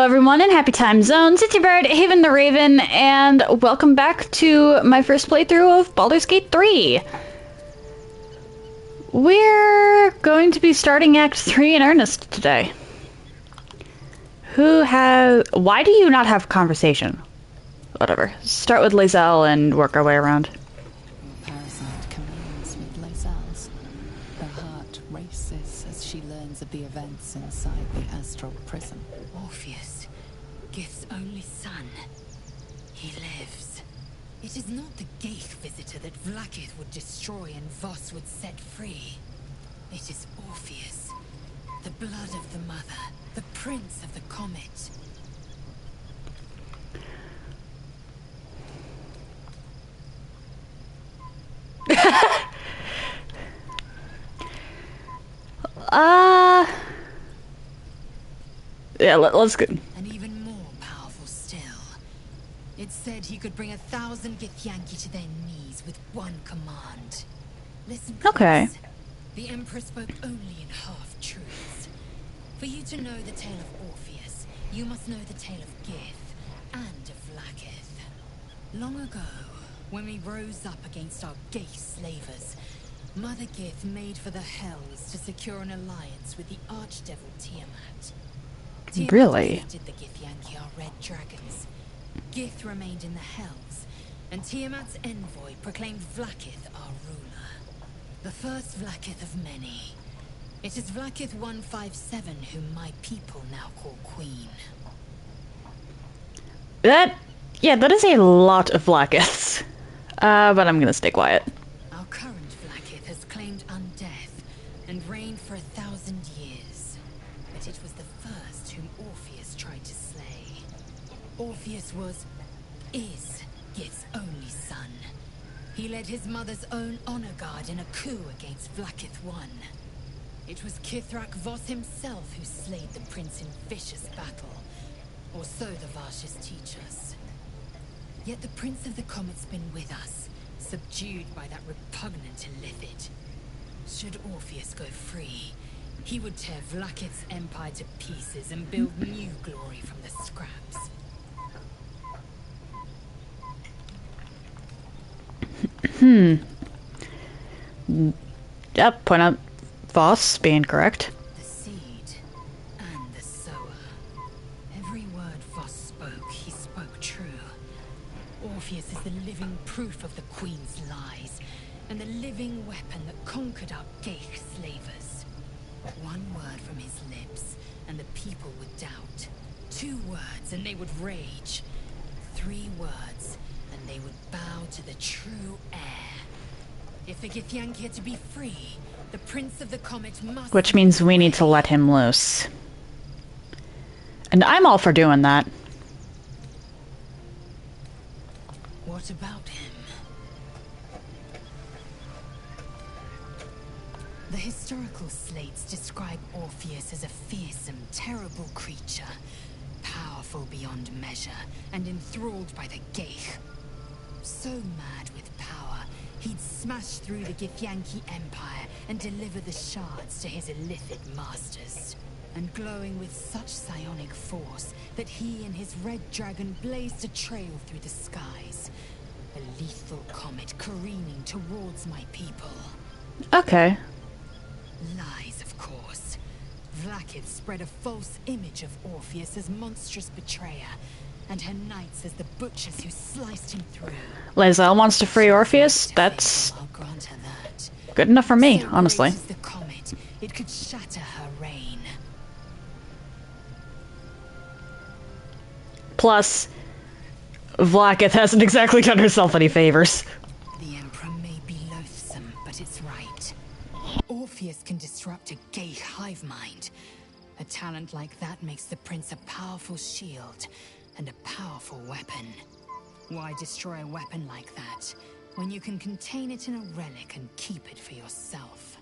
Hello everyone and happy time zones, it's your bird, Haven the Raven, and welcome back to my first playthrough of Baldur's Gate 3. We're going to be starting Act 3 in earnest today. Why do you not have conversation? Whatever. Start with Lae'zel and work our way around. Parasite communes with Lae'zel's. Her heart races as she learns of the events inside the astral prison. Orpheus, Gith's only son. He lives. It is not the Ghaik visitor that Vlaakith would destroy and Voss would set free. It is Orpheus, the blood of the mother, the prince of the comet. Yeah, let's go. And even more powerful still. It said he could bring 1,000 Githyanki to their knees with one command. Listen, please. Okay. The Emperor spoke only in half-truths. For you to know the tale of Orpheus, you must know the tale of Gith and of Vlaakith. Long ago, when we rose up against our Ghaik slavers, Mother Gith made for the Hells to secure an alliance with the Archdevil Tiamat. Really? Did the Githyanki our red dragons. Gith remained in the Hells, and Tiamat's envoy proclaimed Vlaakith our ruler. The first Vlaakith of many. It is Vlaakith 157 whom my people now call Queen. That is a lot of Vlaakiths. But I'm gonna stay quiet. Our current Vlaakith has claimed undeath and reigned for 1,000 years. But it was the first whom Orpheus tried to slay. Orpheus is Gith's only son. He led his mother's own honor guard in a coup against Vlaakith I. It was Kithrak Voss himself who slayed the prince in vicious battle. Or so the Varshas teach us. Yet the Prince of the Comet's been with us, subdued by that repugnant illithid. Should Orpheus go free, he would tear Vlaakith's empire to pieces and build new glory from the scraps. Yep, point out Voss being correct. The seed and the sower. Every word Voss spoke, he spoke true. Orpheus is the living proof of the Queen's lies, and the living weapon that conquered our Ghaik slavers. One word from his lips, and the people would doubt. 2 words, and they would rage. 3 words, and they would bow to the true heir. If the Githyanki are to be free, the Prince of the Comet must... Which means we need to let him loose. And I'm all for doing that. What about him? The historical slates describe Orpheus as a fearsome, terrible creature, powerful beyond measure, and enthralled by the Ghaik. So mad with power, he'd smash through the Githyanki Empire and deliver the shards to his illithid masters. And glowing with such psionic force that he and his red dragon blazed a trail through the skies. A lethal comet careening towards my people. Okay. Lies, of course. Vlaakith spread a false image of Orpheus as monstrous betrayer, and her knights as the butchers who sliced him through. Lae'zel wants to free Orpheus. That's I'll grant her that. good enough for me, So honestly. great is the comet, it could shatter her reign. Plus, Vlaakith hasn't exactly done herself any favors. The Emperor may be loathsome, but it's right. Orpheus can disrupt a Ghaik hive mind. A talent like that makes the prince a powerful shield and a powerful weapon. Why destroy a weapon like that when you can contain it in a relic and keep it for yourself?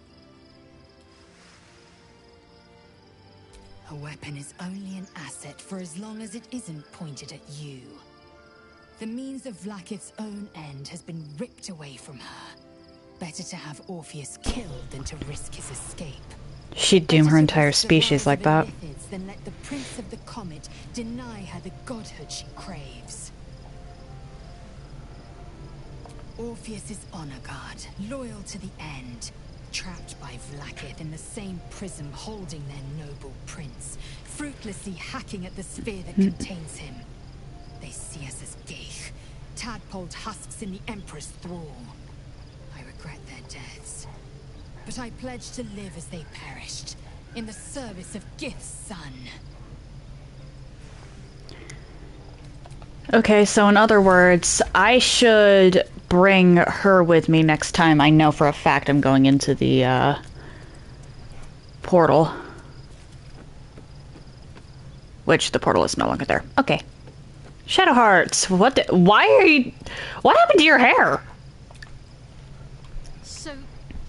A weapon is only an asset for as long as it isn't pointed at you. The means of Vlaakith's own end has been ripped away from her. Better to have Orpheus killed than to risk his escape. She'd doom her entire species like that. Then let the Prince of the Comet deny Orpheus's honor guard, loyal to the end. Trapped by Vlaakith in the same prism holding their noble prince, fruitlessly hacking at the sphere that contains him. They see us as geich, tadpoled husks in the Emperor's thrall. I regret their deaths, but I pledge to live as they perished, in the service of Gith's son. Okay, so in other words, I should bring her with me next time I know for a fact I'm going into the, portal. Which, the portal is no longer there. Okay. Shadow Hearts, what happened to your hair? So,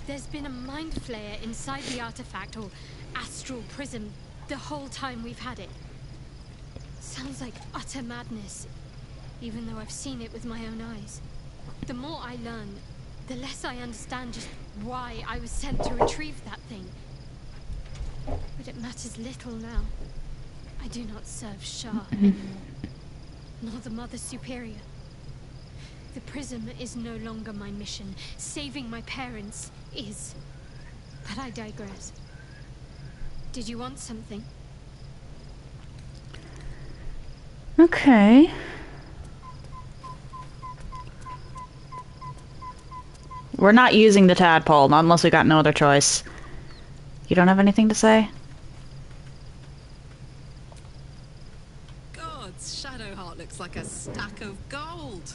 there's been a mind flayer inside the artifact, or astral prism, the whole time we've had it. Sounds like utter madness, even though I've seen it with my own eyes. The more I learn, the less I understand just why I was sent to retrieve that thing. But it matters little now. I do not serve Shah anymore, nor the Mother Superior. The prism is no longer my mission. Saving my parents is. But I digress. Did you want something? Okay. We're not using the tadpole, not unless we got no other choice. You don't have anything to say? Gods, Shadowheart looks like a stack of gold.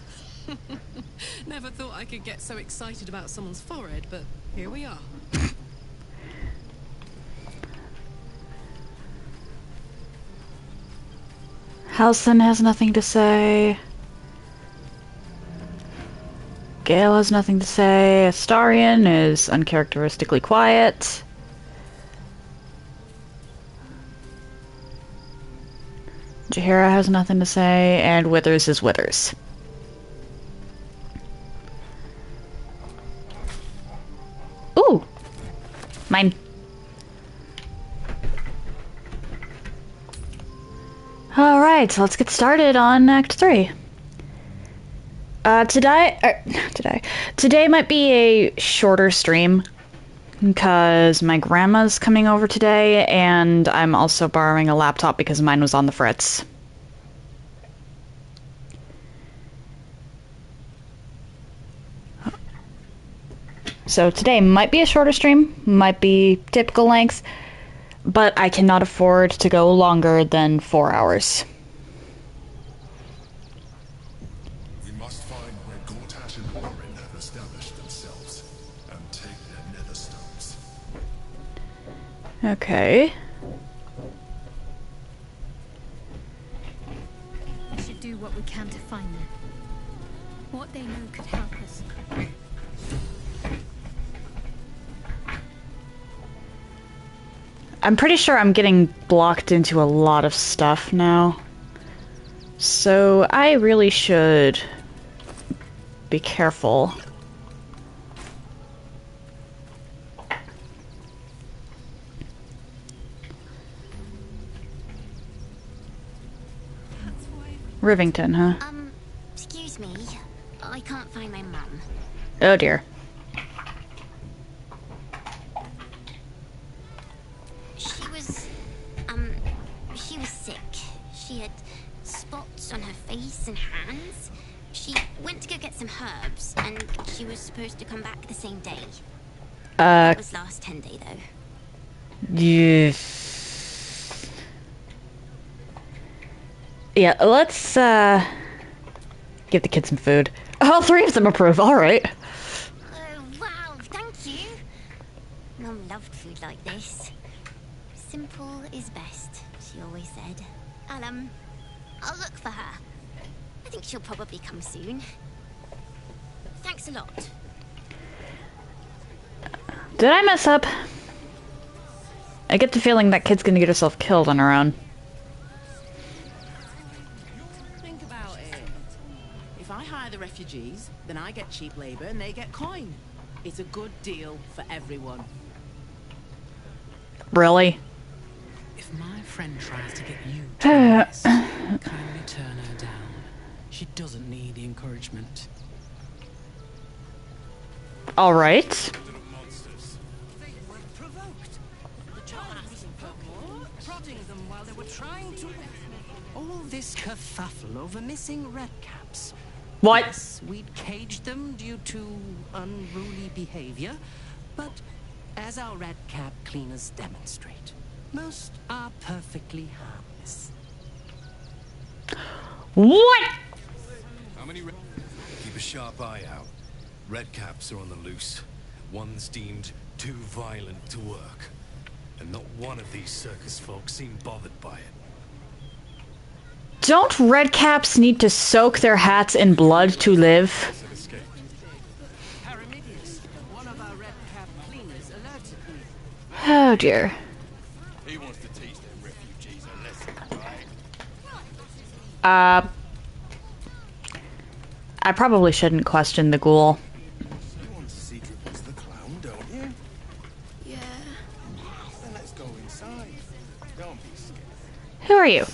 Never thought I could get so excited about someone's forehead, but here we are. Halson has nothing to say. Gale has nothing to say. Astarion is uncharacteristically quiet. Jaheira has nothing to say, and Withers is Withers. Ooh! Mine. Alright, so let's get started on Act 3. Today might be a shorter stream because my grandma's coming over today and I'm also borrowing a laptop because mine was on the fritz. So today might be a shorter stream, might be typical length, but I cannot afford to go longer than 4 hours. Okay. We should do what we can to find them. What they know could help us. I'm pretty sure I'm getting blocked into a lot of stuff now. So I really should be careful. Rivington, huh? Excuse me. I can't find my mum. Oh dear. She was sick. She had spots on her face and hands. She went to go get some herbs, and she was supposed to come back the same day. That was last 10 day, though. Yes. Yeah, let's, give the kids some food. All three of them approve, alright. Oh, wow, thank you. Mum loved food like this. Simple is best, she always said. I'll look for her. I think she'll probably come soon. Thanks a lot. Did I mess up? I get the feeling that kid's gonna get herself killed on her own. Think about it. If I hire the refugees, then I get cheap labor and they get coin. It's a good deal for everyone. Really? If my friend tries to get you to this, kindly turn her down. She doesn't need the encouragement. All right. They were provoked. The Giants prodding them while they were trying to... All this kerfuffle over missing redcaps. What? Yes, we'd caged them due to unruly behavior, but as our redcap cleaners demonstrate, most are perfectly harmless. What? How many Keep a sharp eye out. Red caps are on the loose. One's deemed too violent to work. And not one of these circus folks seem bothered by it. Don't redcaps need to soak their hats in blood to live? Paramidius, one of our redcap cleaners, alerted me. Oh dear. He wants to teach them refugees a lesson, right? I probably shouldn't question the ghoul. You want to see Dribbles the clown, don't you? Yeah. Then let's go inside. Don't be scared. Who are you?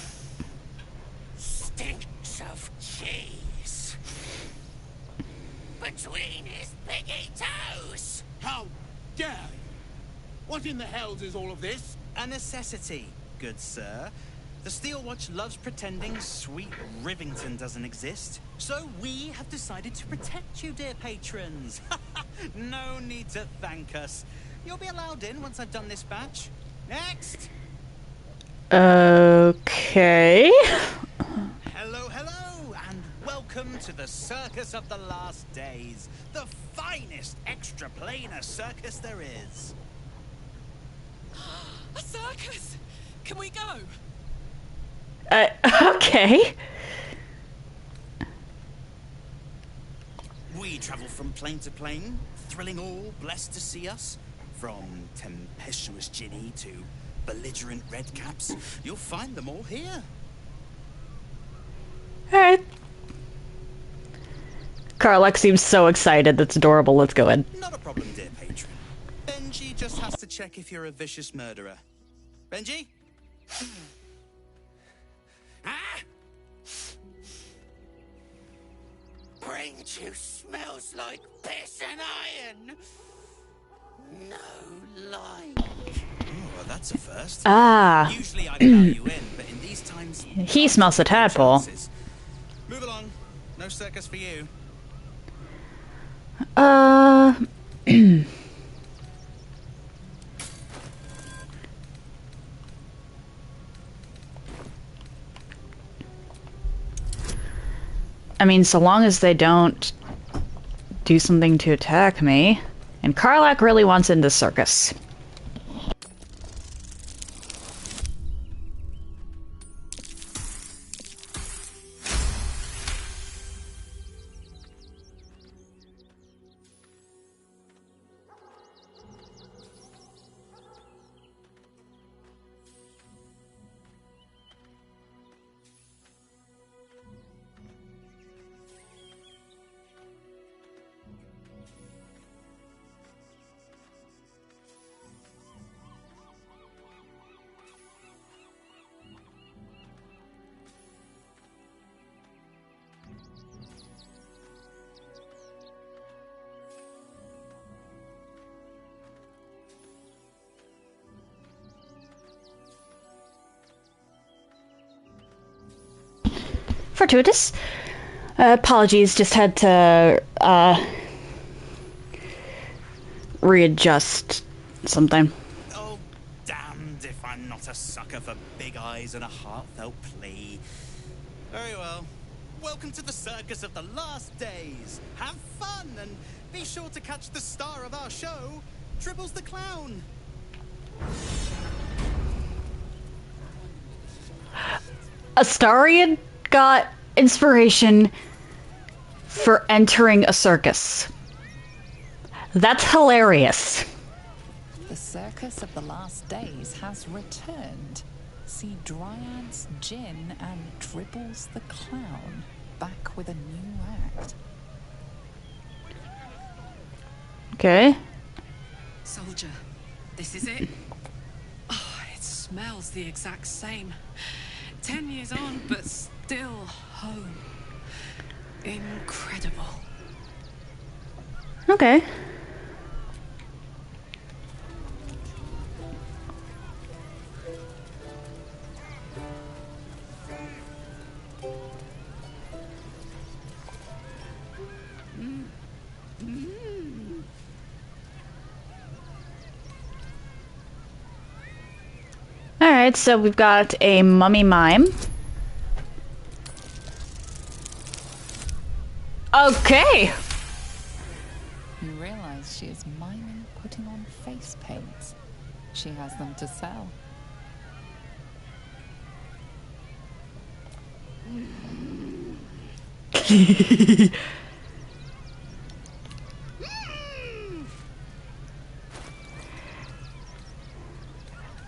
Stinks of cheese between his piggy toes. How dare you? What in the hells is all of this? A necessity, good sir. The Steel Watch loves pretending sweet Rivington doesn't exist. So we have decided to protect you, dear patrons. No need to thank us. You'll be allowed in once I've done this batch. Next! Okay. Hello, hello, and welcome to the Circus of the Last Days. The finest extra-planar circus there is. A circus! Can we go? Okay. We travel from plane to plane, thrilling all blessed to see us. From tempestuous Ginny to belligerent redcaps, you'll find them all here. Alright. Karlak seems so excited. That's adorable. Let's go in. Not a problem, dear patron. Benji just has to check if you're a vicious murderer. Benji? Brain juice smells like piss and iron. No light. Oh, that's a first. Ah. Usually I'd allow you in, but in these times... He smells a tadpole. chances. Move along. No circus for you. I mean, so long as they don't do something to attack me. And Karlak really wants in this circus. Fortuitous. Apologies, just had to readjust something. Oh, damned if I'm not a sucker for big eyes and a heartfelt plea. Very well. Welcome to the Circus of the Last Days. Have fun and be sure to catch the star of our show, Dribbles the Clown. Astarion got inspiration for entering a circus. That's hilarious. The Circus of the Last Days has returned. See Dryads, Jin, and Dribbles the Clown back with a new act. Okay. Soldier, this is it? Oh, it smells the exact same. 10 years on, but still home. Incredible. Okay. Alright, so we've got a mummy mime. Okay! You realize she is miming putting on face paints. She has them to sell.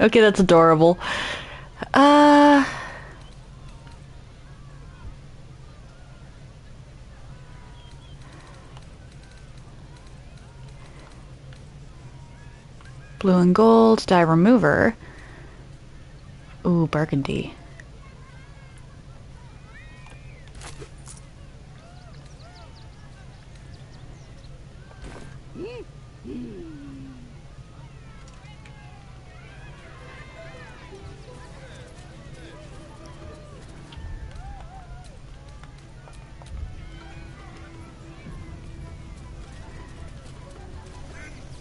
Okay, that's adorable. Blue and gold, dye remover. Ooh, burgundy.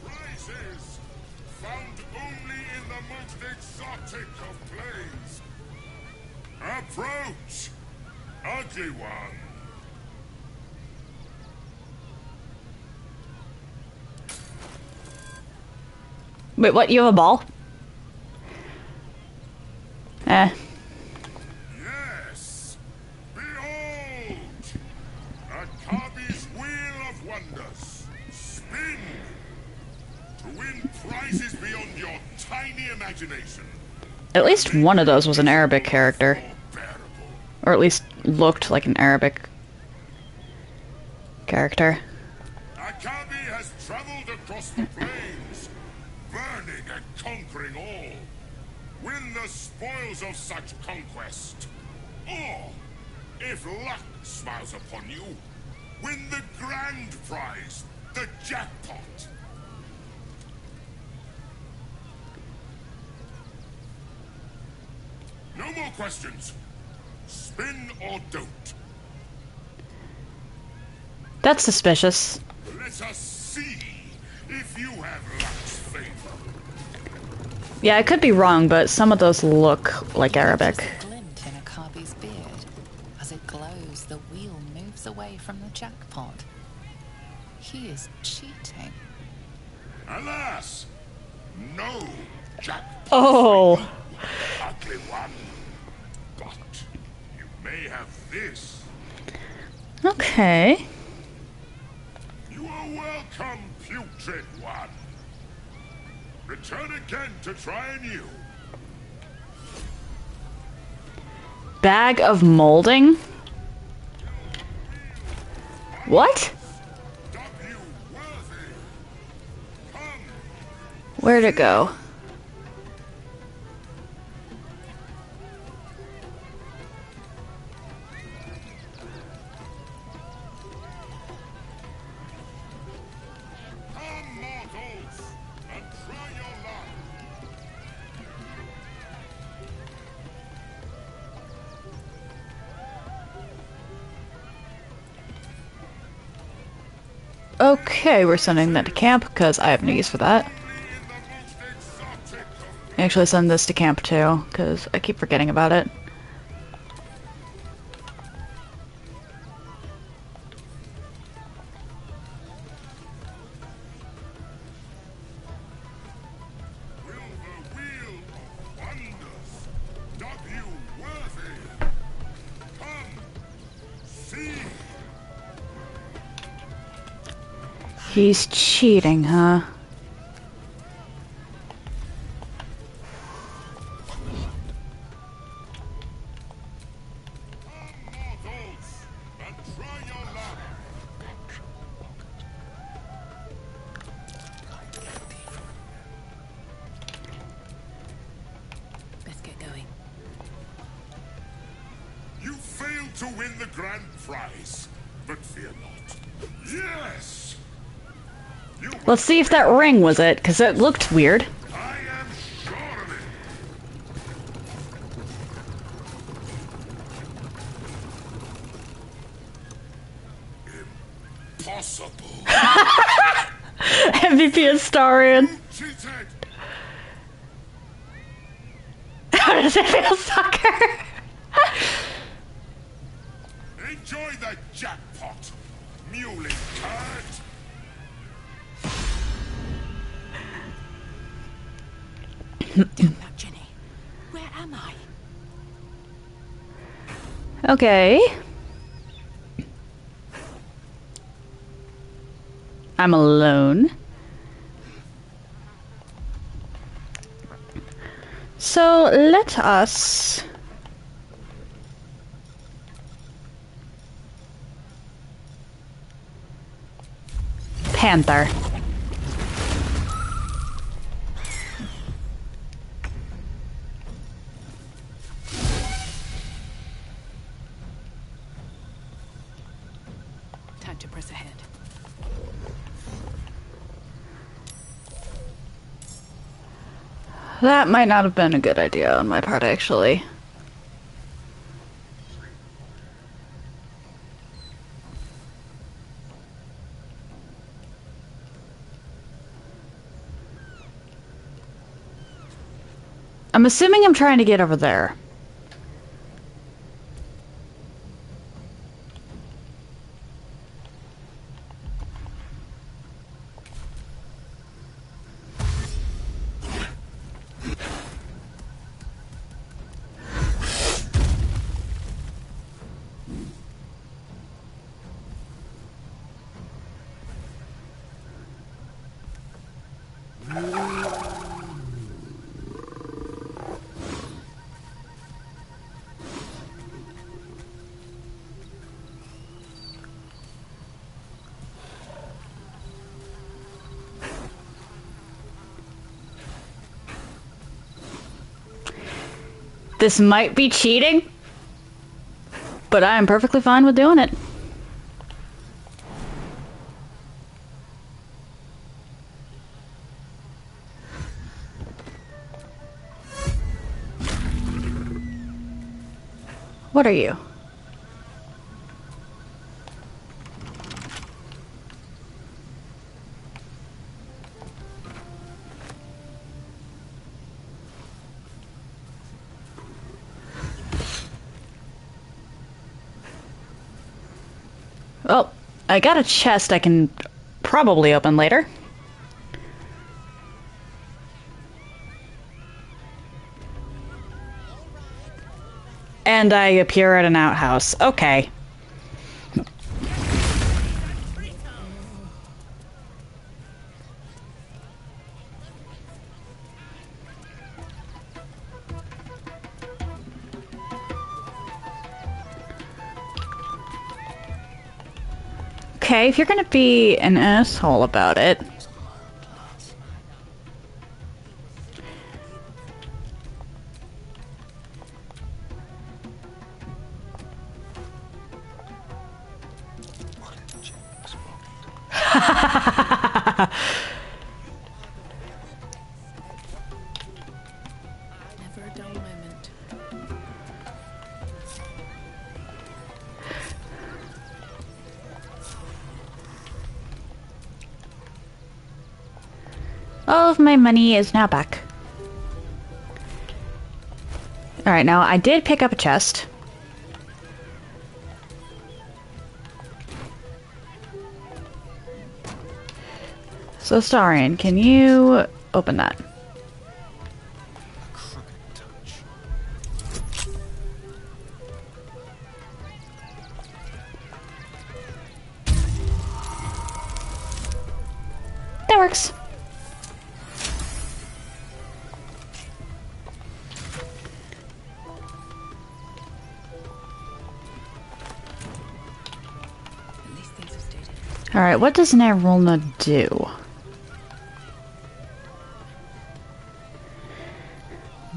Prizes found only in the most exotic of planes. Approach, ugly one. Wait, what? You have a ball? Eh. Yes, behold, Akabi's wheel of wonders. Spin to win prizes beyond your tiny imagination. At least one of those was an Arabic character. Or at least looked like an Arabic character. Akabi has traveled across the plains, burning and conquering all. Win the spoils of such conquest. Or, if luck smiles upon you, win the grand prize, the jackpot. No more questions. Spin or don't. That's suspicious. Let us see if you have luck's favor. Yeah, I could be wrong, but some of those look like Arabic. There's a glint in Akabi's beard. As it glows, the wheel moves away from the jackpot. He is cheating. Alas, no jackpot. Oh. For you, ugly one. But you may have this. Okay. You are welcome, putrid one. Return again to try anew. Bag of molding? What? Where'd it go? Come, mortals, and try your luck. Okay, we're sending that to camp because I have no use for that. Actually, send this to camp too because I keep forgetting about it. He's cheating, huh? Let's get going. You failed to win the grand prize, but fear not. Yes! Let's see if that ring was it, because it looked weird. I am sure of it. Impossible. MVP Astarion. Cheated. does it feel, sucker? Enjoy the jackpot, muley turd! Damn that, Jenny. Where am I? Okay. I'm alone. So let us Panther. Time to press ahead. That might not have been a good idea on my part, actually. I'm assuming I'm trying to get over there. This might be cheating, but I am perfectly fine with doing it. What are you? Well, I got a chest I can probably open later. And I appear at an outhouse. Okay. Okay, if you're gonna be an asshole about it. Never a dull moment. All of my money is now back. Alright, now I did pick up a chest. So, Starian, can you open that? That works. Alright, what does Nerulna do?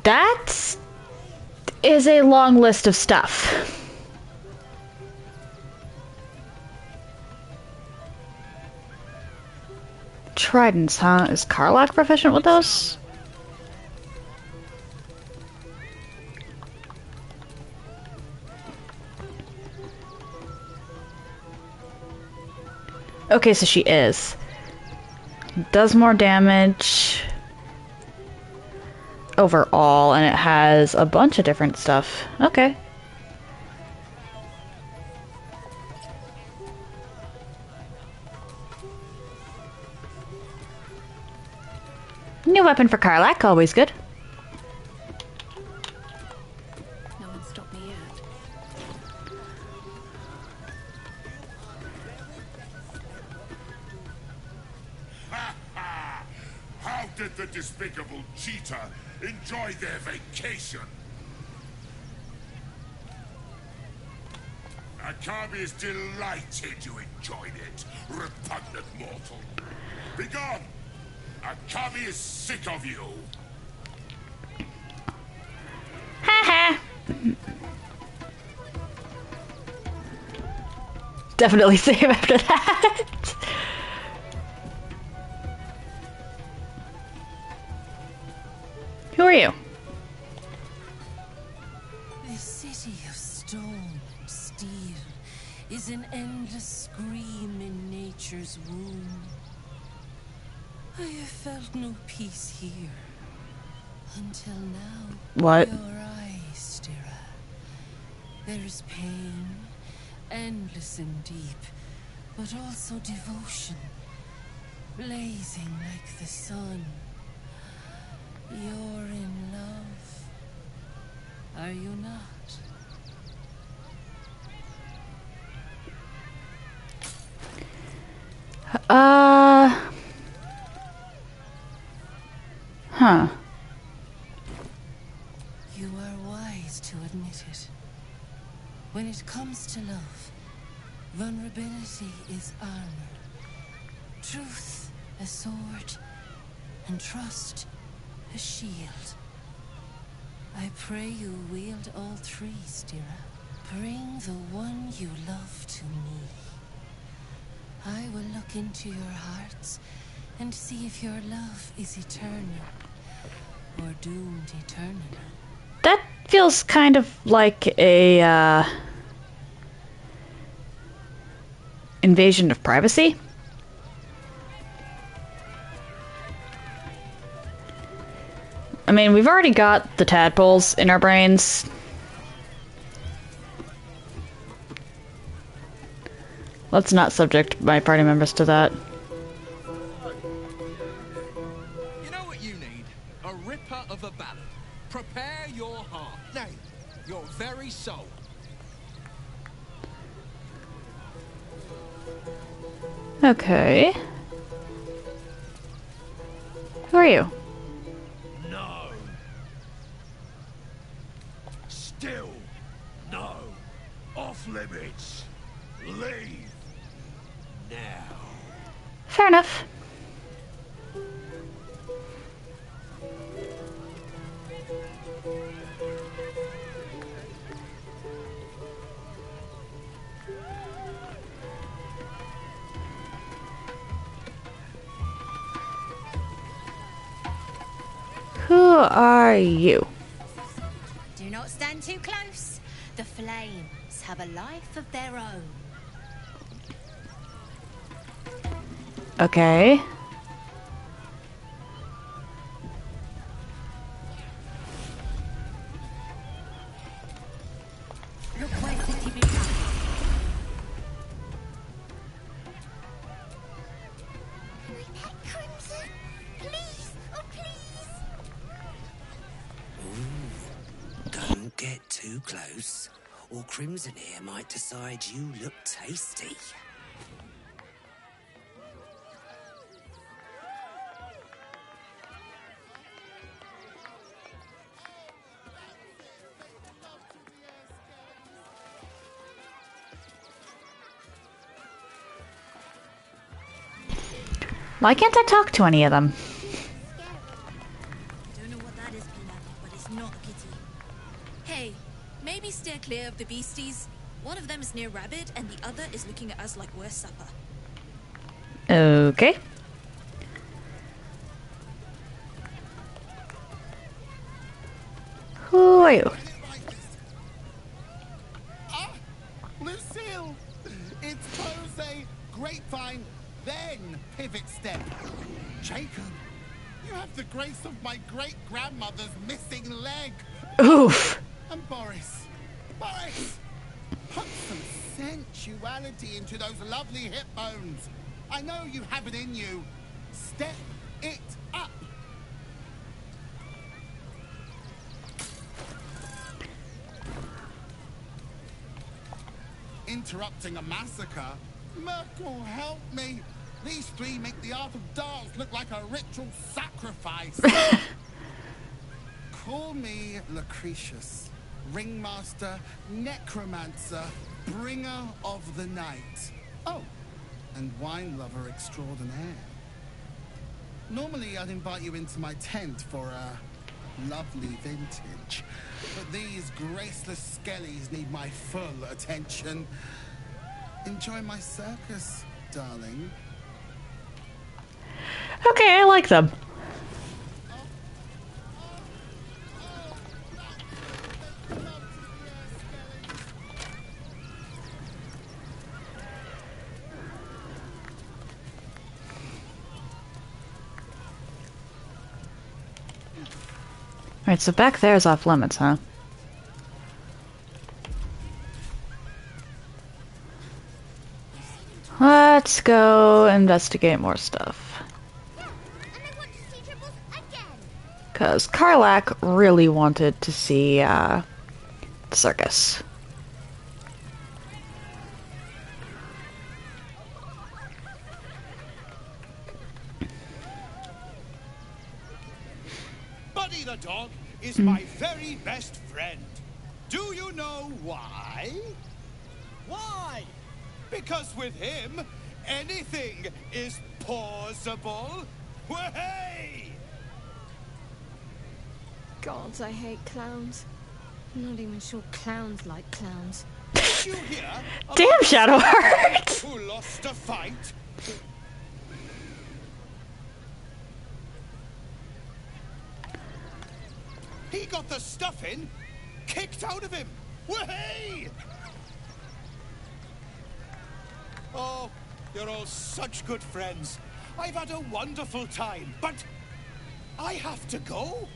That is a long list of stuff. Tridents, huh? Is Karlach proficient with those? Okay, so she is. Does more damage. overall, and it has a bunch of different stuff. Okay. New weapon for Karlach, always good. No one stopped me yet. Ha ha! How did the despicable cheetah enjoy their vacation? Akabi is delighted you enjoyed it, repugnant mortal. Begone! Akabi is sick of you. Haha. Definitely save after that. Who are you? This city of stone and steel is an endless scream in nature's womb. I have felt no peace here until now. What? Your eyes, Stira. There is pain, endless and deep, but also devotion, blazing like the sun. You're in love, are you not? Huh. You are wise to admit it. When it comes to love, vulnerability is armor, truth a sword, and trust a shield. I pray you wield all three, Stira. Bring the one you love to me. I will look into your hearts and see if your love is eternal or doomed eternally. That feels kind of like a, invasion of privacy. I mean, we've already got the tadpoles in our brains. Let's not subject my party members to that. You know what you need? A ripper of a ballad. Prepare your heart. Nay, your very soul. Okay. Who are you? No. Still no. Off limits. Leave. Now. Fair enough. Who are you? Do not stand too close. The flames have a life of their own. Okay. Look where city began. Can I pet Crimson? Please, oh please. Don't get too close, or Crimson here might decide you look tasty. Why can't I talk to any of them? Don't know what that is, Peanut, but it's not a kitty. Hey, maybe steer clear of the beasties. One of them is near Rabbit, and the other is looking at us like we're supper. Okay. Who are you? Ah! Lucille! It's pose, grapevine, then pivot step. Jacob, You have the grace of my great-grandmother's missing leg. Oof. And Boris, put some sensuality into those lovely hip bones. I know you have it in you. Step it up. Interrupting a massacre? Merkel, help me. These three make the art of dance look like a ritual sacrifice. Call me Lucretius, ringmaster, necromancer, bringer of the night. Oh, and wine lover extraordinaire. Normally I'd invite you into my tent for a lovely vintage, but these graceless skellies need my full attention. Enjoy my circus, darling. Okay, I like them. Alright, so back there is off limits, huh? Let's go investigate more stuff. Because Karlak really wanted to see the circus. Buddy the dog is my very best friend. Do you know why? Why? Because with him, anything is possible. Way! God, I hate clowns. I'm not even sure clowns like clowns. Did you hear? Damn, Shadowheart! Who lost a fight? He got the stuffing kicked out of him. Way! Oh, you're all such good friends. I've had a wonderful time, but I have to go.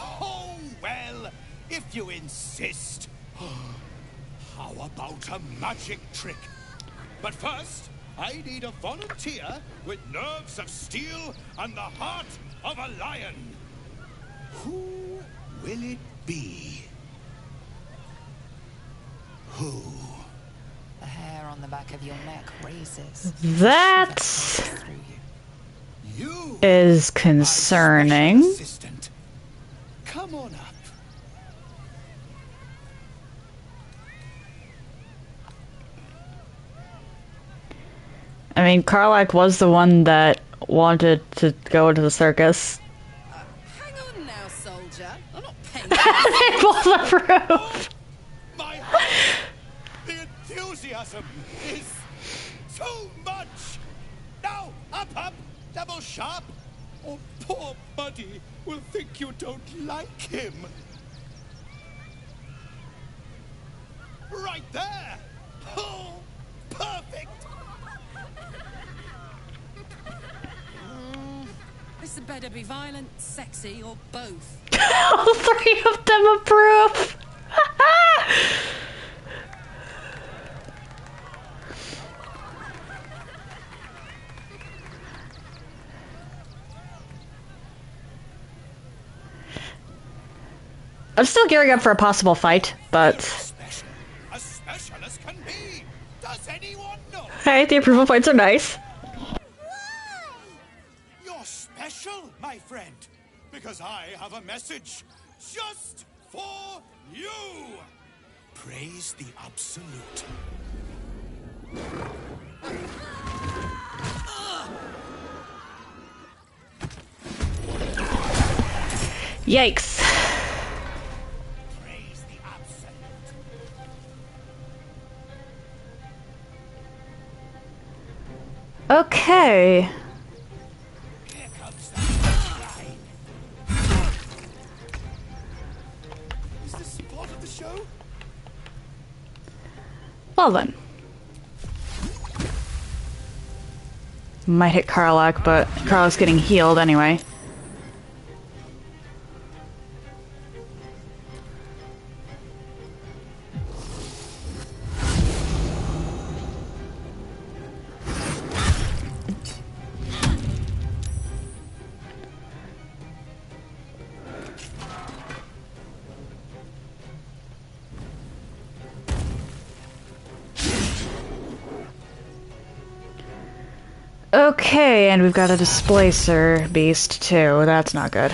Oh, well, if you insist. How about a magic trick? But first, I need a volunteer with nerves of steel and the heart of a lion. Who will it be? Who? The hair on the back of your neck raises. That is concerning. Come on up. I mean, Karlak was the one that wanted to go to the circus. Hang on now, soldier. I'm not paying. They both approve. My heart, the enthusiasm is too much. Now, up, double sharp, or poor Buddy will think you don't like him. Right there. Oh, perfect. This had better be violent, sexy, or both. All three of them approve. I'm still gearing up for a possible fight, but... A specialist can be. Does anyone know? Hey, the approval points are nice. You're special, my friend, because I have a message just for you. Praise the absolute. Yikes. Praise the absolute. Okay. Here comes the guy. Is this part of the show? Well then. Might hit Karlak, but Karlak's getting healed anyway. Okay, and we've got a displacer beast too. That's not good.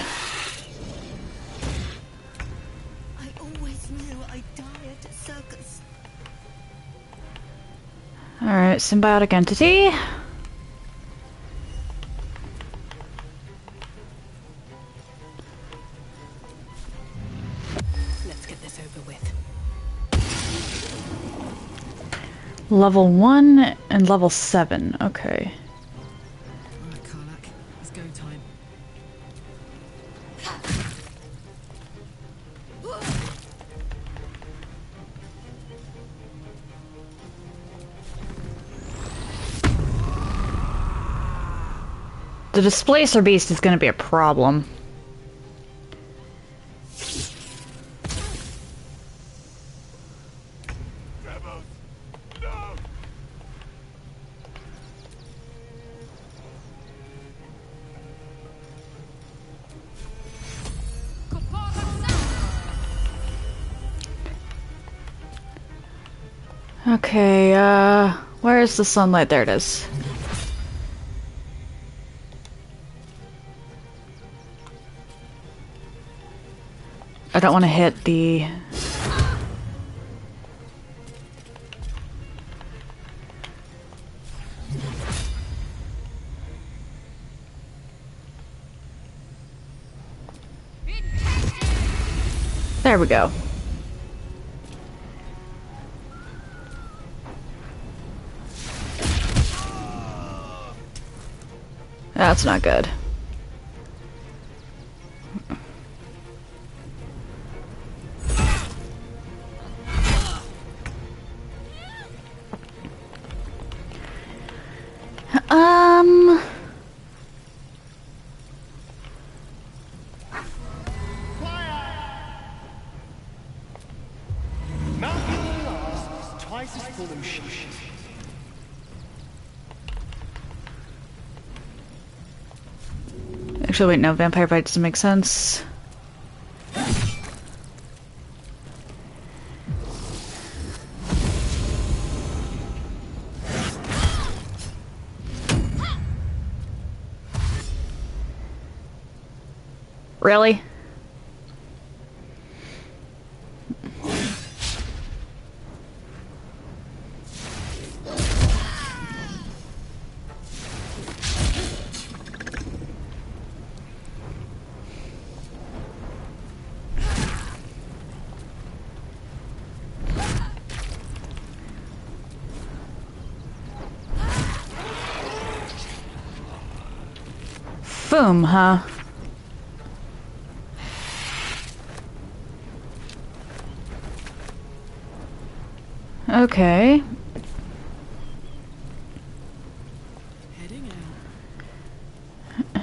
I always knew I'd die at a circus. Alright, symbiotic entity. Let's get this over with. Level 1 and level 7. Okay. Alright, Karlak. It's go time. The displacer beast is going to be a problem. Okay, where is the sunlight? There it is. I don't want to hit the... There we go. That's not good. Twice as full of shit. Actually, wait, no, vampire bite doesn't make sense. Really? Boom, huh? Okay. Heading out.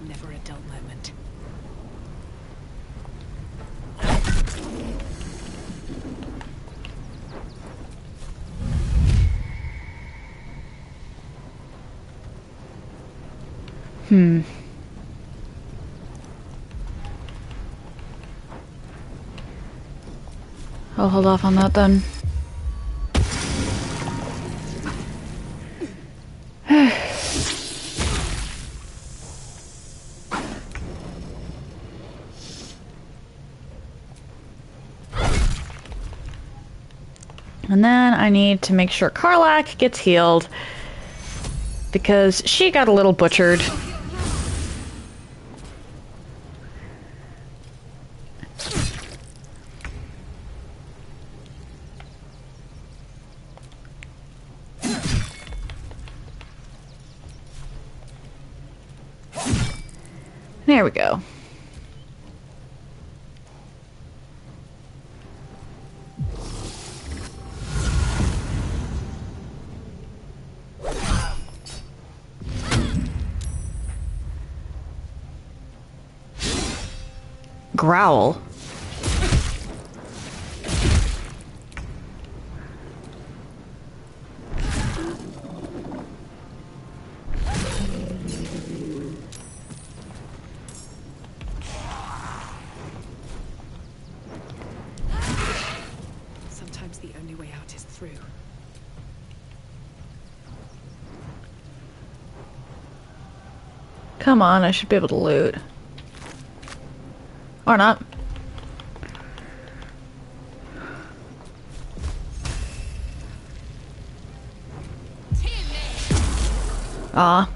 Never a dull moment. I'll hold off on that then. And then I need to make sure Karlak gets healed because she got a little butchered. There we go. growl. Sometimes the only way out is through. Come on, I should be able to loot. Or not. Ah.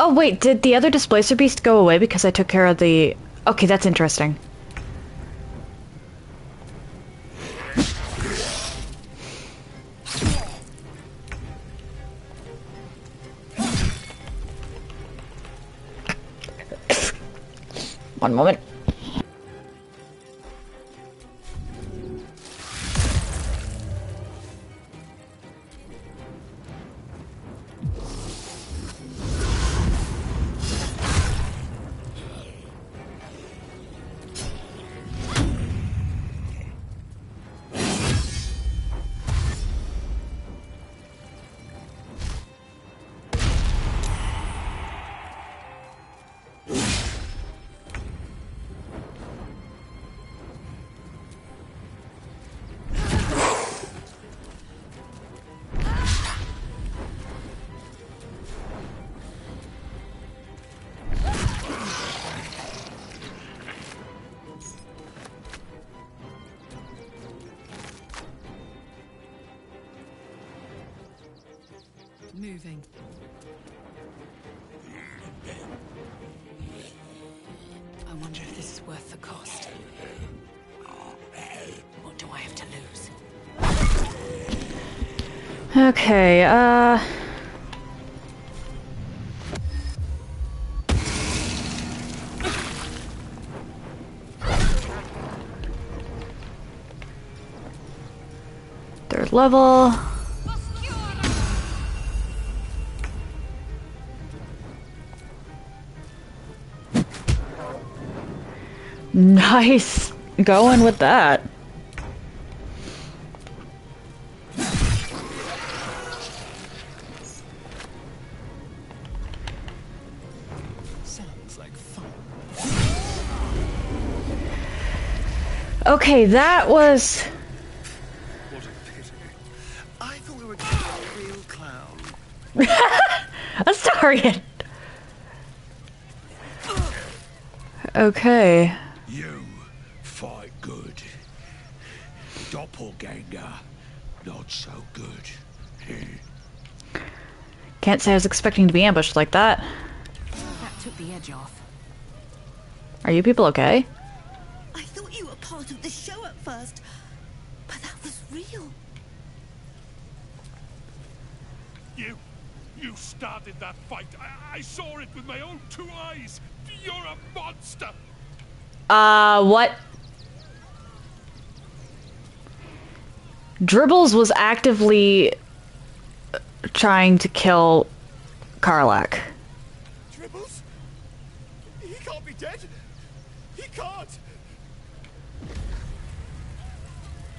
Oh wait, did the other displacer beast go away because I took care of the... Okay, that's interesting. One moment. Moving. I wonder if this is worth the cost. What do I have to lose? Okay, third level. Nice going with that. Sounds like fun. Okay, that was... What a pity. I thought we were going to be a real clown. Astarion. Okay. You fight good. Doppelganger, not so good. Can't say I was expecting to be ambushed like that. That took the edge off. Are you people okay? I thought you were part of the show at first, but that was real. You started that fight. I saw it with my own 2 eyes. You're a monster. What? Dribbles was actively trying to kill Karlach. Dribbles? He can't be dead. He can't.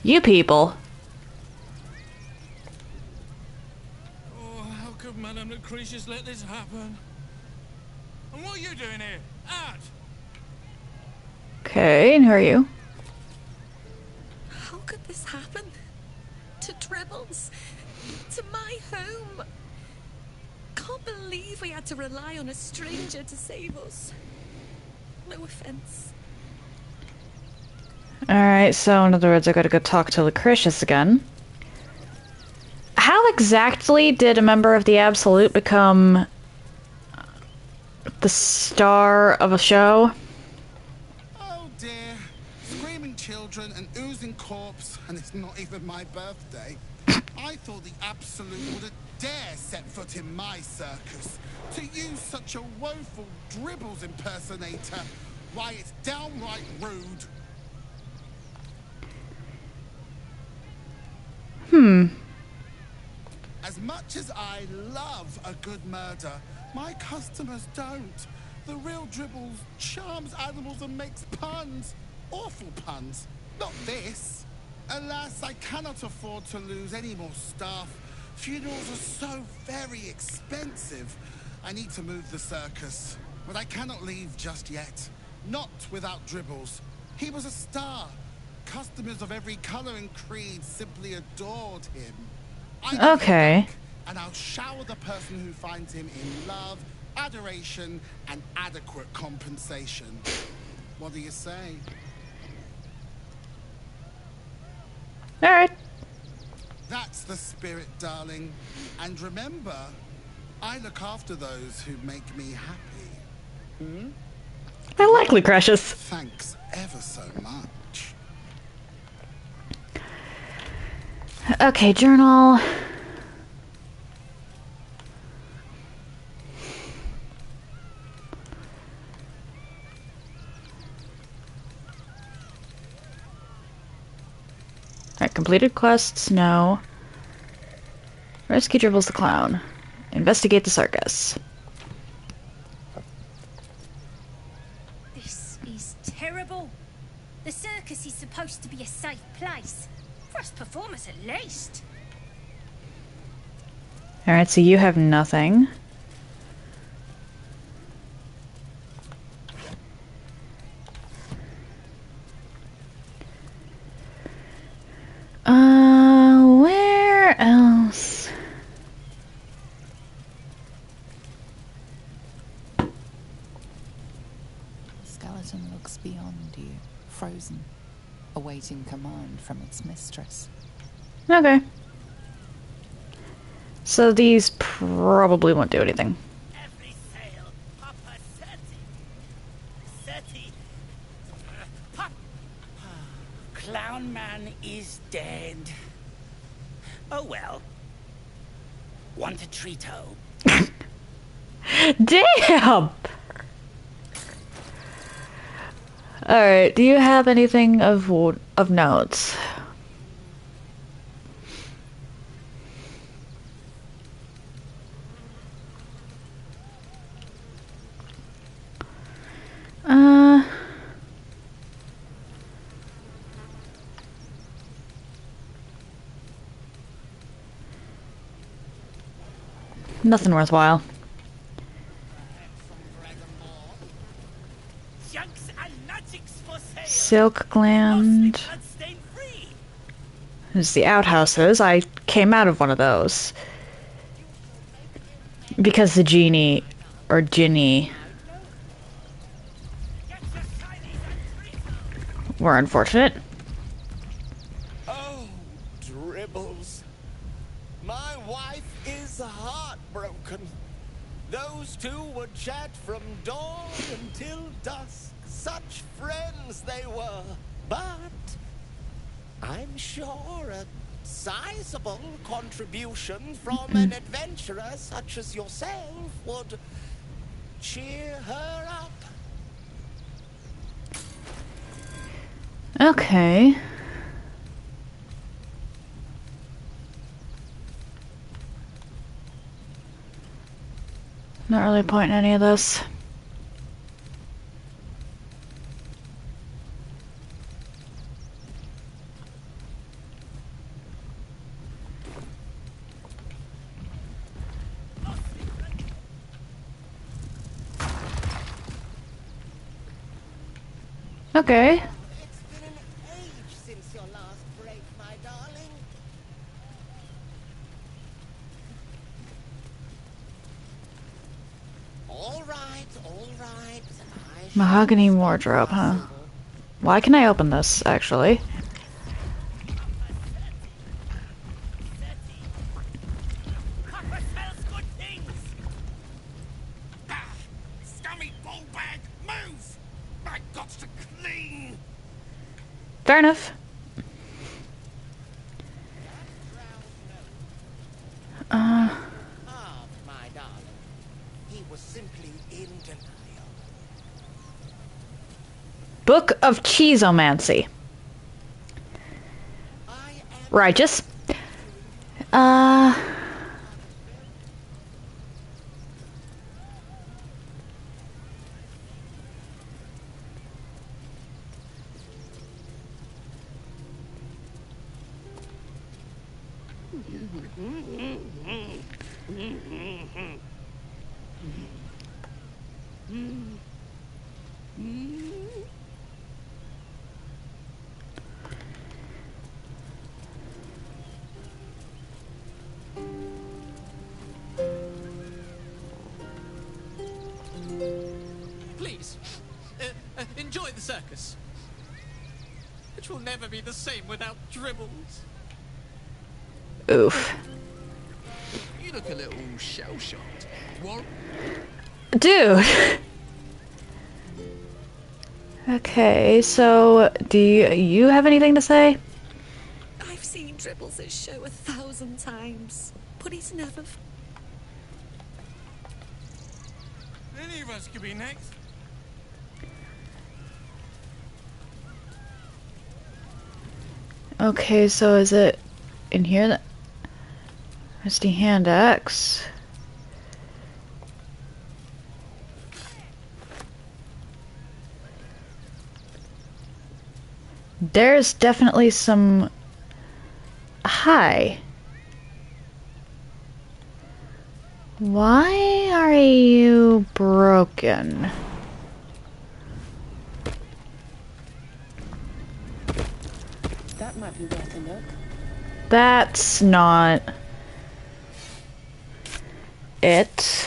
You people. Oh, how could Madame Lucretius let this happen? And what are you doing here? Ad! Okay, and who are you? How could this happen? To Dribbles? To my home? Can't believe we had to rely on a stranger to save us. No offense. Alright, so in other words, I gotta go talk to Lucretius again. How exactly did a member of the Absolute become the star of a show? Oh dear. Screaming children, an oozing corpse, and it's not even my birthday. I thought the Absolute wouldn't dare set foot in my circus. To use such a woeful Dribbles impersonator. Why, it's downright rude. As much as I love a good murder, my customers don't. The real Dribbles charms animals and makes puns. Awful puns. Not this. Alas, I cannot afford to lose any more staff. Funerals are so very expensive. I need to move the circus. But I cannot leave just yet. Not without Dribbles. He was a star. Customers of every color and creed simply adored him. Okay. And I'll shower the person who finds him in love, adoration, and adequate compensation. What do you say? All right. That's the spirit, darling. And remember, I look after those who make me happy. I like Lucretius. Thanks ever so much. Okay, journal. Alright, completed quests, no. Rescue Dribbles the Clown. Investigate the circus. This is terrible. The circus is supposed to be a safe place. For us performers at least. Alright, so you have nothing. Where else? The skeleton looks beyond you, frozen, awaiting command from its mistress. Okay. So these probably won't do anything. Every sail, Papa Seti. Clown Man is dead. Oh well. Want a treato? Damn! Alright, do you have anything of notes? Nothing worthwhile. Silk gland. There's the outhouses. I came out of one of those. Because the genie, or Ginny, were unfortunate. Oh, Dribbles. My wife is heartbroken. Those two would chat from dawn until dusk. Such friends they were. But I'm sure a sizable contribution from an adventurer such as yourself would cheer her up. Okay. Not really a point in any of this. Okay. It's been an age since your last break, my darling. All right, all right. Mahogany wardrobe, huh? Why can I open this, actually? Papa sells good things. Ah, scummy ball bag, move! My God's to clean. Fair enough. Ah, my darling. He was simply in denial. Book of Cheeseomancy. Righteous. Please, enjoy the circus, which will never be the same without Dribbles. Oof. You look a little shell-shocked. What? Dude. Okay, so do you have anything to say? I've seen Dribbles' show 1,000 times, but he's never... Any of us could be next. Okay, so is it in here that Rusty Hand Axe? There's definitely some... Hi. Why are you broken? That might be worth a look. That's not it.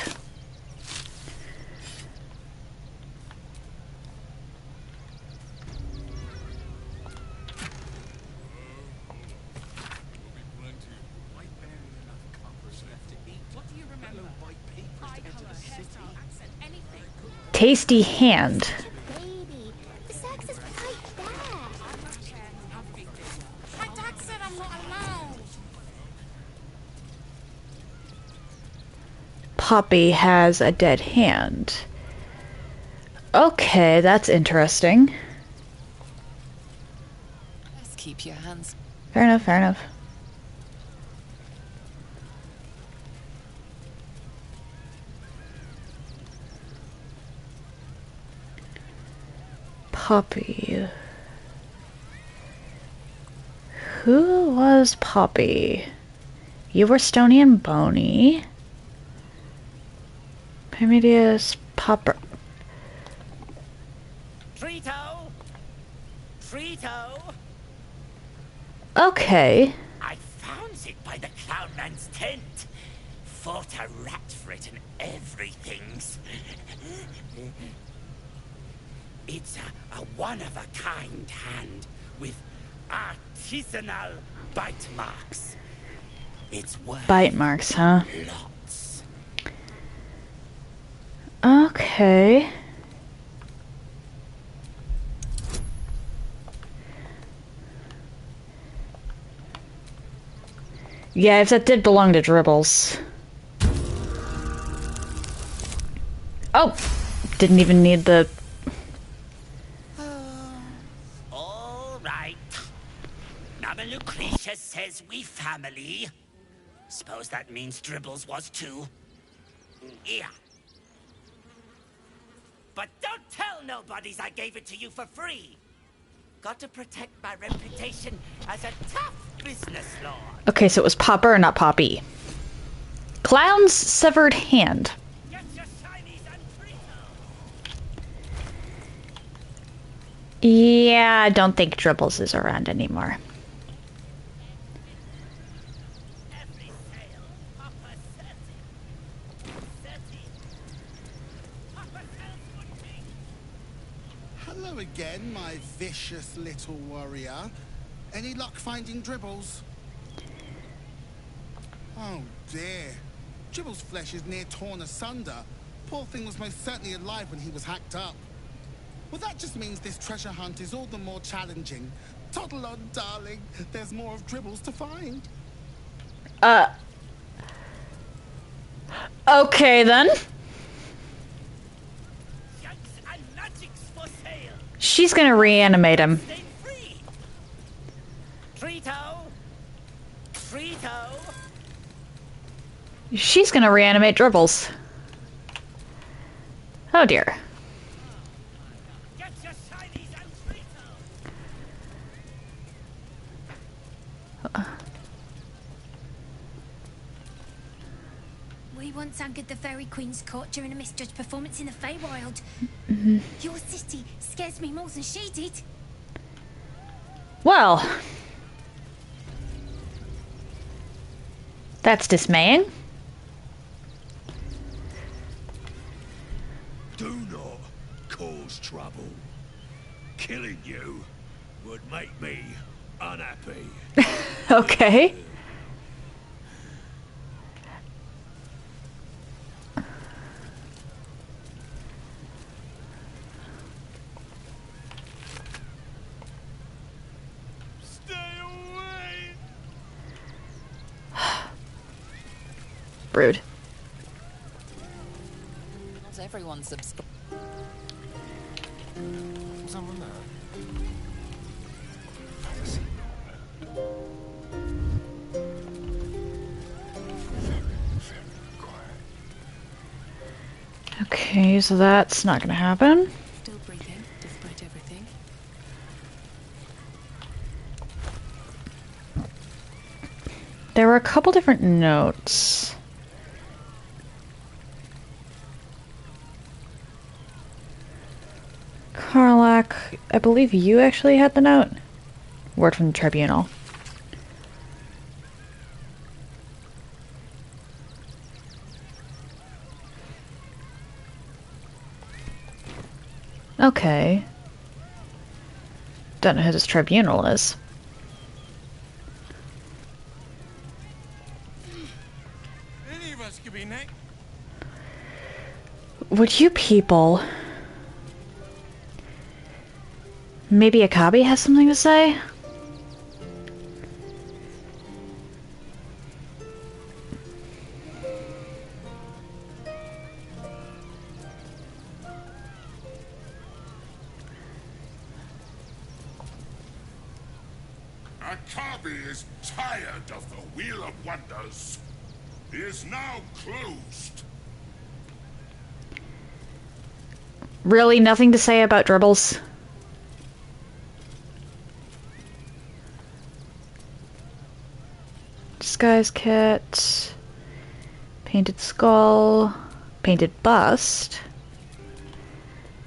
Tasty hand. Baby, the circus is right there. My dad said I'm not allowed. Poppy has a dead hand. Okay, that's interesting. Let's keep your hands. Fair enough, fair enough. Poppy. Who was Poppy? You were Stony and Bony. Primidius Popper. Trito! Trito! Okay. I found it by the clownman's tent. Fought a rat for it and everything's. It's a one-of-a-kind hand with artisanal bite marks. It's worth Bite marks, huh? lots. Okay. Yeah, if that did belong to Dribbles. Oh! Didn't even need the... All right. Mama Lucretia says we family. Suppose that means Dribbles was too. Yeah. But don't tell nobodies I gave it to you for free. Got to protect my reputation as a tough business lord. Okay, so it was Popper, not Poppy. Clown's severed hand. Yeah, I don't think Dribbles is around anymore. Hello again, my vicious little warrior. Any luck finding Dribbles? Oh dear. Dribbles' flesh is near torn asunder. Poor thing was most certainly alive when he was hacked up. Well, that just means this treasure hunt is all the more challenging. Toddle on, darling. There's more of Dribbles to find. Okay then. She's gonna reanimate him. She's gonna reanimate Dribbles. Oh dear. We once anchored the Fairy Queen's court during a misjudged performance in the Feywild. Your city scares me more than she did. Well, that's dismaying. Do not cause trouble. Killing you would make me unhappy. Okay. Rude. Not everyone subscribes. Someone there. Okay, so that's not gonna happen. Still breathing, despite everything. There were a couple different notes. Karlak, I believe you actually had the note. Word from the tribunal. Okay. Don't know who this tribunal is. Any of us could be next. Would you people... Maybe Akabi has something to say? Akabi is tired of the Wheel of Wonders. He is now closed. Really nothing to say about Dribbles? Disguise kit, painted skull, painted bust.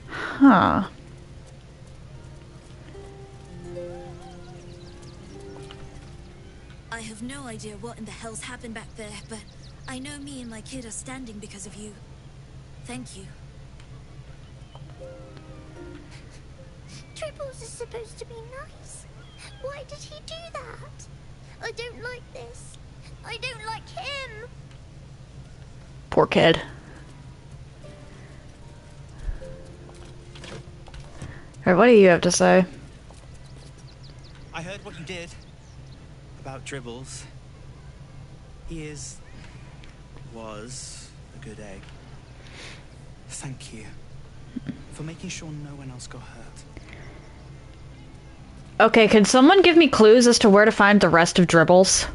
Huh. I have no idea what in the hell's happened back there, but I know me and my kid are standing because of you. Thank you. Triples is supposed to be nice. Why did he do that? I don't like this. I don't like him. Poor kid. Alright, what do you have to say? I heard what you did about Dribbles. He was a good egg. Thank you for making sure no one else got hurt. Okay, can someone give me clues as to where to find the rest of Dribbles?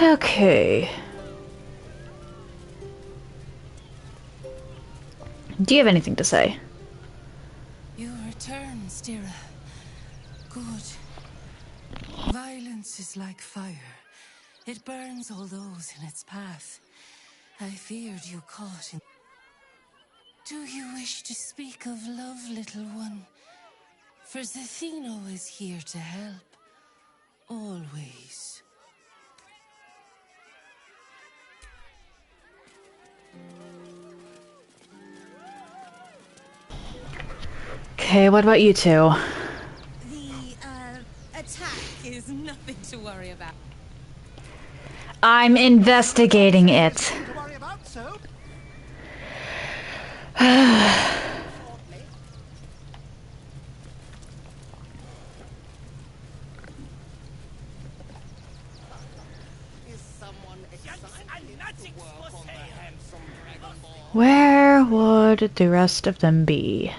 Okay. Do you have anything to say? You return, Stira. Good. Violence is like fire. It burns all those in its path. I feared you caught in... Do you wish to speak of love, little one? For Zethino is here to help. Always. Okay, what about you two? The, attack is nothing to worry about. I'm investigating it. would the rest of them be?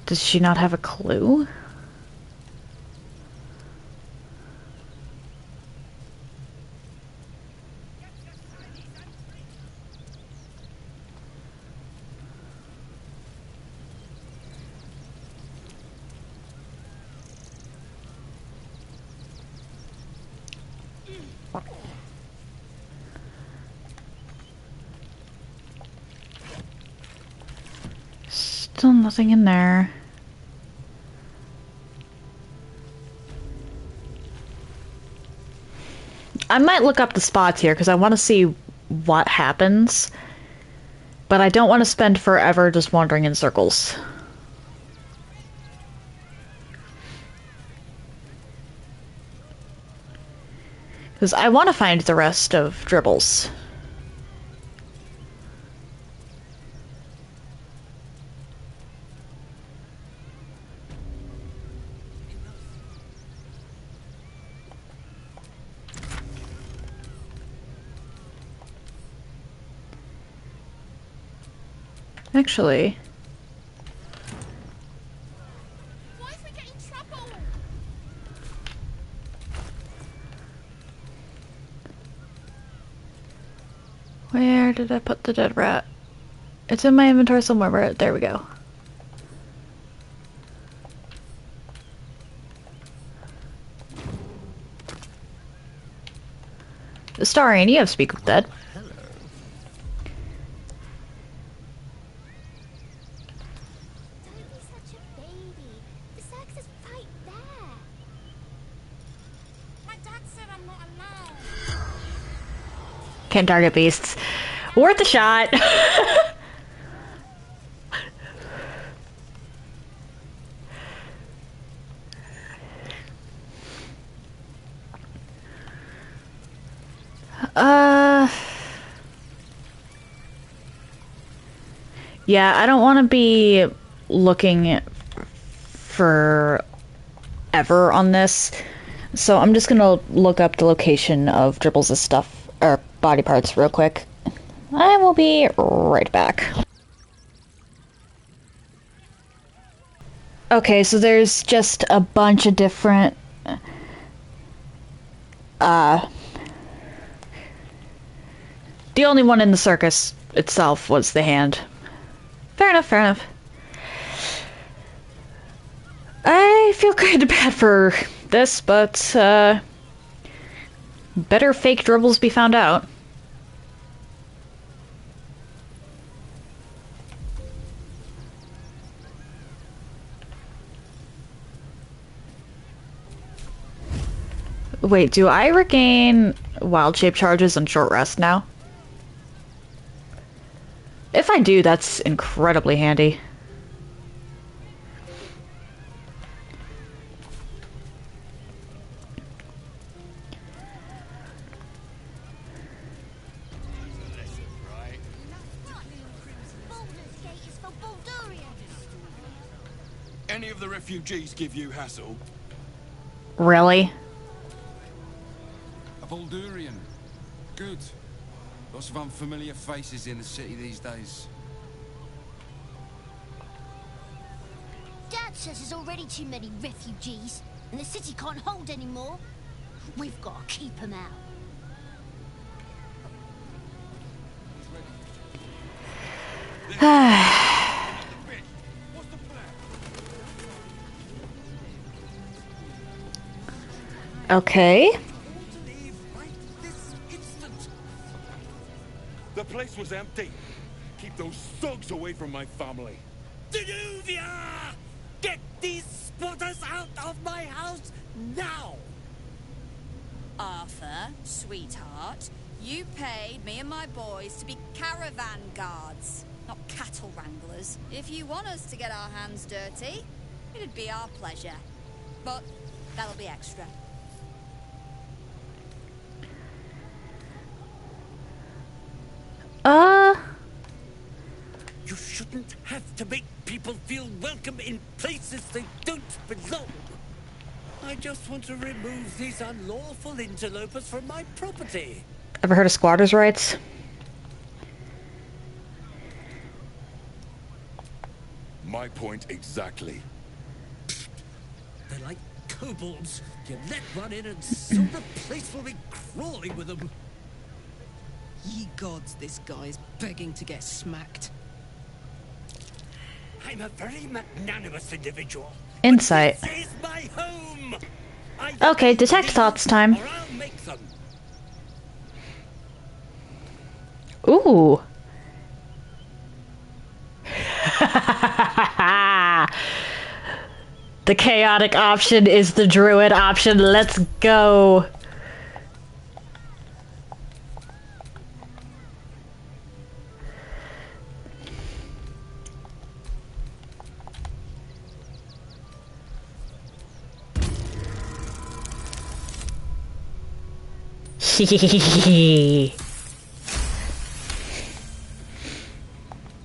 Does she not have a clue? Still nothing in there. I might look up the spots here because I want to see what happens, but I don't want to spend forever just wandering in circles. Because I want to find the rest of Dribbles. Actually... Where did I put the dead rat? It's in my inventory somewhere. There we go. Starian, you have Speak with Dead. Can't target beasts. Worth a shot. Yeah, I don't want to be looking for ever on this, so I'm just gonna look up the location of Dribbles' stuff, or body parts, real quick. I will be right back. Okay, so there's just a bunch of different the only one in the circus itself was the hand. Fair enough, fair enough. I feel kind of bad for this, but better fake Dribbles be found out. Wait, do I regain wild shape charges and short rest now? If I do, that's incredibly handy. Any of the refugees give you hassle? Really? A Baldurian. Good. Lots of unfamiliar faces in the city these days. Dad says there's already too many refugees, and the city can't hold any more. We've got to keep them out. Okay. The place was empty. Keep those thugs away from my family. Danuvia! Get these squatters out of my house now! Arthur, sweetheart, you paid me and my boys to be caravan guards, not cattle wranglers. If you want us to get our hands dirty, it'd be our pleasure. But that'll be extra. shouldn't have to make people feel welcome in places they don't belong. I just want to remove these unlawful interlopers from my property. Ever heard of squatters' rights? My point exactly. They're like kobolds. You let one in and soon the place will be crawling with them. Ye gods, this guy's begging to get smacked. I'm a very magnanimous individual. Insight. This is my home. Okay, detect thoughts time. Or I'll make them. Ooh. The chaotic option is the druid option. Let's go.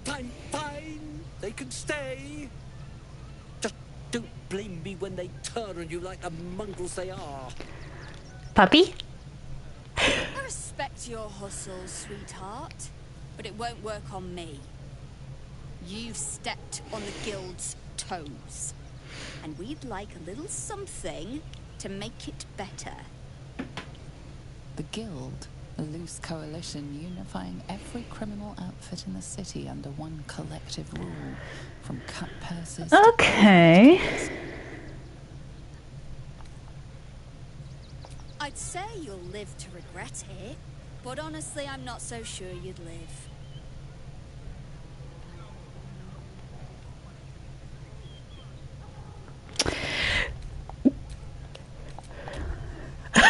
Fine. They can stay. Just don't blame me when they turn on you like the mongrels they are. Puppy? I respect your hustle, sweetheart, but it won't work on me. You've stepped on the guild's toes, and we'd like a little something to make it better. The Guild, a loose coalition unifying every criminal outfit in the city under one collective rule, from cut purses Okay. I'd say you'll live to regret it, but honestly, I'm not so sure you'd live.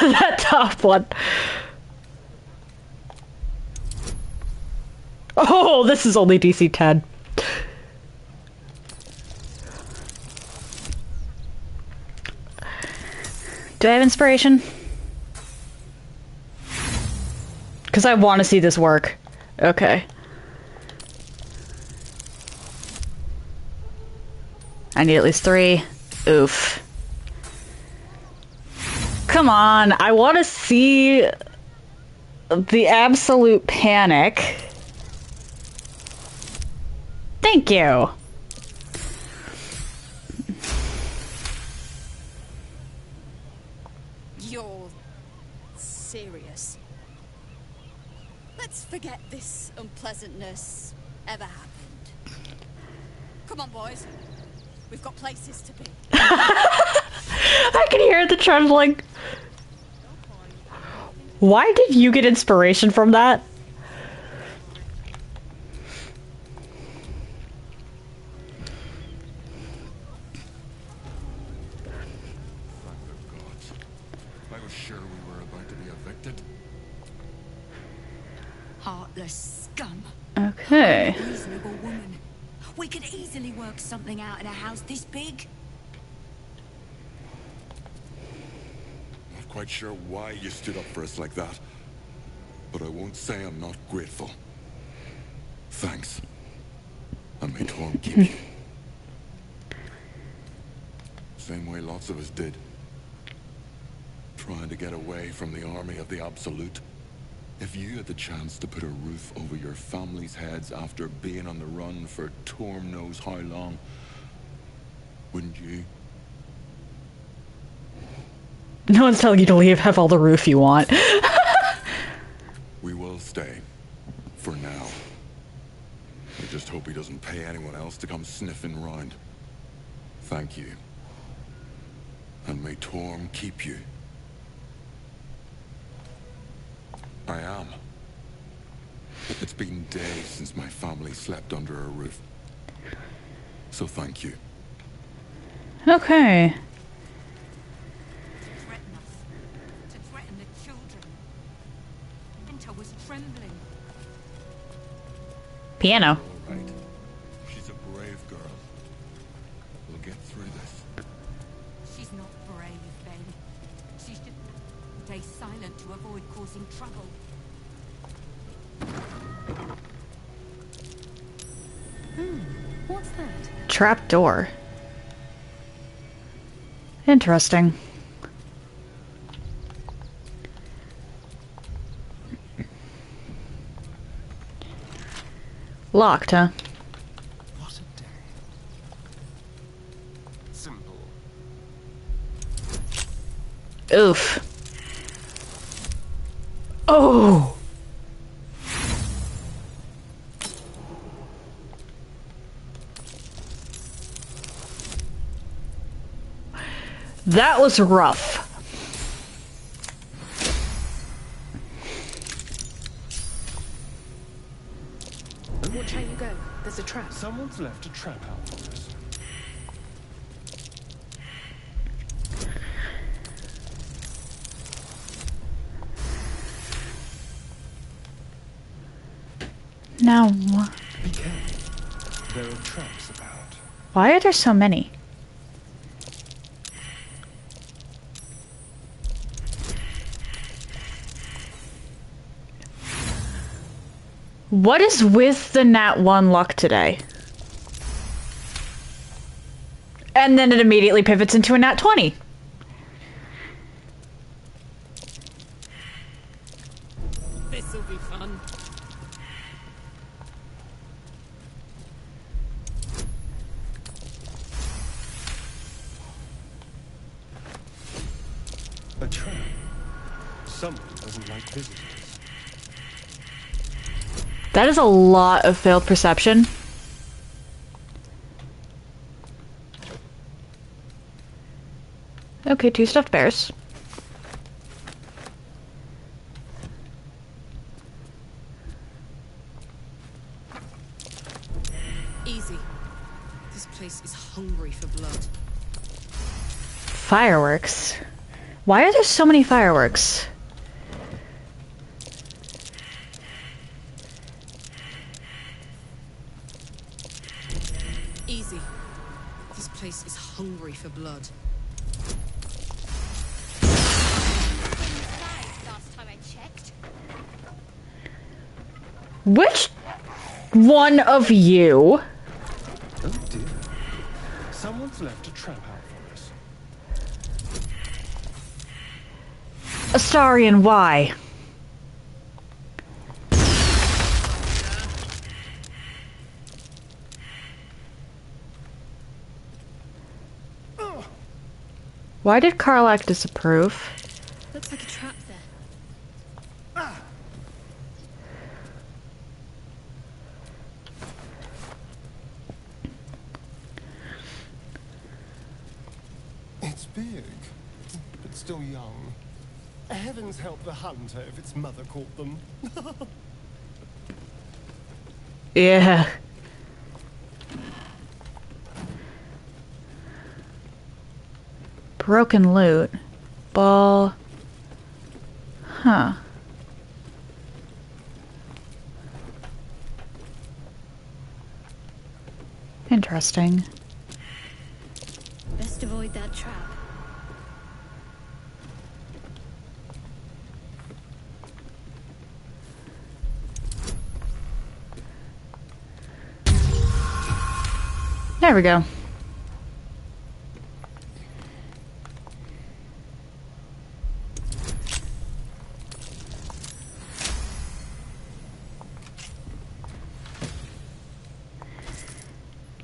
That top one. Oh, this is only DC 10. Do I have inspiration? Because I want to see this work. Okay. I need at least 3. Oof. Come on, I want to see the absolute panic. Thank you. You're serious? Let's forget this unpleasantness ever happened. Come on, boys. We've got places to be. I can hear the trembling. Why did you get inspiration from that? I was sure we were about to be evicted. Heartless scum. Okay. Reasonable woman. We could easily work something out in a house this big. Not quite sure why you stood up for us like that, but I won't say I'm not grateful. Thanks. And may Torm keep you. Same way lots of us did. Trying to get away from the army of the Absolute. If you had the chance to put a roof over your family's heads after being on the run for Torm knows how long, wouldn't you? No one's telling you to leave. Have all the roof you want. We will stay. For now. I just hope he doesn't pay anyone else to come sniffing round. Thank you. And may Torm keep you. I am. It's been days since my family slept under a roof. So thank you. Okay. To threaten the children. Winter was trembling. Piano. All right. She's a brave girl. We'll get through this. She's not brave, Ben. She's just stay silent to avoid causing trouble. What's that? Trap door. Interesting. Locked, huh? What a day. Simple. Oof. Oh! That was rough. Watch how you go. There's a trap. Someone's left a trap out for us. Now, Be careful. There are traps about. why are there so many? What is with the Nat 1 luck today? And then it immediately pivots into a Nat 20. This'll be fun. A trap. Someone doesn't like visitors. That is a lot of failed perception. Okay, 2 stuffed bears. Easy. This place is hungry for blood. Fireworks. Why are there so many fireworks? Easy. This place is hungry for blood. Last time I checked. Which one of you? Oh dear. Someone's left a trap out for us. Astarion, why? Why did Karlach disapprove? Looks like a trap there. It's big, but still young. Heavens help the hunter if its mother caught them. Yeah. Broken loot. Ball. Huh. Interesting. Best avoid that trap. There we go.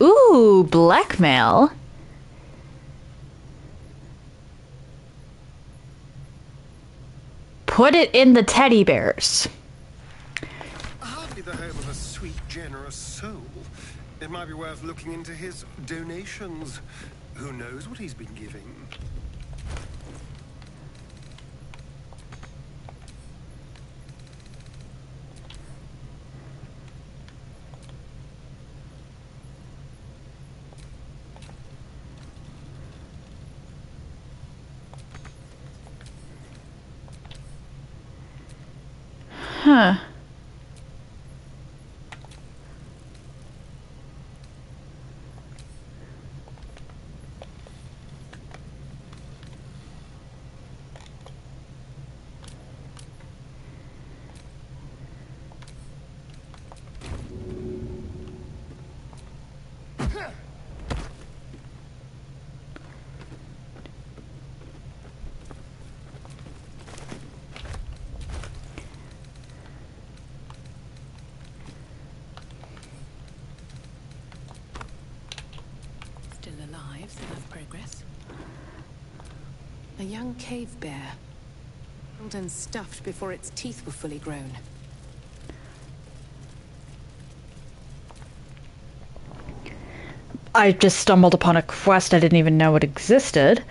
Ooh, blackmail. Put it in the teddy bears. Hardly the home of a sweet, generous soul. It might be worth looking into his donations. Who knows what he's been giving? Huh. still have progress. A young cave bear. Killed and stuffed before its teeth were fully grown. I just stumbled upon a quest I didn't even know it existed.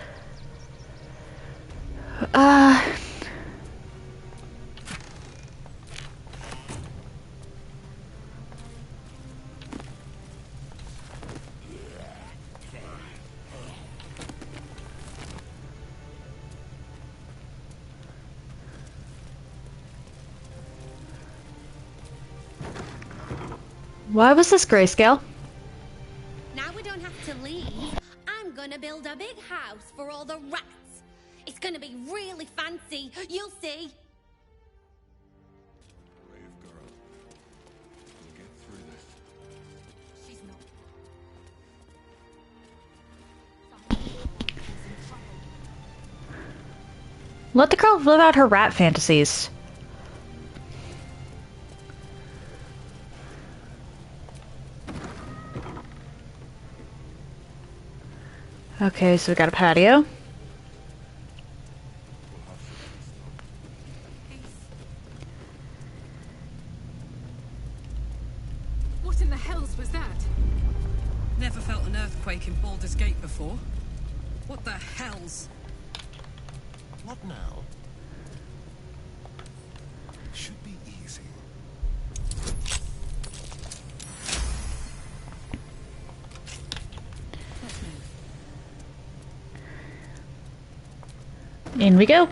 Why was this grayscale? Now we don't have to leave. I'm gonna build a big house for all the rats. It's gonna be really fancy. You'll see. Brave girl. We'll get through this. She's not. Let the girl live out her rat fantasies. Okay, so we got a patio. What in the hells was that? Never felt an earthquake in Baldur's Gate before. What the hells? What now? Should be easy. In we go.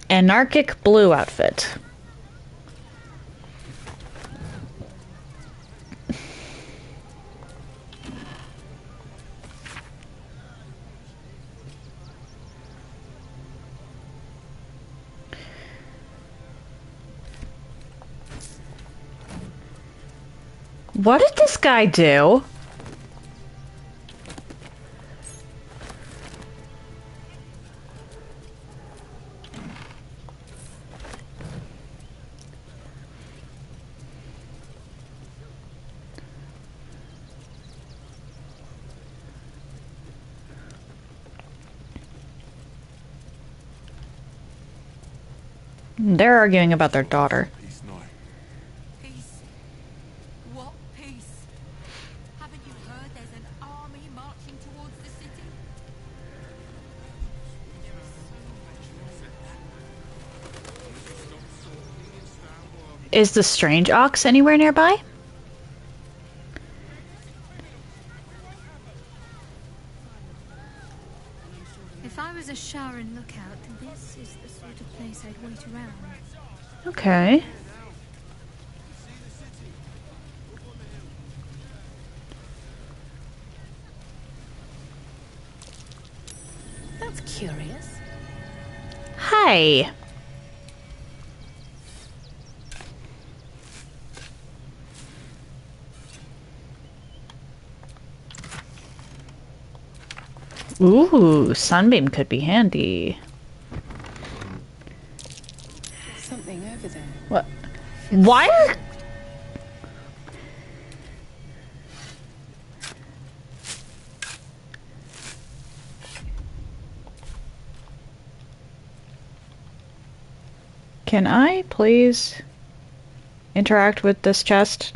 Anarchic blue outfit. What did this guy do? They're arguing about their daughter. Peace? What peace? Haven't you heard there's an army marching towards the city? Is the strange ox anywhere nearby? If I was a Sharon lookout, this is the sort of place I'd wait around. Okay. That's curious. Hi. Ooh, sunbeam could be handy. Something over there. What? Why are... Can I please interact with this chest?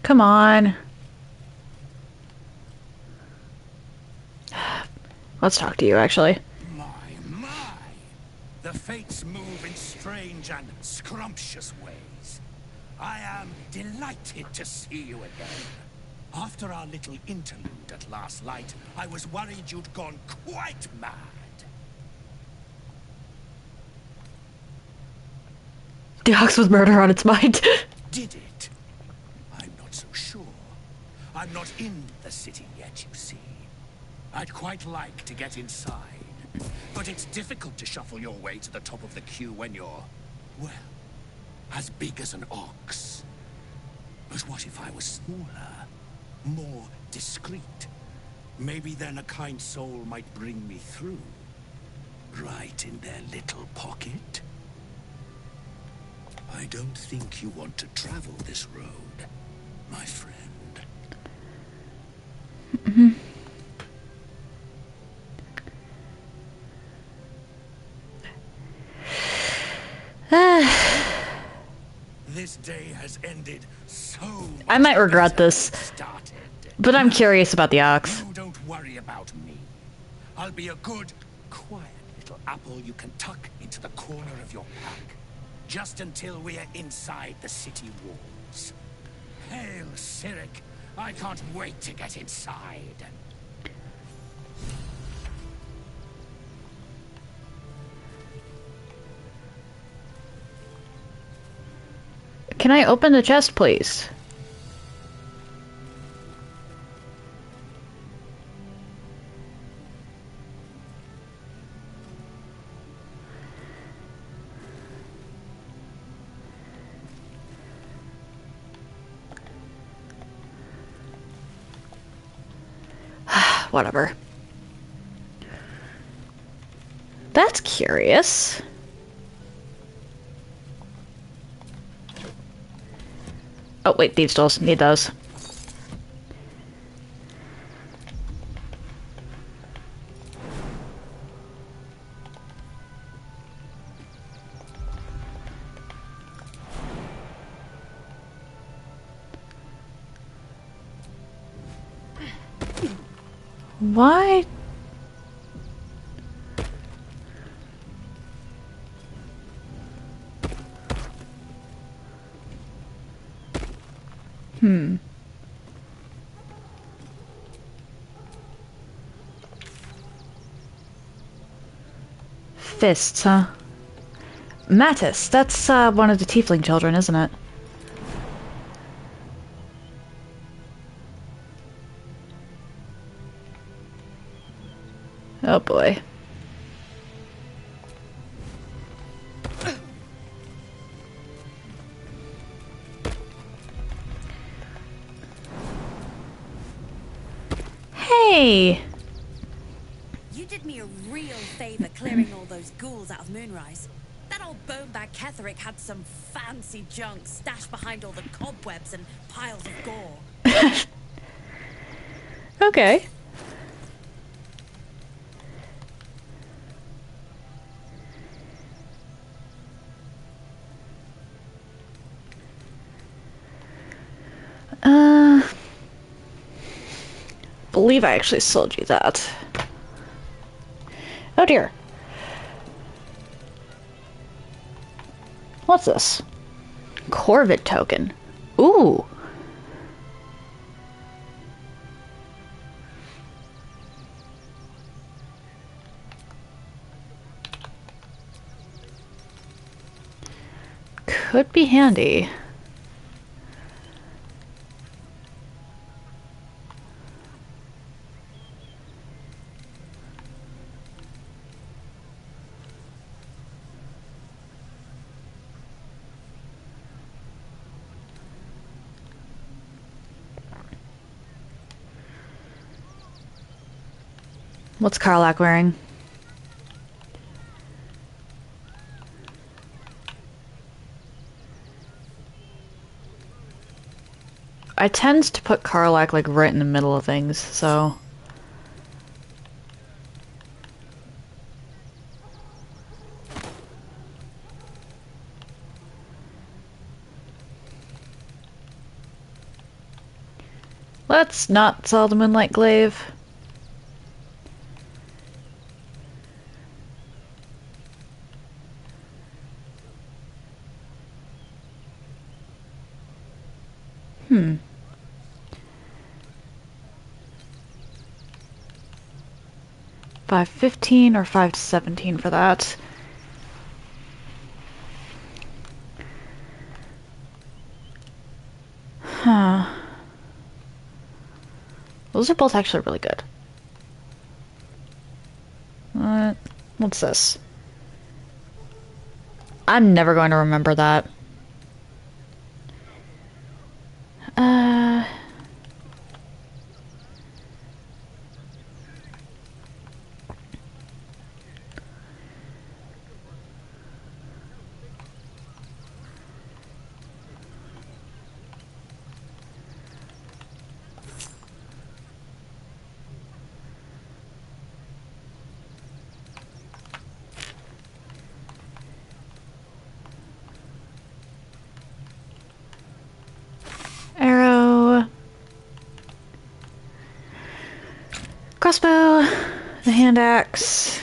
Come on. Let's talk to you, actually. My. The fates move in strange and scrumptious ways. I am delighted to see you again. After our little interlude at last light, I was worried you'd gone quite mad. The ox with murder on its mind. Did it? I'm not so sure. I'm not in the city yet, you see. I'd quite like to get inside, but But it's difficult to shuffle your way to the top of the queue when you're, well, as big as an ox. But what if I was smaller, more discreet? Maybe then a kind soul might bring me through. Right in their little pocket. I don't think you want to travel this road, my friend. This day has ended so I might regret this, but I'm curious about the ox. You don't worry about me. I'll be a good, quiet little apple you can tuck into the corner of your pack, just until we're inside the city walls. Hail, Cyric! I can't wait to get inside. Can I open the chest, please? Whatever. That's curious. Oh wait, thieves' tools. Need those. Why? Fists, huh? Mattis, that's one of the tiefling children, isn't it? Oh boy. Hey! You did me a real favor clearing all those ghouls out of Moonrise. That old bonebag Ketherick had some fancy junk stashed behind all the cobwebs and piles of gore. Okay. Believe I actually sold you that. Oh dear. What's this? Corvid token. Ooh. Could be handy. What's Karlak wearing? I tend to put Karlak like right in the middle of things, so... Let's not sell the Moonlight Glaive. Hmm. $5.15 or $5.17 for that. Huh. Those are both actually really good. What? What's this? I'm never going to remember that. Arrow. Crossbow. The hand axe.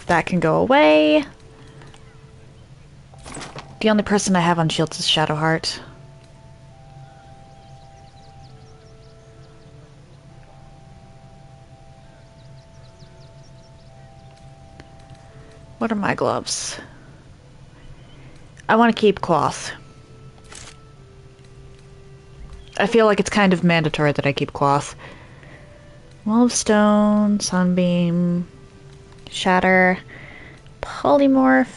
That can go away. The only person I have on shields is Shadowheart. What are my gloves? I want to keep cloth. I feel like it's kind of mandatory that I keep cloth. Wall of Stone, Sunbeam, Shatter, Polymorph.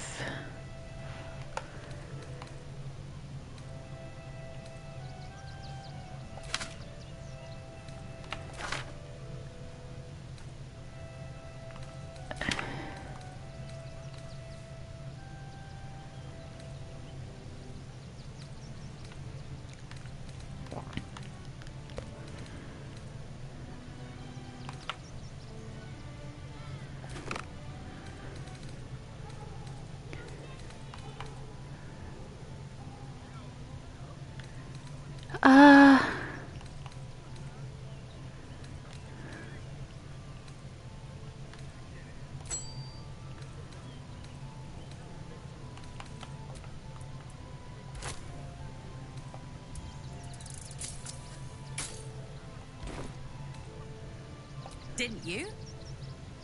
Didn't you?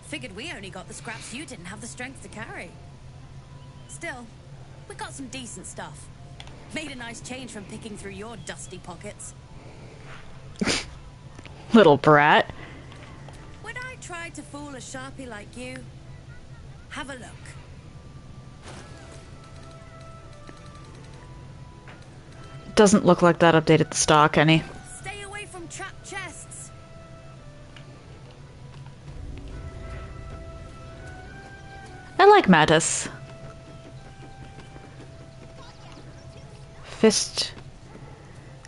Figured we only got the scraps you didn't have the strength to carry. Still, we got some decent stuff. Made a nice change from picking through your dusty pockets. Little brat. When I tried to fool a sharpie like you, have a look. Doesn't look like that updated the stock any. Stay away from trapped chests. I like Mattis. Fist.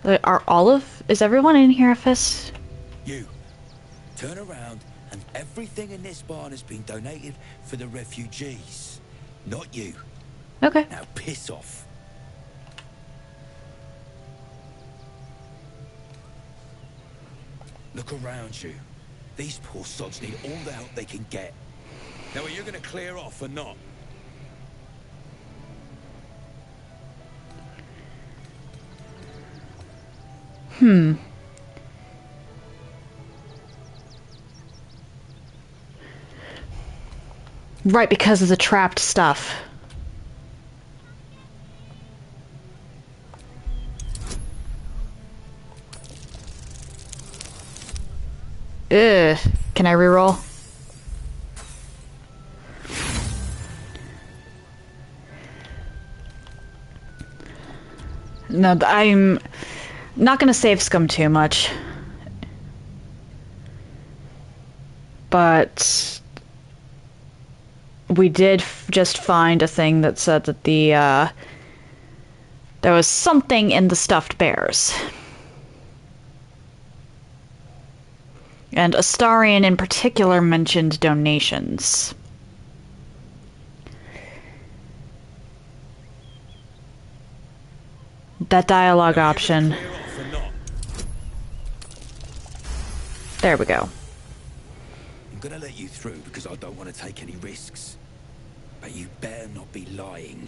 Are all of... Is everyone in here a fist? You. Turn around and everything in this barn has been donated for the refugees. Not you. Okay. Now piss off. Look around you. These poor sods need all the help they can get. Now are you going to clear off or not? Right, because of the trapped stuff. Ugh. Can I reroll? No, I'm not gonna save scum too much. But we did just find a thing that said that there was something in the stuffed bears. And Astarion in particular mentioned donations. That dialogue option. There we go. I'm gonna let you through because I don't want to take any risks. But you better not be lying.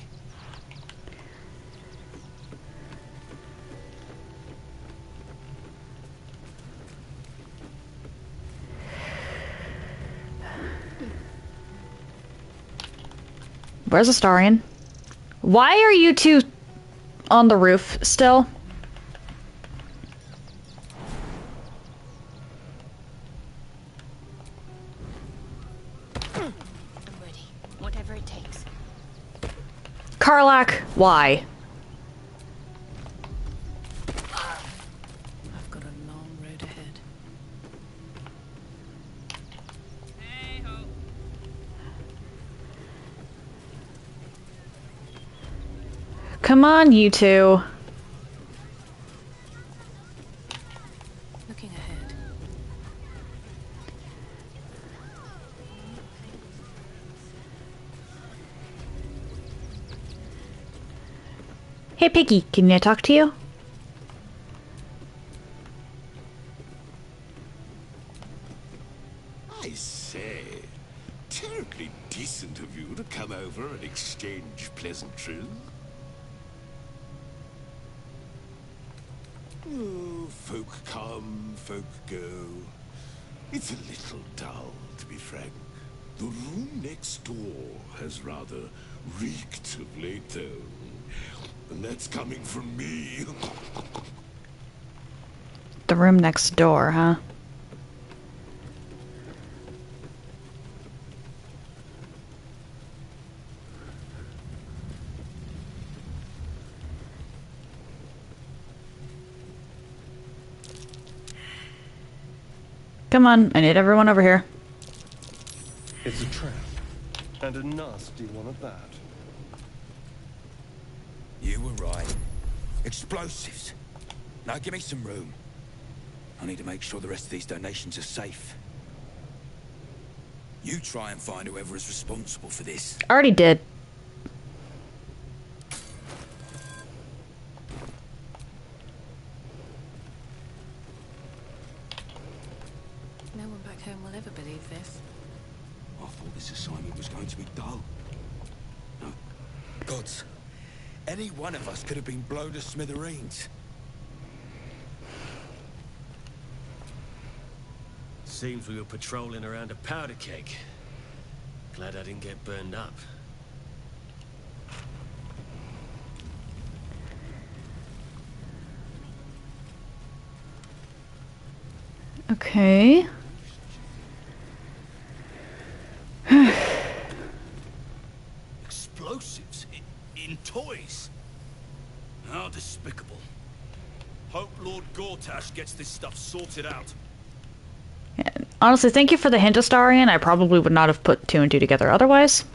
Where's Astarion? Why are you two on the roof still? I'm ready. Whatever it takes. Karlak, why? I've got a long road ahead. Come on, you two. Looking ahead. Hey, Piggy, can I talk to you? I say, terribly decent of you to come over and exchange pleasantries. Oh, folk come, folk go. It's a little dull, to be frank. The room next door has rather reeked of late, though. And that's coming from me. The room next door, huh? Come on, I need everyone over here. It's a trap. And a nasty one at that. You were right. Explosives. Now give me some room. I need to make sure the rest of these donations are safe. You try and find whoever is responsible for this. Already did. No one back home will ever believe this. I thought this assignment was going to be dull. No. Gods. Any one of us could have been blown to smithereens. Seems we were patrolling around a powder keg. Glad I didn't get burned up. Okay. Explosives in toys? How despicable. Hope Lord Gortash gets this stuff sorted out. Honestly, thank you for the hint, Astarion. I probably would not have put two and two together otherwise.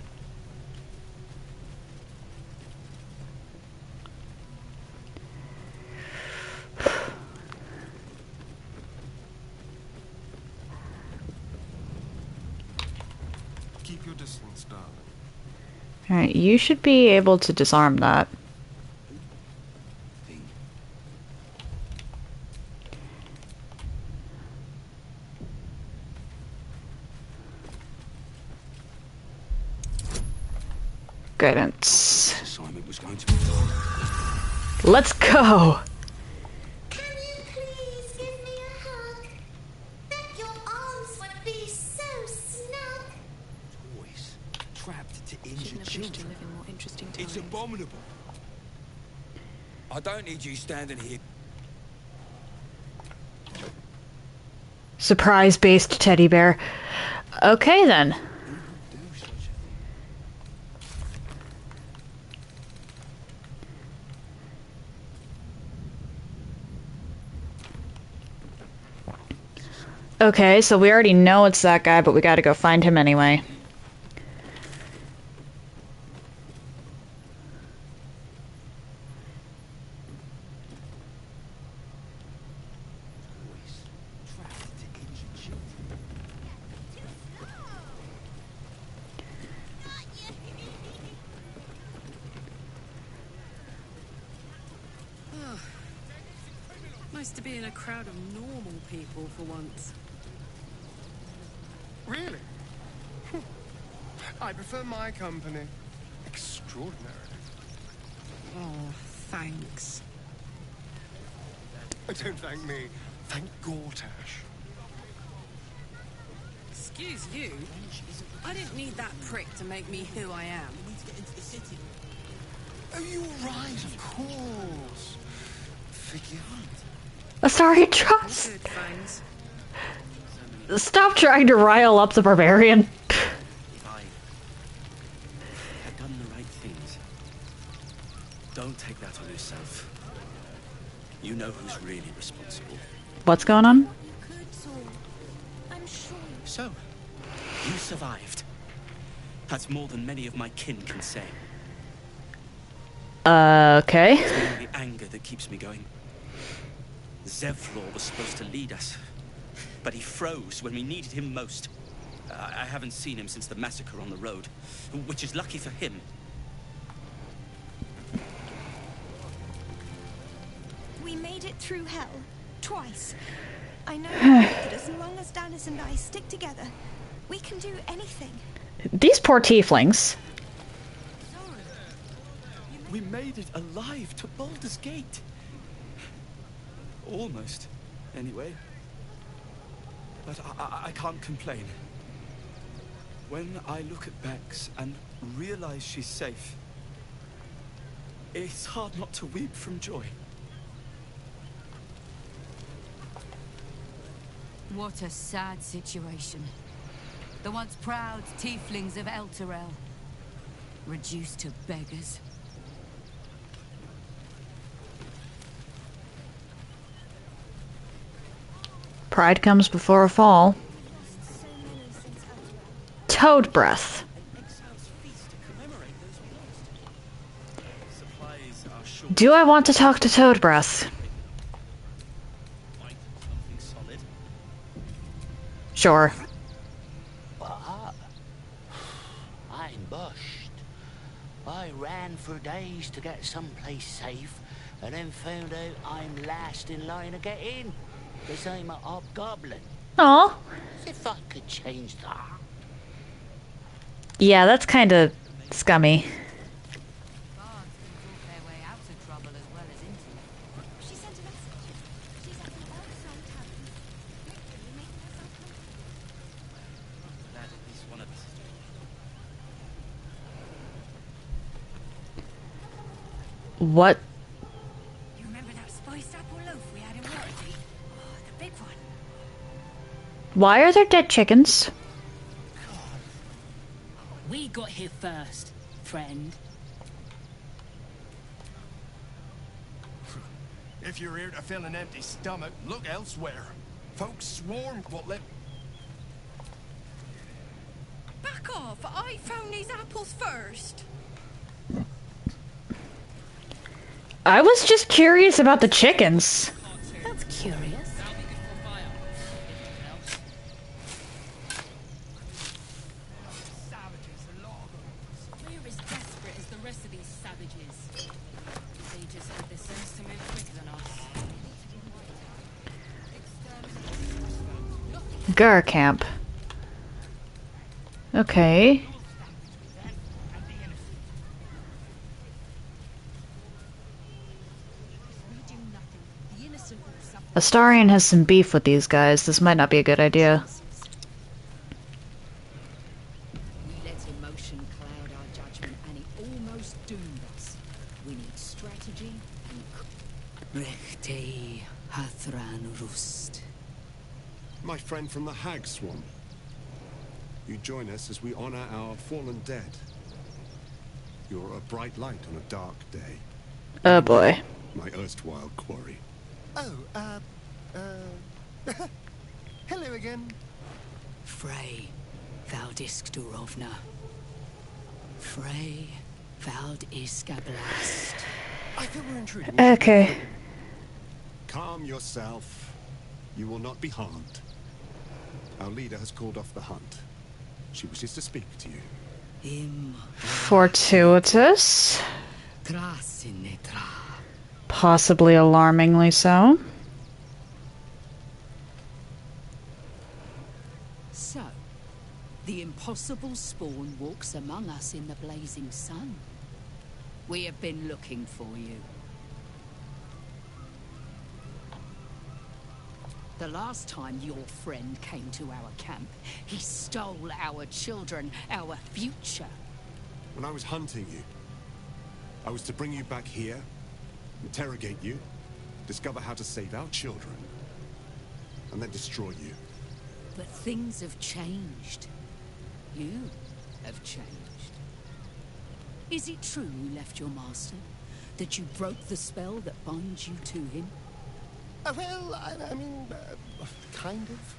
Keep your distance, darling. Alright, you should be able to disarm that. Guidance. Assignment was going to be dull. Let's go! Can you please give me a hug? Bet your arms would be so snug. Toys trapped to injure Shouldn't have wished to children. live in more interesting times. It's abominable. I don't need you standing here. Surprise-based teddy bear. Okay, then. Okay, so we already know it's that guy, but we gotta go find him anyway. Oh, nice to be in a crowd of normal people for once. Really? I prefer my company. Extraordinary. Oh, thanks. Don't thank me. Thank Gortash. Excuse you? I didn't need that prick to make me who I am. Oh, you're right, of course. Forgive me. Astarion, trust! Good, thanks. Stop trying to rile up the barbarian. Don't take that on yourself. You know who's really responsible. What's going on? I'm sure. So, you survived. That's more than many of my kin can say. Okay. It's mainly anger that keeps me going. Zevlor was supposed to lead us, but he froze when we needed him most. I haven't seen him since the massacre on the road, which is lucky for him. We made it through hell. Twice. I know that as long as Dallas and I stick together, we can do anything. These poor tieflings. We made it alive to Baldur's Gate. Almost, anyway. But I can't complain. When I look at Bex and realize she's safe, it's hard not to weep from joy. What a sad situation. The once proud tieflings of Elturel, reduced to beggars. Pride comes before a fall. Toad breath. Do I want to talk to Toad breath? Sure. What? I'm bushed. I ran for days to get someplace safe, and then found out I'm last in line to get in, because I'm a hobgoblin. Aw. If I could change that. Yeah, that's kind of scummy. What? You remember that spiced apple loaf we had in Waterdeep? Oh, the big one. Why are there dead chickens? We got here first, friend. If you're here to fill an empty stomach, look elsewhere. Folks swarm what let... Back off! I found these apples first. I was just curious about the chickens. That's curious. We're as desperate as the rest of these savages. They just had the sense to move quicker than us. Gur camp. Okay. Astarion has some beef with these guys. This might not be a good idea. We let emotion cloud our judgment, and it almost doomed us. We need strategy and... Rechte Hathran Rust. My friend from the Hag Swamp. You join us as we honor our fallen dead. You're a bright light on a dark day. Oh boy. My erstwhile quarry. Oh, hello again. Frey Valdisk Durovna. Frey Valdiskablast. I thought we were intruding. Okay. Calm yourself. You will not be harmed. Our leader has called off the hunt. She wishes to speak to you. Fortuitous. Possibly alarmingly so. So, the impossible spawn walks among us in the blazing sun. We have been looking for you. The last time your friend came to our camp, he stole our children, our future. When I was hunting you, I was to bring you back here, interrogate you, discover how to save our children, and then destroy you. But things have changed. You have changed. Is it true you left your master? That you broke the spell that binds you to him? Well, I mean, kind of.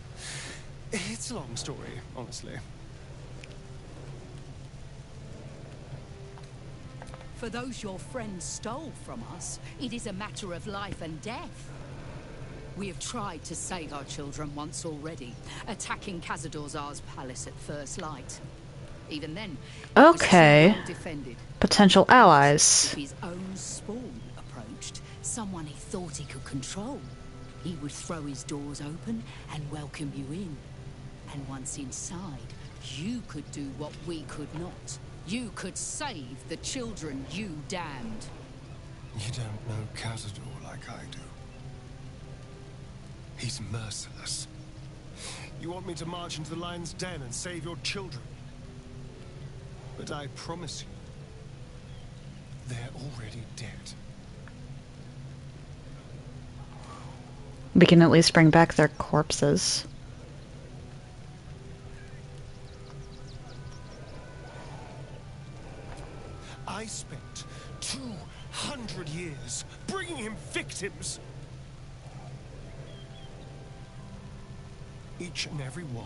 It's a long story, honestly. For those your friends stole from us, it is a matter of life and death. We have tried to save our children once already, attacking Khazad-dûr's palace at first light. Even then, it was too Okay. well defended. Potential allies. If his own spawn approached, someone he thought he could control, he would throw his doors open and welcome you in. And once inside, you could do what we could not. You could save the children you damned. You don't know Khazad-dûr like I do. He's merciless. You want me to march into the lion's den and save your children? But I promise you, they're already dead. We can at least bring back their corpses. I spent 200 years bringing him victims. Each and every one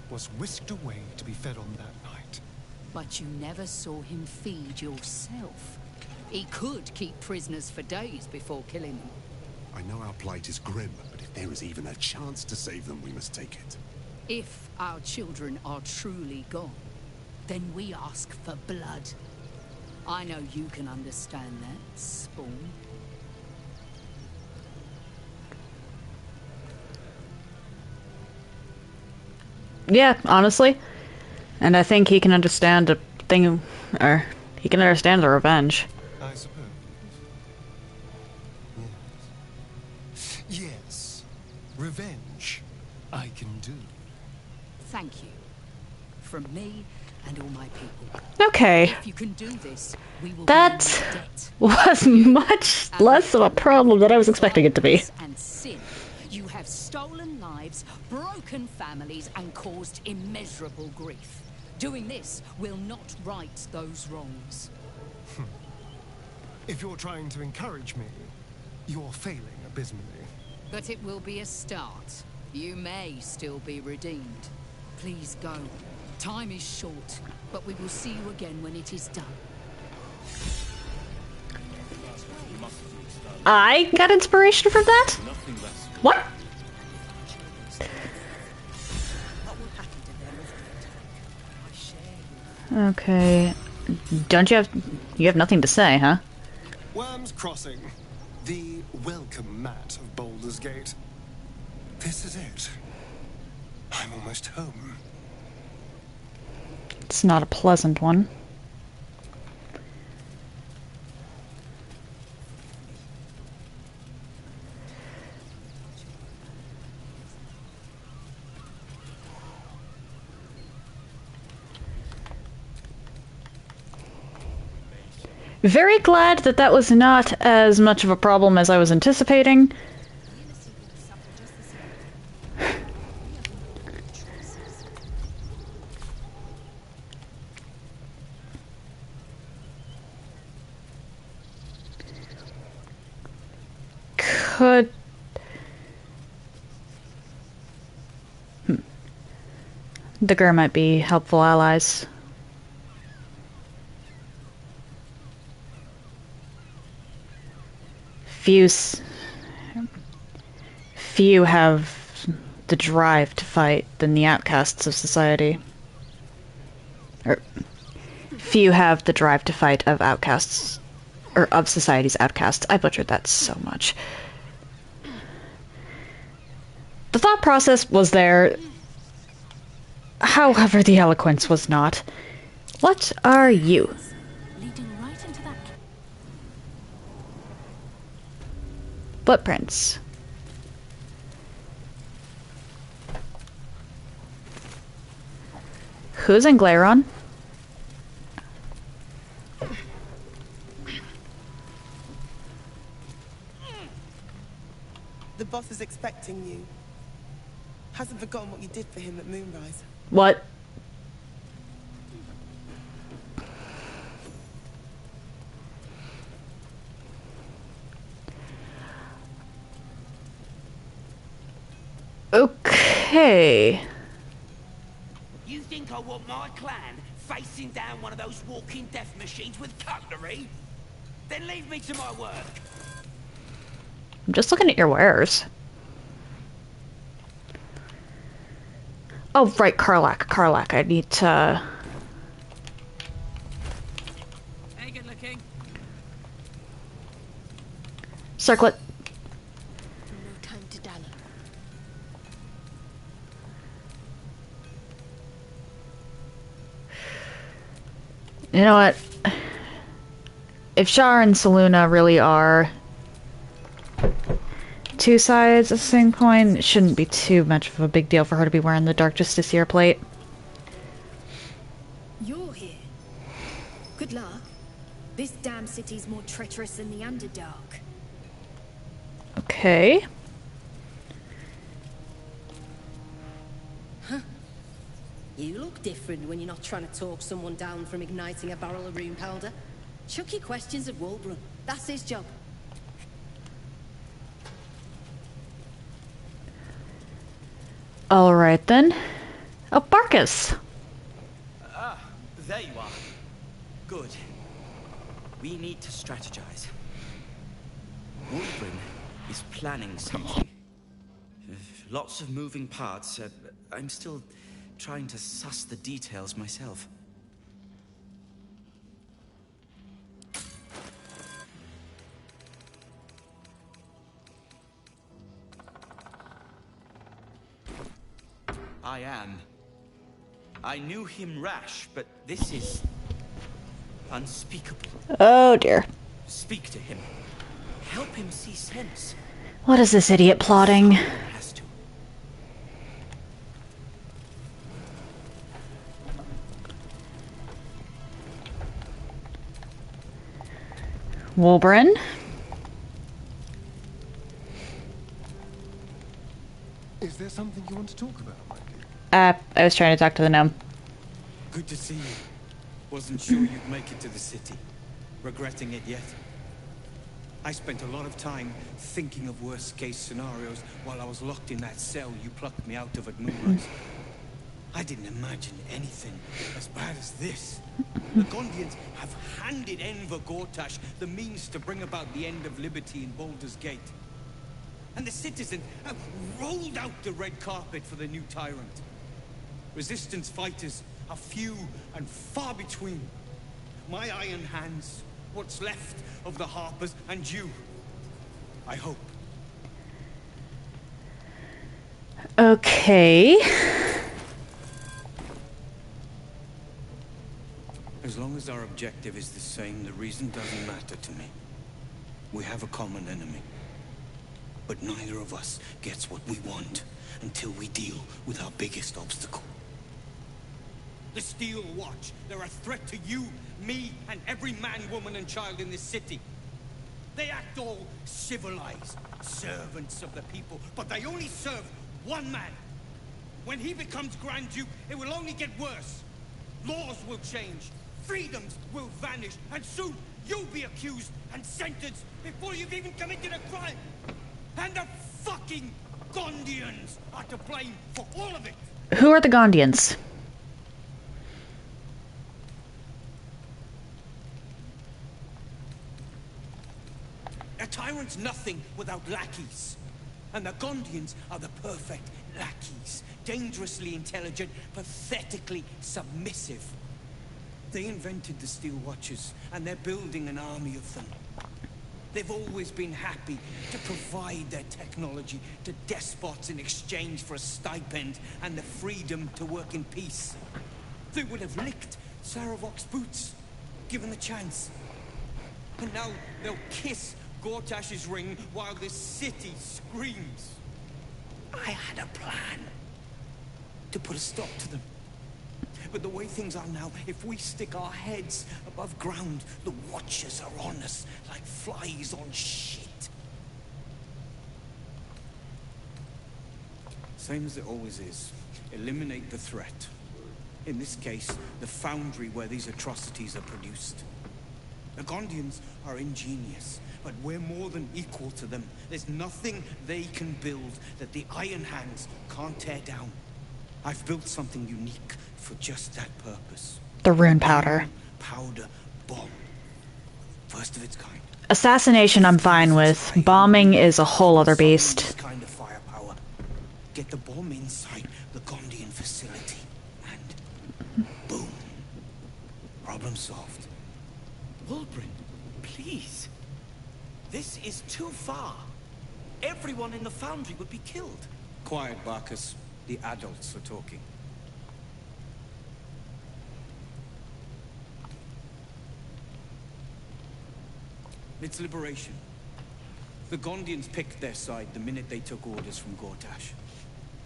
was whisked away to be fed on that night. But you never saw him feed yourself. He could keep prisoners for days before killing them. I know our plight is grim, but if there is even a chance to save them, we must take it. If our children are truly gone, then we ask for blood. I know you can understand that, Spawn. Yeah, honestly. And I think he can understand a thing, or he can understand the revenge. I suppose. Yes. Yes. Revenge. I can do. Thank you. From me and all my people. Okay. If you can do this, we will That was much less of a problem than I was expecting it to be. and sin. You have stolen lives, broken families, and caused immeasurable grief. Doing this will not right those wrongs. If you're trying to encourage me, you're failing abysmally. But it will be a start. You may still be redeemed. Please go. Time is short, but we will see you again when it is done. I got inspiration from that? What? Okay. You have nothing to say, huh? Worm's Crossing. The welcome mat of Baldur's Gate. This is it. I'm almost home. It's not a pleasant one. Very glad that that was not as much of a problem as I was anticipating. Could... The Gur might be helpful allies. Few have the drive to fight than the outcasts of society. Or, few have the drive to fight of outcasts, or of society's outcasts. I butchered that so much. The thought process was there, however the eloquence was not. What are you? Footprints. Who's in Glairon? The boss is expecting you. Hasn't forgotten what you did for him at Moonrise. What? Okay. You think I want my clan facing down one of those walking death machines with cutlery? Then leave me to my work. I'm just looking at your wares. Oh, right, Karlak. I need to... Hey, good looking. Circlet. No time to dally. You know what? If Shar and Saluna really are two sides of the same coin, it shouldn't be too much of a big deal for her to be wearing the Dark Justiciar plate. You're here. Good luck. This damn city's more treacherous than the Underdark. Okay. Huh. You look different when you're not trying to talk someone down from igniting a barrel of rune powder. Chuck your questions at Wulbren. That's his job. Alright then. Oh, Barkus! Ah, there you are. Good. We need to strategize. Wulbren is planning something. Lots of moving parts. I'm still trying to suss the details myself. I am. I knew him rash, but this is unspeakable. Oh dear. Speak to him. Help him see sense. What is this idiot plotting? Has to. Wulbren? Is there something you want to talk about, my dear? I was trying to talk to the gnome. Good to see you. Wasn't sure you'd make it to the city. Regretting it yet? I spent a lot of time thinking of worst-case scenarios while I was locked in that cell you plucked me out of at Moonrise. I didn't imagine anything as bad as this. The Gondians have handed Enver Gortash the means to bring about the end of liberty in Baldur's Gate. And the citizens have rolled out the red carpet for the new tyrant. Resistance fighters are few and far between. My iron hands, what's left of the Harpers, and you. I hope. Okay. As long as our objective is the same, the reason doesn't matter to me. We have a common enemy. But neither of us gets what we want until we deal with our biggest obstacle. The Steel Watch. They're a threat to you, me, and every man, woman, and child in this city. They act all civilized, servants of the people, but they only serve one man. When he becomes Grand Duke, it will only get worse. Laws will change, freedoms will vanish, and soon you'll be accused and sentenced before you've even committed a crime. And the fucking Gondians are to blame for all of it. Who are the Gondians? A tyrant's nothing without lackeys. And the Gondians are the perfect lackeys. Dangerously intelligent, pathetically submissive. They invented the Steel Watchers, and they're building an army of them. They've always been happy to provide their technology to despots in exchange for a stipend and the freedom to work in peace. They would have licked Saravok's boots, given the chance. And now they'll kiss Gortash's ring while this city screams. I had a plan to put a stop to them. But the way things are now, if we stick our heads above ground, the Watchers are on us like flies on shit. Same as it always is. Eliminate the threat. In this case, the foundry where these atrocities are produced. The Gondians are ingenious, but we're more than equal to them. There's nothing they can build that the Iron Hands can't tear down. I've built something unique for just that purpose. The rune powder. Powder bomb. First of its kind. Assassination I'm fine with. Bombing is a whole other beast. This kind of firepower. Get the bomb inside the Gondian facility, and boom. Problem solved. Wulbren, please. This is too far. Everyone in the foundry would be killed. Quiet, Barkus. The adults are talking. It's liberation. The Gondians picked their side the minute they took orders from Gortash.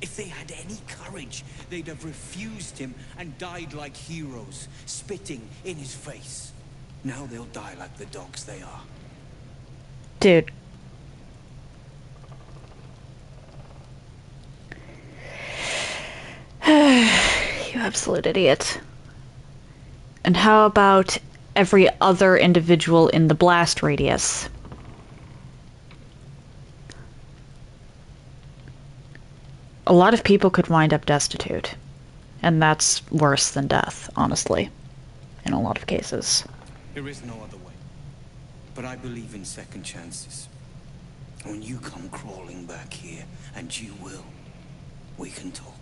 If they had any courage, they'd have refused him and died like heroes, spitting in his face. Now they'll die like the dogs they are. Dude. You absolute idiot. And how about every other individual in the blast radius? A lot of people could wind up destitute. And that's worse than death, honestly. In a lot of cases. There is no other way. But I believe in second chances. When you come crawling back here, and you will, we can talk.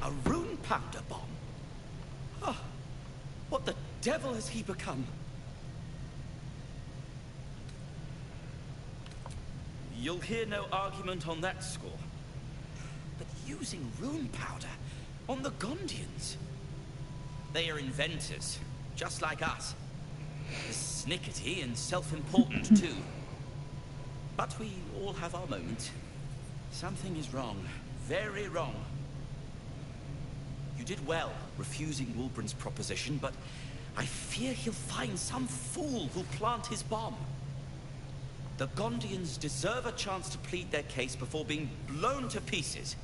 A rune powder bomb? Oh, what the devil has he become? You'll hear no argument on that score. But using rune powder on the Gondians? They are inventors, just like us. Snickety and self-important too. But we all have our moments. Something is wrong, very wrong. You did well refusing Wulbren's proposition, but I fear he'll find some fool who'll plant his bomb. The Gondians deserve a chance to plead their case before being blown to pieces.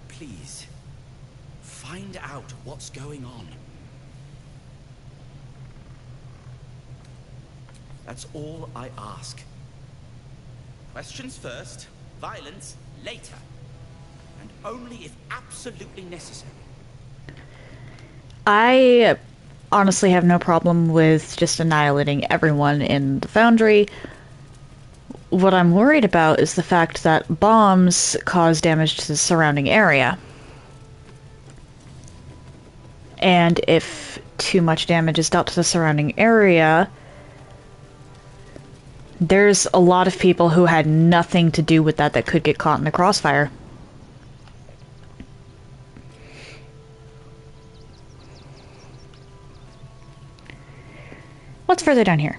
Please, find out what's going on. That's all I ask. Questions first, violence later. And only if absolutely necessary. I honestly have no problem with just annihilating everyone in the foundry. What I'm worried about is the fact that bombs cause damage to the surrounding area. And if too much damage is dealt to the surrounding area, there's a lot of people who had nothing to do with that could get caught in the crossfire. What's further down here?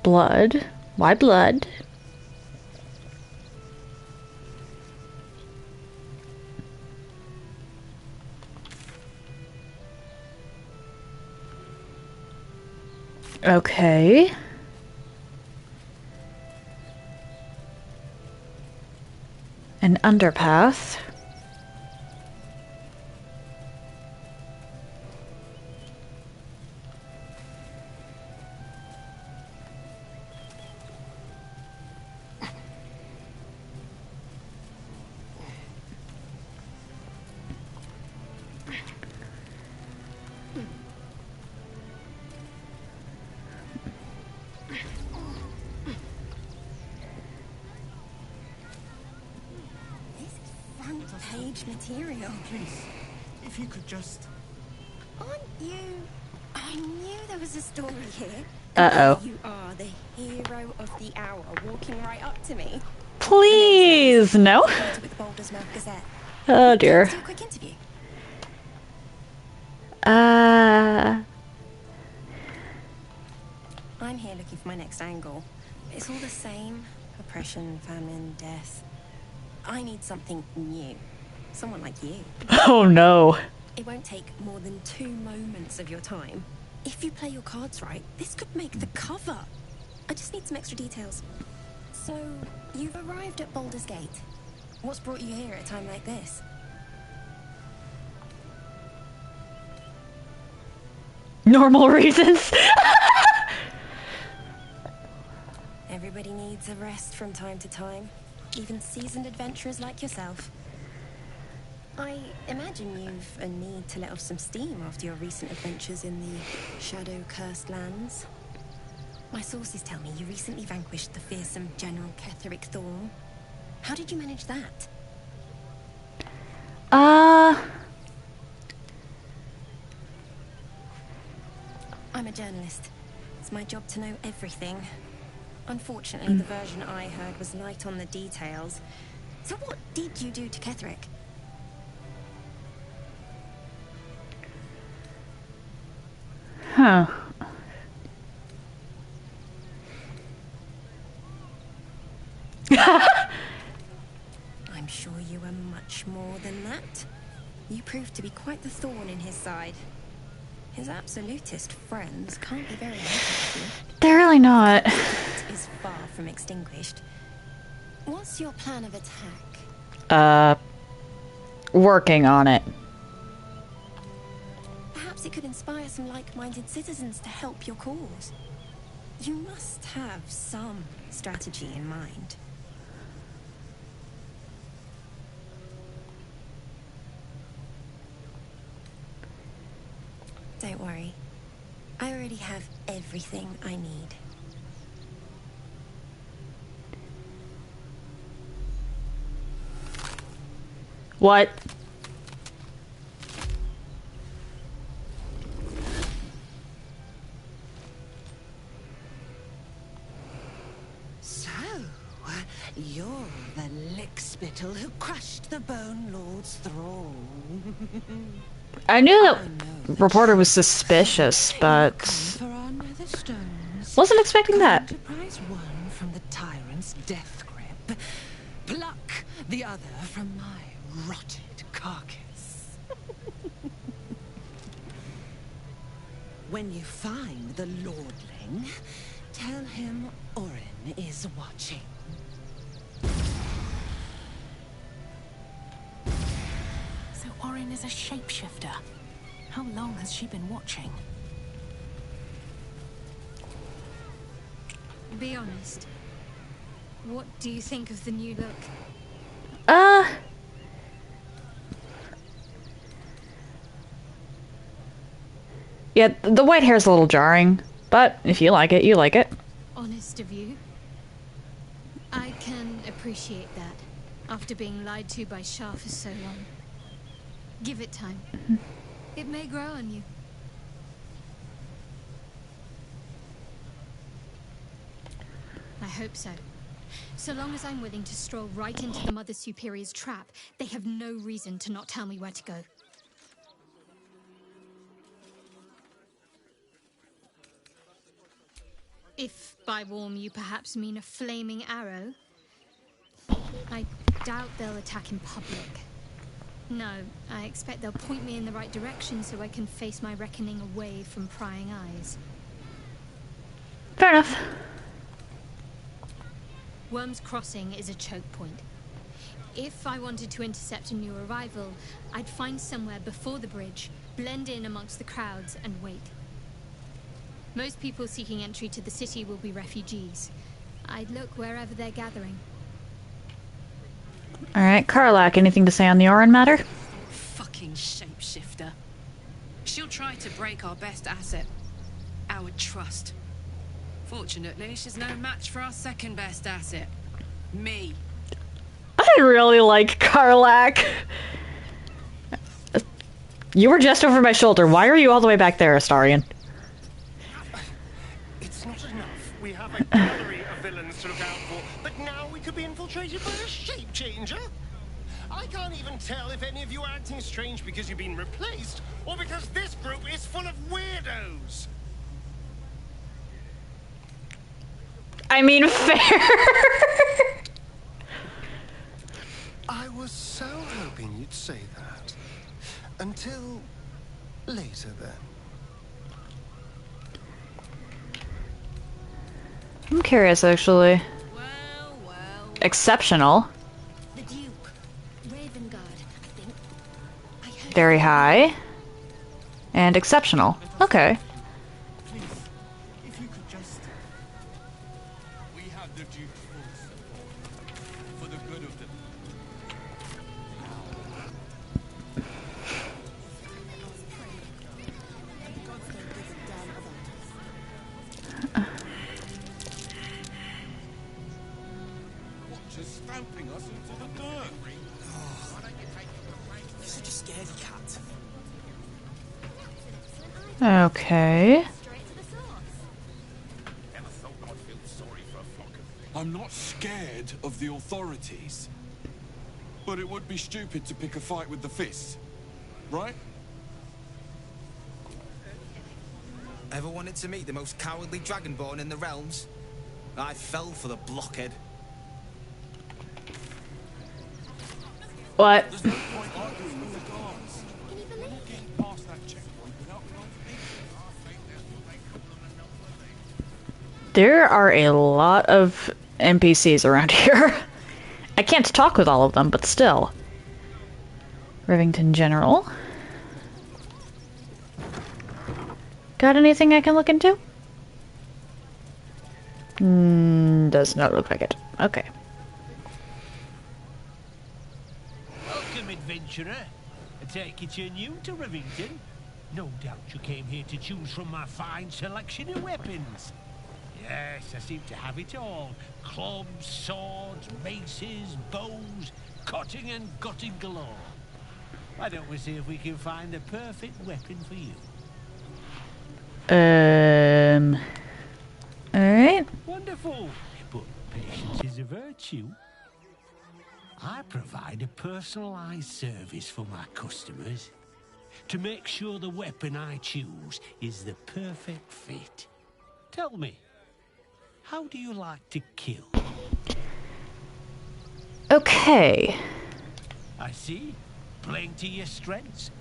Blood. Why blood? Okay. An underpath. Page material. Please, if you could just... Aren't you... I knew there was a story here. Uh-oh. You are the hero of the hour, walking right up to me. Please, no. With Baldur's Mouth Gazette. Oh dear. Let's do a quick interview. I'm here looking for my next angle. It's all the same. Oppression, famine, death. I need something new. Someone like you. Oh no. It won't take more than 2 moments of your time. If you play your cards right, this could make the cover. I just need some extra details. So, you've arrived at Baldur's Gate. What's brought you here at a time like this? Normal reasons. Everybody needs a rest from time to time. Even seasoned adventurers like yourself. I imagine you've a need to let off some steam after your recent adventures in the shadow-cursed lands. My sources tell me you recently vanquished the fearsome General Ketheric Thorn. How did you manage that? I'm a journalist. It's my job to know everything. Unfortunately, the version I heard was light on the details. So what did you do to Ketheric? Huh. I'm sure you were much more than that. You proved to be quite the thorn in his side. His absolutist friends can't be very happy with you. They're really not. Is far from extinguished. What's your plan of attack? Working on it. Perhaps it could inspire some like-minded citizens to help your cause. You must have some strategy in mind. Don't worry. I already have everything I need. What? So, you're the lickspittle who crushed the Bone Lord's throne. I knew that reporter was suspicious, but wasn't expecting that. Prize one from the tyrant's death grip, pluck the other from my rotted carcass. When you find the lordling, tell him Orin is watching. So Orin is a shapeshifter. How long has she been watching? Be honest. What do you think of the new look? Yeah, the white hair's a little jarring, but if you like it, you like it. Honest of you. I can appreciate that, after being lied to by Shah for so long. Give it time. It may grow on you. I hope so. So long as I'm willing to stroll right into the Mother Superior's trap, they have no reason to not tell me where to go. If by warm you perhaps mean a flaming arrow, I doubt they'll attack in public. No, I expect they'll point me in the right direction so I can face my reckoning away from prying eyes. Fair enough. Worm's Crossing is a choke point. If I wanted to intercept a new arrival, I'd find somewhere before the bridge, blend in amongst the crowds, and wait. Most people seeking entry to the city will be refugees. I'd look wherever they're gathering. Alright, Karlak, anything to say on the Orin matter? Fucking shapeshifter. She'll try to break our best asset. Our trust. Fortunately, she's no match for our second best asset. Me. I really like Karlak. You were just over my shoulder. Why are you all the way back there, Astarion? It's not enough. We have a gallery of villains to look out for, but now we could be infiltrated by a shape changer? I can't even tell if any of you are acting strange because you've been replaced, or because this group is full of weirdos. I mean, fair. was so hoping you'd say that. Until later, then. I'm curious, actually. Exceptional. The Duke. Ravengard, I think. Very high. And exceptional. Okay. Please, if you could just... We have the Duke's full support. For the good of them. Just stamping us into the dirt. You're such a scaredy cat. Okay. I'm not scared of the authorities. But it would be stupid to pick a fight with the fists. Right? Ever wanted to meet the most cowardly dragonborn in the realms? I fell for the blockhead. What? There's no point arguing with the guards. We're not getting past that checkpoint without There are a lot of NPCs around here. I can't talk with all of them, but still. Rivington General. Got anything I can look into? Does not look like it. Okay. Welcome, adventurer. I take it you're new to Rivington. No doubt you came here to choose from my fine selection of weapons. Yes, I seem to have it all. Clubs, swords, maces, bows, cutting and gutting galore. Why don't we see if we can find the perfect weapon for you? Alright. Wonderful. But patience is a virtue. I provide a personalized service for my customers to make sure the weapon I choose is the perfect fit. Tell me, how do you like to kill? Okay. I see. Playing to your strengths.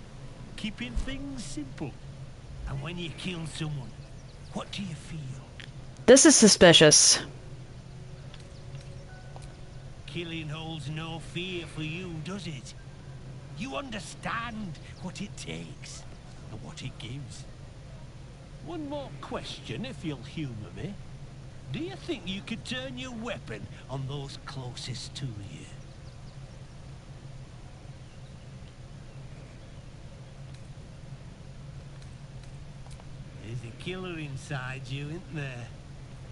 Keeping things simple. And when you kill someone, what do you feel? This is suspicious. Killing holds no fear for you, does it? You understand what it takes and what it gives. One more question, if you'll humor me. Do you think you could turn your weapon on those closest to you? There's a killer inside you, isn't there?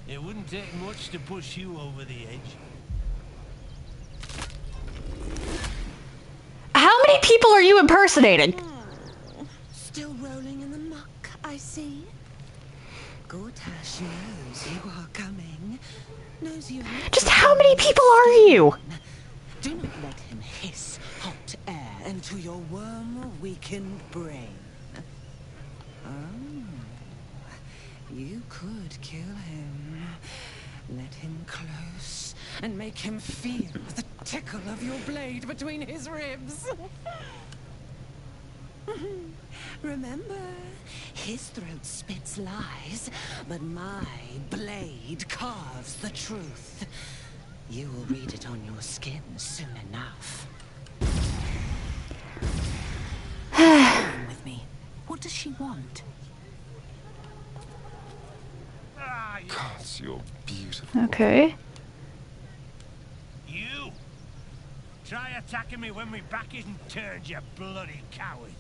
It wouldn't take much to push you over the edge. How many people are you impersonating? Still rolling in the muck, I see. Gortash knows you are coming. Knows you have Just how many people are you? Do not let him hiss hot air into your worm-weakened brain. Oh, you could kill him. Let him close and make him feel the tickle of your blade between his ribs. Remember, his throat spits lies, but my blade carves the truth. You will read it on your skin soon enough. With me. What does she want? Gods, you're beautiful. Okay. You! Try attacking me when my back isn't turned, you bloody coward.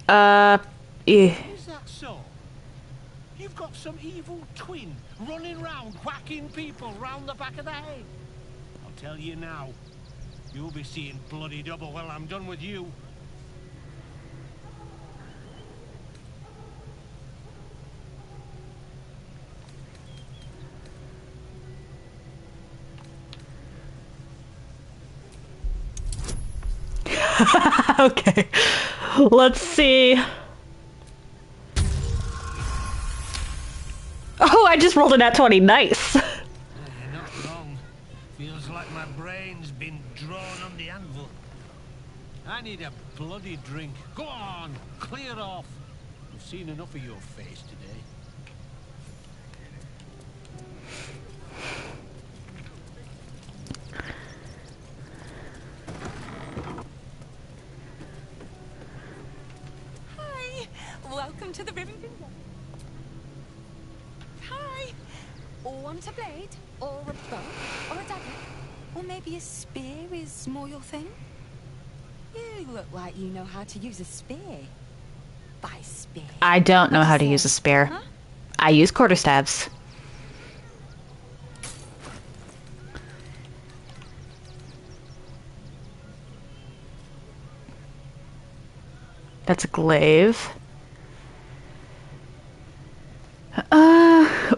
Yeah. Is that so? You've got some evil twin running round whacking people round the back of the head. I'll tell you now, you'll be seeing bloody double when I'm done with you. Okay. Let's see. Oh, I just rolled a nat 20. Nice. You're not wrong. I need a bloody drink. Go on, clear off. I've seen enough of your face today. Hi! Welcome to the Rivington. Hi! Want a blade? Or a bow? Or a dagger? Or maybe a spear is more your thing? You look like you know how to use a spear. By spear. I don't know how to use a spear. Huh? I use quarterstaves. That's a glaive.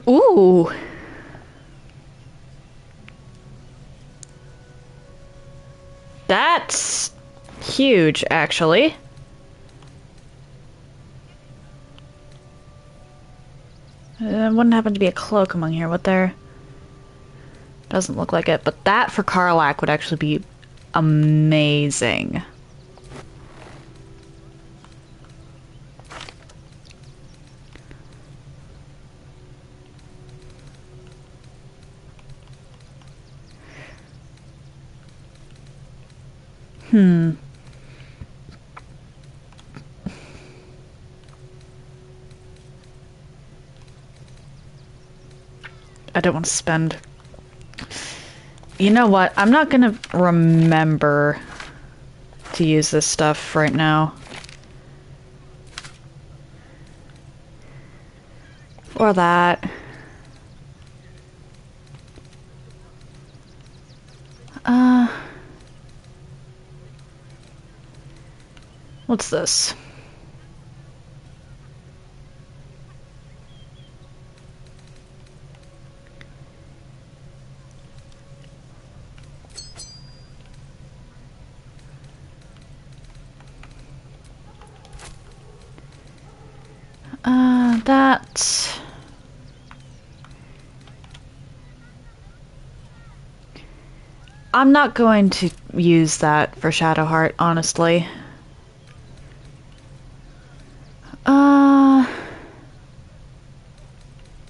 Ooh. That's huge, actually. Wouldn't happen to be a cloak among here, would there? Doesn't look like it, but that for Karlach would actually be amazing. I don't want to spend... You know what? I'm not gonna remember to use this stuff right now. Or that. What's this? That... I'm not going to use that for Shadowheart, honestly.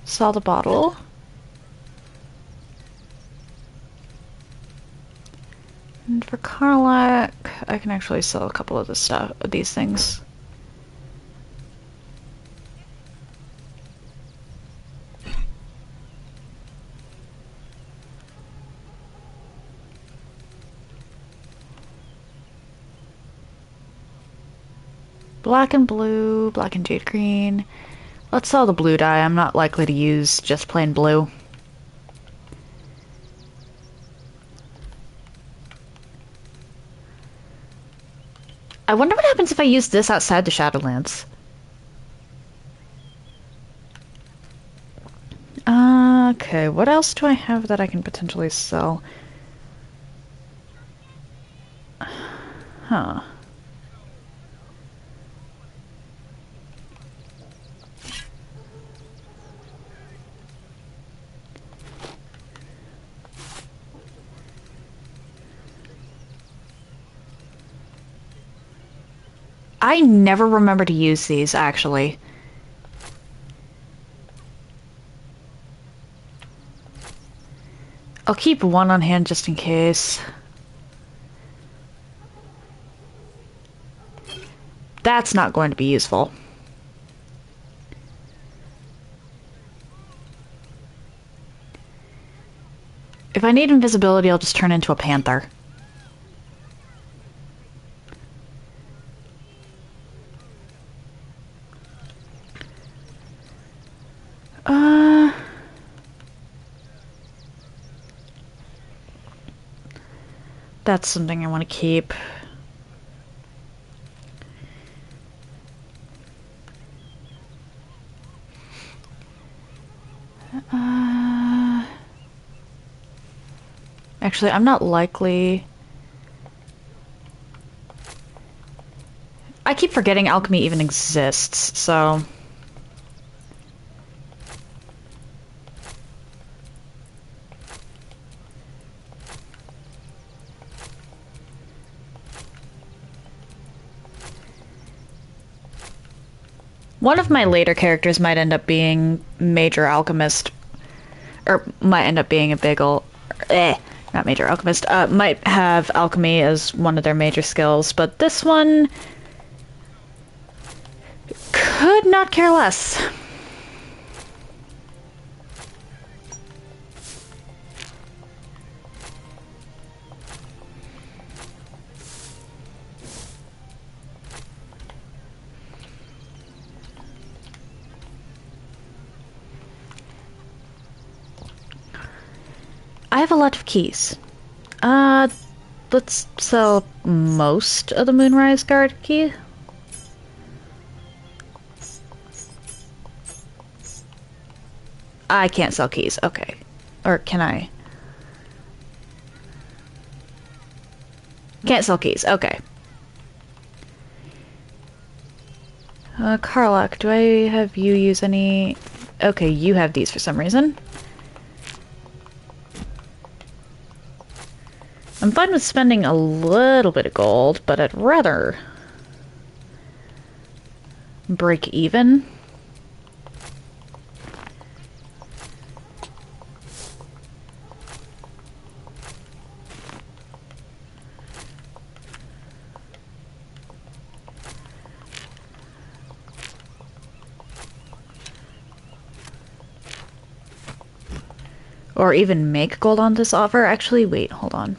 Sell the bottle. And for Karlach, I can actually sell a couple of this stuff, these things. Black and blue, black and jade green. Let's sell the blue dye. I'm not likely to use just plain blue. I wonder what happens if I use this outside the Shadowlands. Okay, what else do I have that I can potentially sell? Huh. I never remember to use these, actually. I'll keep one on hand just in case. That's not going to be useful. If I need invisibility, I'll just turn into a panther. That's something I want to keep. Actually, I'm not likely... I keep forgetting alchemy even exists, so... One of my later characters might end up being Major Alchemist, or might end up being a big ol'... not Major Alchemist. Might have alchemy as one of their major skills, but this one... could not care less. I have a lot of keys. Let's sell most of the Moonrise Guard key. I can't sell keys. Okay. Or can I? Can't sell keys. Okay. Karlach, do I have you use any... Okay, you have these for some reason. I'm fine with spending a little bit of gold, but I'd rather break even. Or even make gold on this offer. Actually, wait, hold on.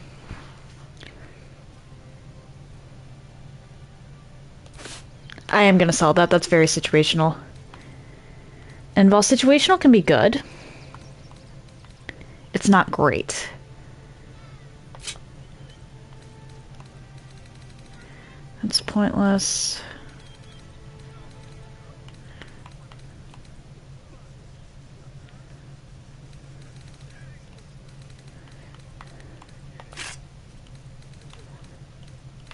I am gonna sell that. That's very situational. And while situational can be good, it's not great. It's pointless.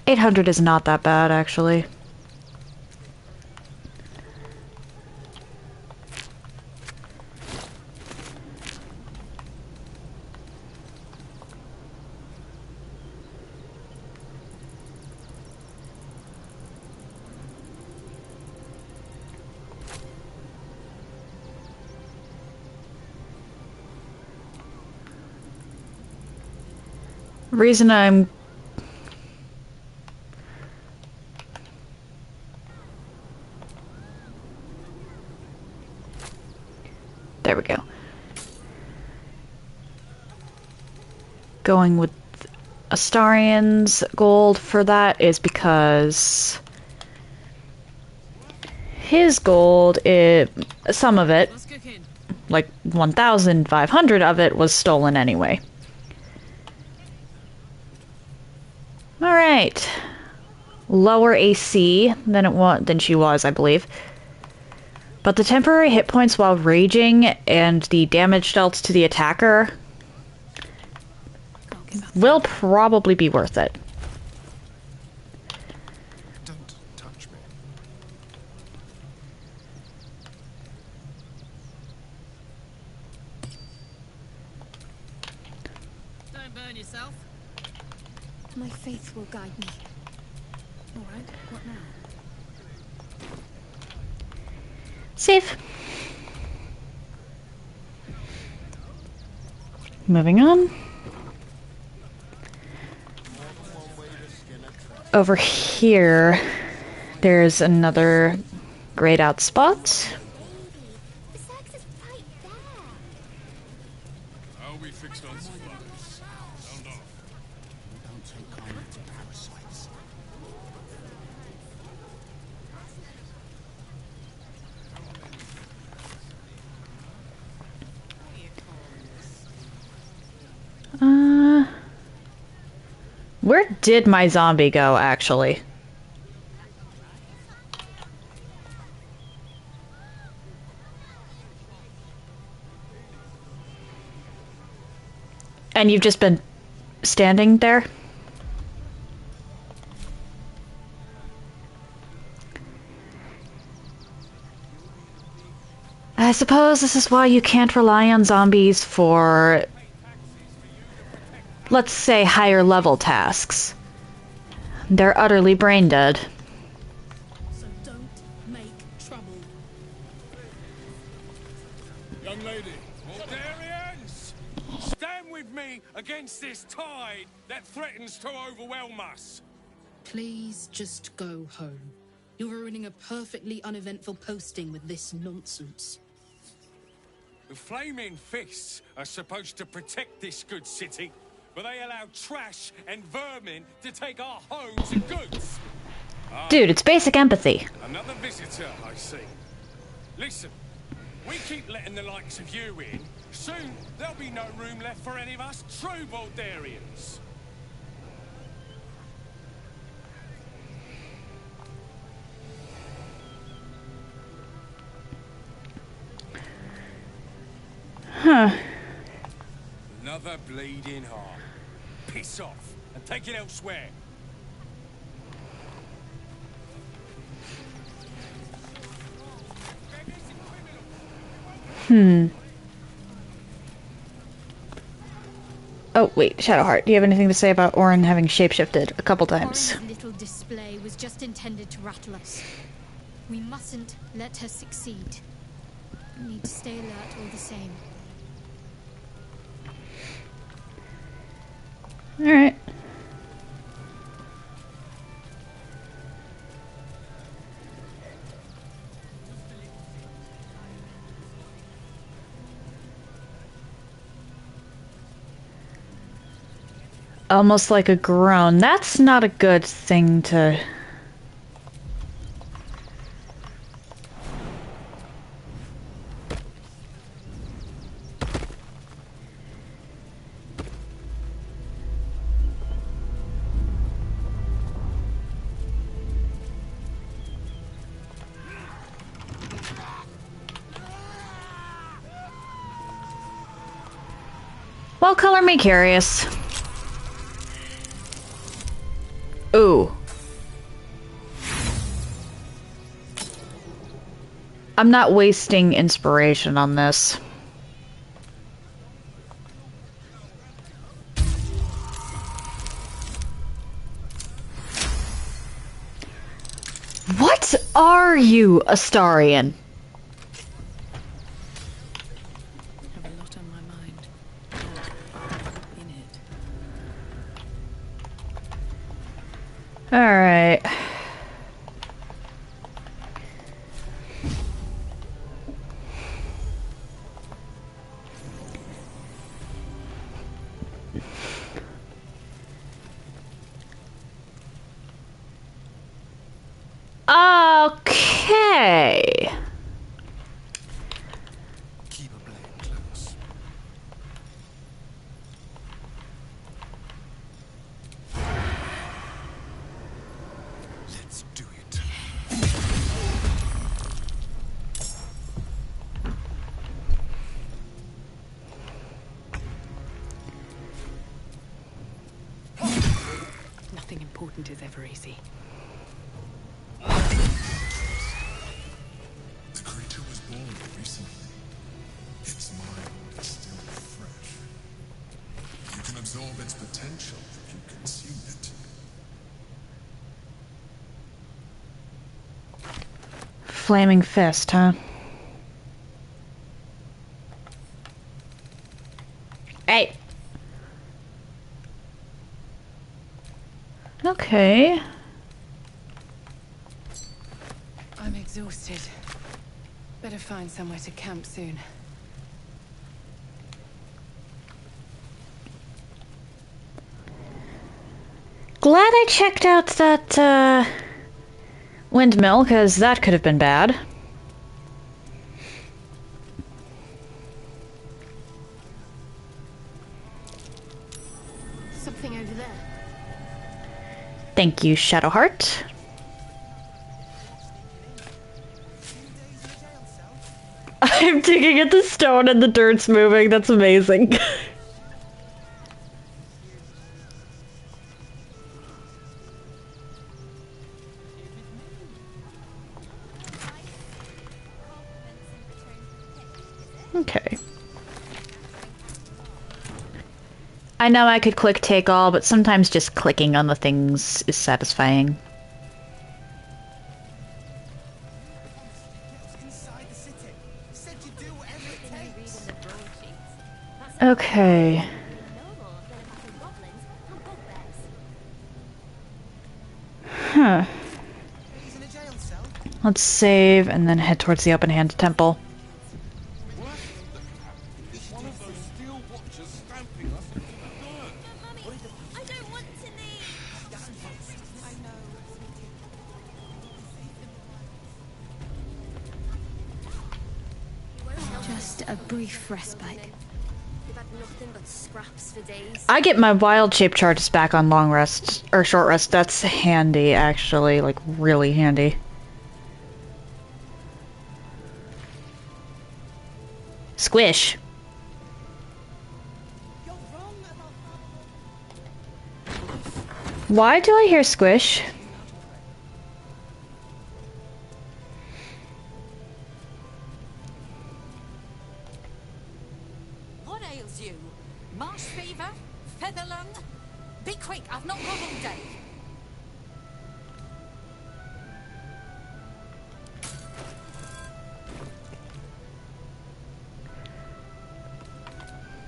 $800 is not that bad, actually. Reason I'm there we go. Going with Astarian's gold for that is because his gold, some of it, like 1,500 of it, was stolen anyway. Alright. Lower AC than she was, I believe. But the temporary hit points while raging and the damage dealt to the attacker will probably be worth it. Don't touch me. Don't burn yourself. My faith will guide me. All right, what now? Save. Moving on. Over here, there's another grayed out spot. How we fixed on supplies? Sound off. Don't take kindly to parasites. Where did my zombie go, actually? And you've just been standing there? I suppose this is why you can't rely on zombies for, let's say, higher level tasks. They're utterly brain dead. So don't make trouble. Young lady. Baldurians! Stand with me against this tide that threatens to overwhelm us. Please just go home. You're ruining a perfectly uneventful posting with this nonsense. The flaming fists are supposed to protect this good city, but they allow trash and vermin to take our homes and goods. Dude, it's basic empathy. Another visitor, I see. Listen, we keep letting the likes of you in. Soon, there'll be no room left for any of us true Baldurians. Huh. Another bleeding heart. Piss off and take it elsewhere. Oh, wait, Shadowheart, do you have anything to say about Orin having shapeshifted a couple times? Orin's little display was just intended to rattle us. We mustn't let her succeed. We need to stay alert all the same. Alright. Almost like a groan. That's not a good thing to... Well, color me curious. Ooh. I'm not wasting inspiration on this. What are you, Astarion? Alright. Okay. Keep a blade close. Let's do it. Nothing important is ever easy. The creature was born recently. Its mind is still fresh. You can absorb its potential if you consume it. Flaming fist, huh? Hey! Okay. I'm exhausted. Better find somewhere to camp soon. Glad I checked out that, windmill, because that could have been bad. Something over there. Thank you, Shadowheart. I'm digging at the stone and the dirt's moving. That's amazing. Okay. I know I could click take all, but sometimes just clicking on the things is satisfying. Inside the city. Said you'd do whatever it takes. Okay. Huh. Let's save and then head towards the open hand temple. Just a brief respite. We've had nothing but scraps for days. I get my wild shape charges back on long rest or short rest. That's handy, actually, like really handy. Squish. Why do I hear squish? What ails you? Marsh fever? Feather lung? Be quick, I've not got all day.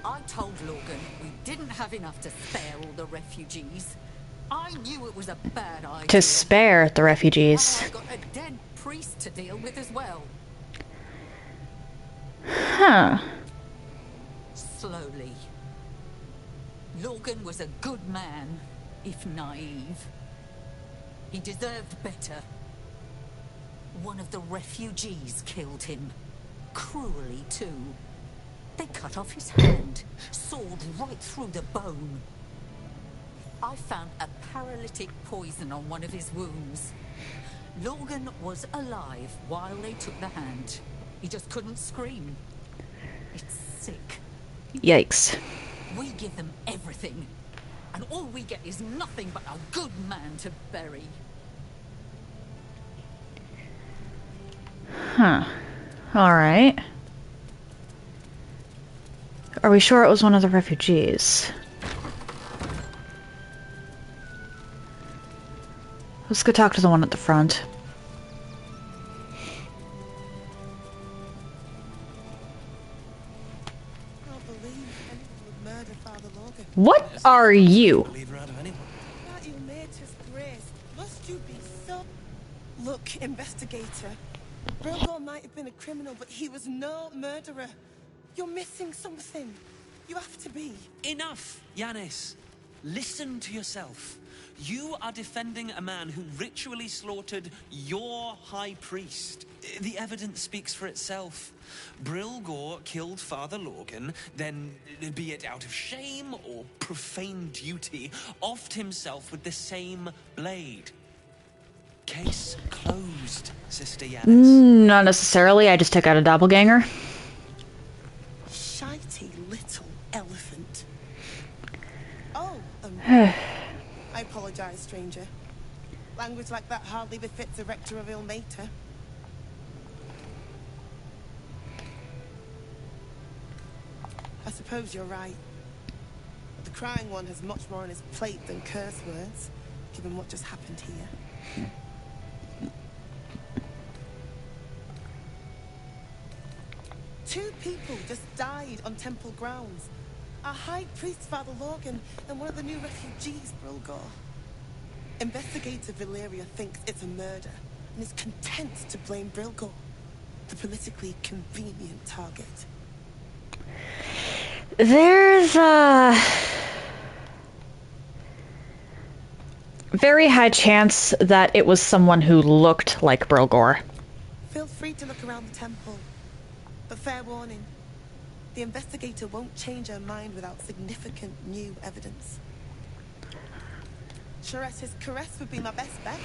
I told Logan we didn't have enough to spare all the refugees. I knew it was a bad idea. To spare the refugees. Now I've got a dead priest to deal with as well. Huh. Slowly. Logan was a good man, if naive. He deserved better. One of the refugees killed him. Cruelly, too. They cut off his hand, sawed right through the bone. I found a paralytic poison on one of his wounds. Logan was alive while they took the hand. He just couldn't scream. It's sick. Yikes. We give them everything, and all we get is nothing but a good man to bury. Huh. Alright. Are we sure it was one of the refugees? Let's go talk to the one at the front. What are you? Must you be so... Look, investigator. Brilgor might have been a criminal, but he was no murderer. You're missing something. You have to be. Enough, Yanis. Listen to yourself. You are defending a man who ritually slaughtered your high priest. The evidence speaks for itself. Brilgor killed Father Logan, then, be it out of shame or profane duty, offed himself with the same blade. Case closed, Sister Yanis. Not necessarily, I just took out a doppelganger. Shitey little elephant. Oh, I apologize, stranger. Language like that hardly befits a rector of Ilmater. I suppose you're right. But the crying one has much more on his plate than curse words, given what just happened here. Two people just died on temple grounds. Our high priest, Father Logan, and one of the new refugees, Brilgor. Investigator Valeria thinks it's a murder, and is content to blame Brilgor, the politically convenient target. There's a very high chance that it was someone who looked like Brilgor. Feel free to look around the temple, but fair warning. The investigator won't change her mind without significant new evidence. Chares's caress would be my best bet.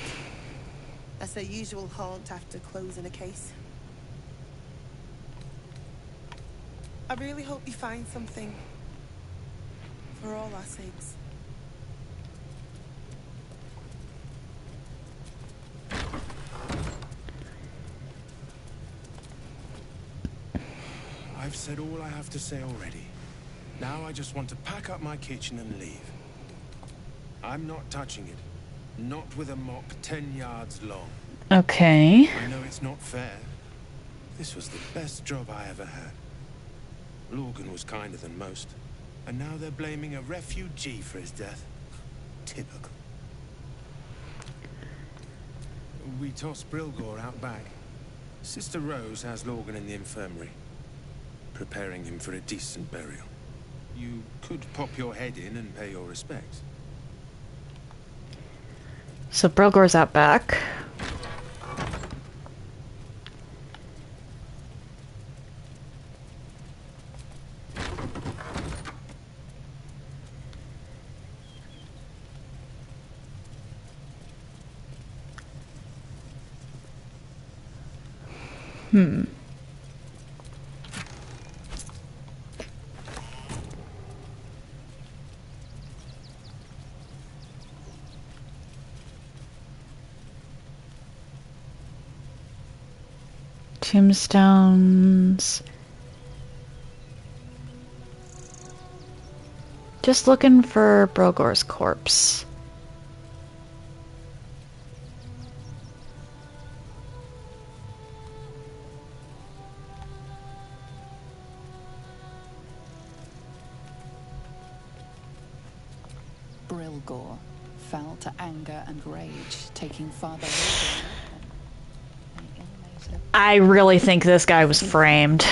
That's their usual haunt after closing a case. I really hope you find something. For all our sakes. I've said all I have to say already. Now I just want to pack up my kitchen and leave. I'm not touching it. Not with a mop 10 yards long. Okay. I know it's not fair. This was the best job I ever had. Lorgan was kinder than most. And now they're blaming a refugee for his death. Typical. We tossed Brilgor out back. Sister Rose has Lorgan in the infirmary, preparing him for a decent burial. You could pop your head in and pay your respects. So Brilgor's out back. Tombstones. Just looking for Brilgor's corpse. Brilgor fell to anger and rage, taking Father I really think this guy was framed.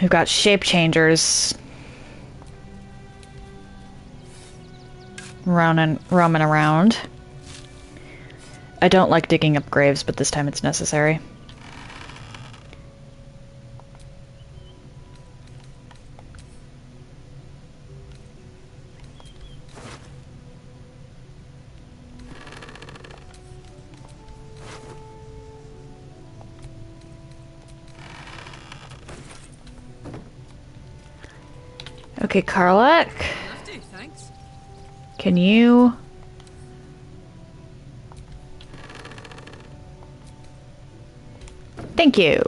We've got shape changers roaming around. I don't like digging up graves, but this time it's necessary. Okay, Karlak. Can you... Thank you.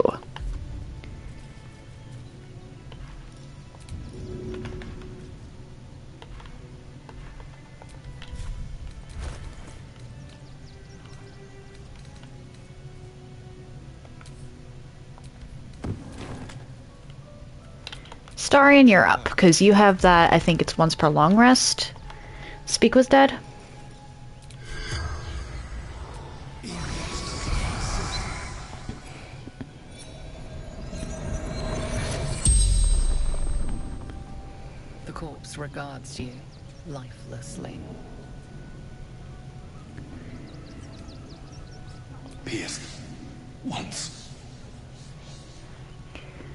Starian, you're up, because you have that, I think it's once per long rest. Speak was dead. The corpse regards you lifelessly. Pierced. Once.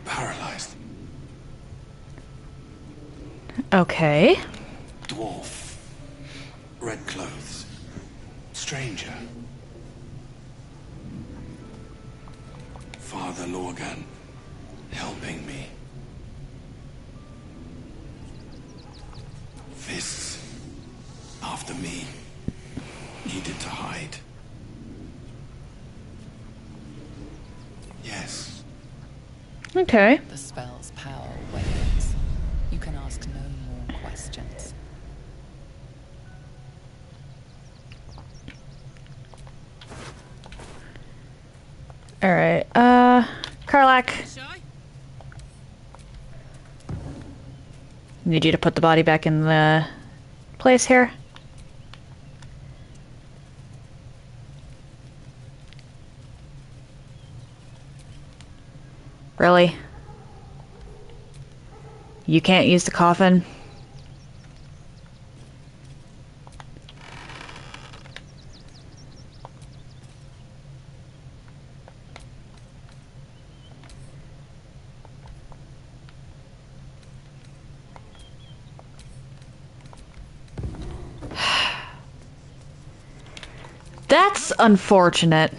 Paralyzed. Okay. Dwarf. Red clothes. Stranger. Father Lorgan. Helping me. Fists. After me. Needed to hide. Yes. Okay. The spell's power wanes. You can ask no more questions. Alright, Karlak. Need you to put the body back in the place here. Really? You can't use the coffin? That's unfortunate.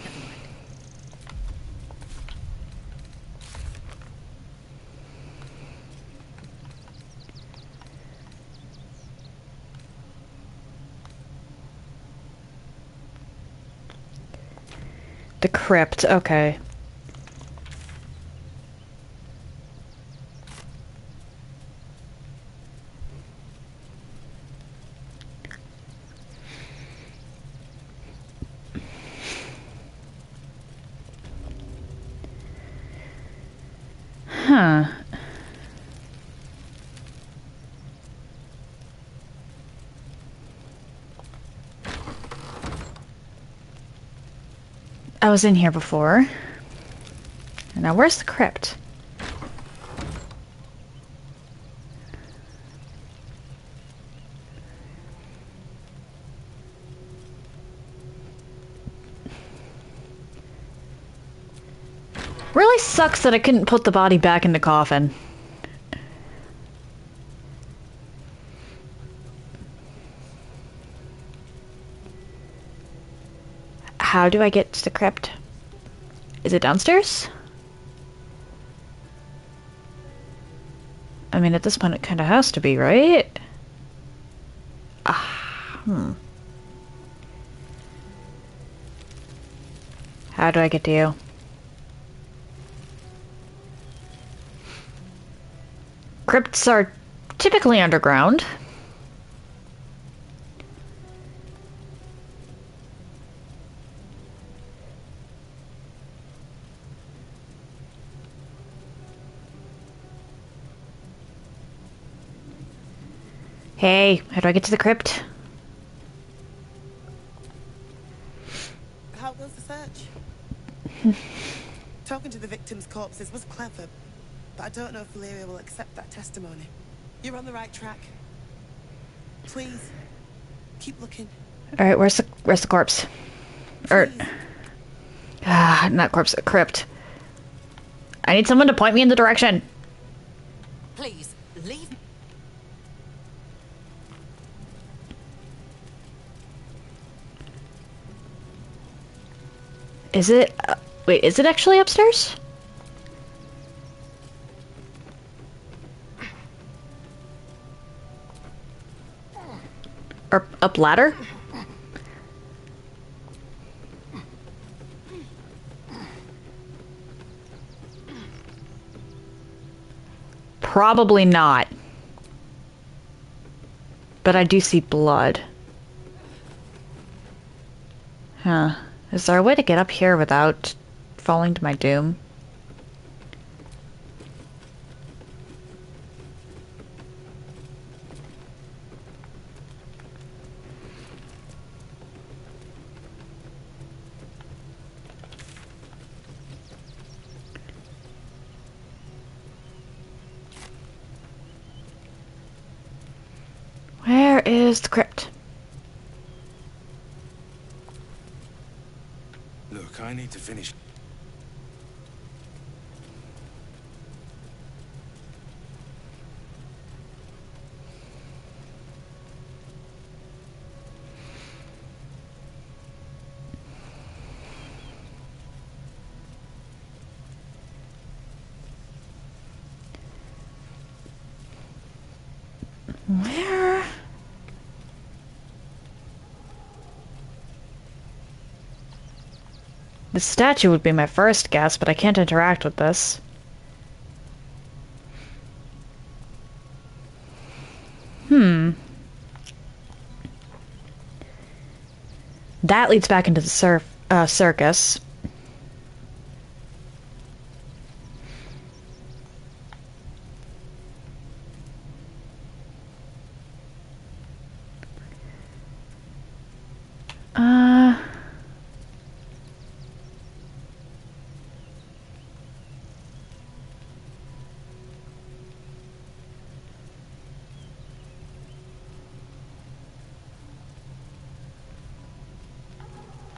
The crypt, okay. Huh. I was in here before. And now where's the crypt? Really sucks that I couldn't put the body back in the coffin. How do I get to the crypt? Is it downstairs? I mean, at this point it kind of has to be, right? How do I get to you? Crypts are typically underground. Hey, how do I get to the crypt? How goes the search? Talking to the victims' corpses was clever, but I don't know if Valeria will accept that testimony. You're on the right track. Please, keep looking. Alright, where's the corpse? Or... not corpse, a crypt. I need someone to point me in the direction. Please, leave. Is it... wait, is it actually upstairs? Or up ladder? Probably not. But I do see blood. Huh. Is there a way to get up here without falling to my doom? Where is the crypt? Look, I need to finish. Where? The statue would be my first guess, but I can't interact with this. That leads back into the circus.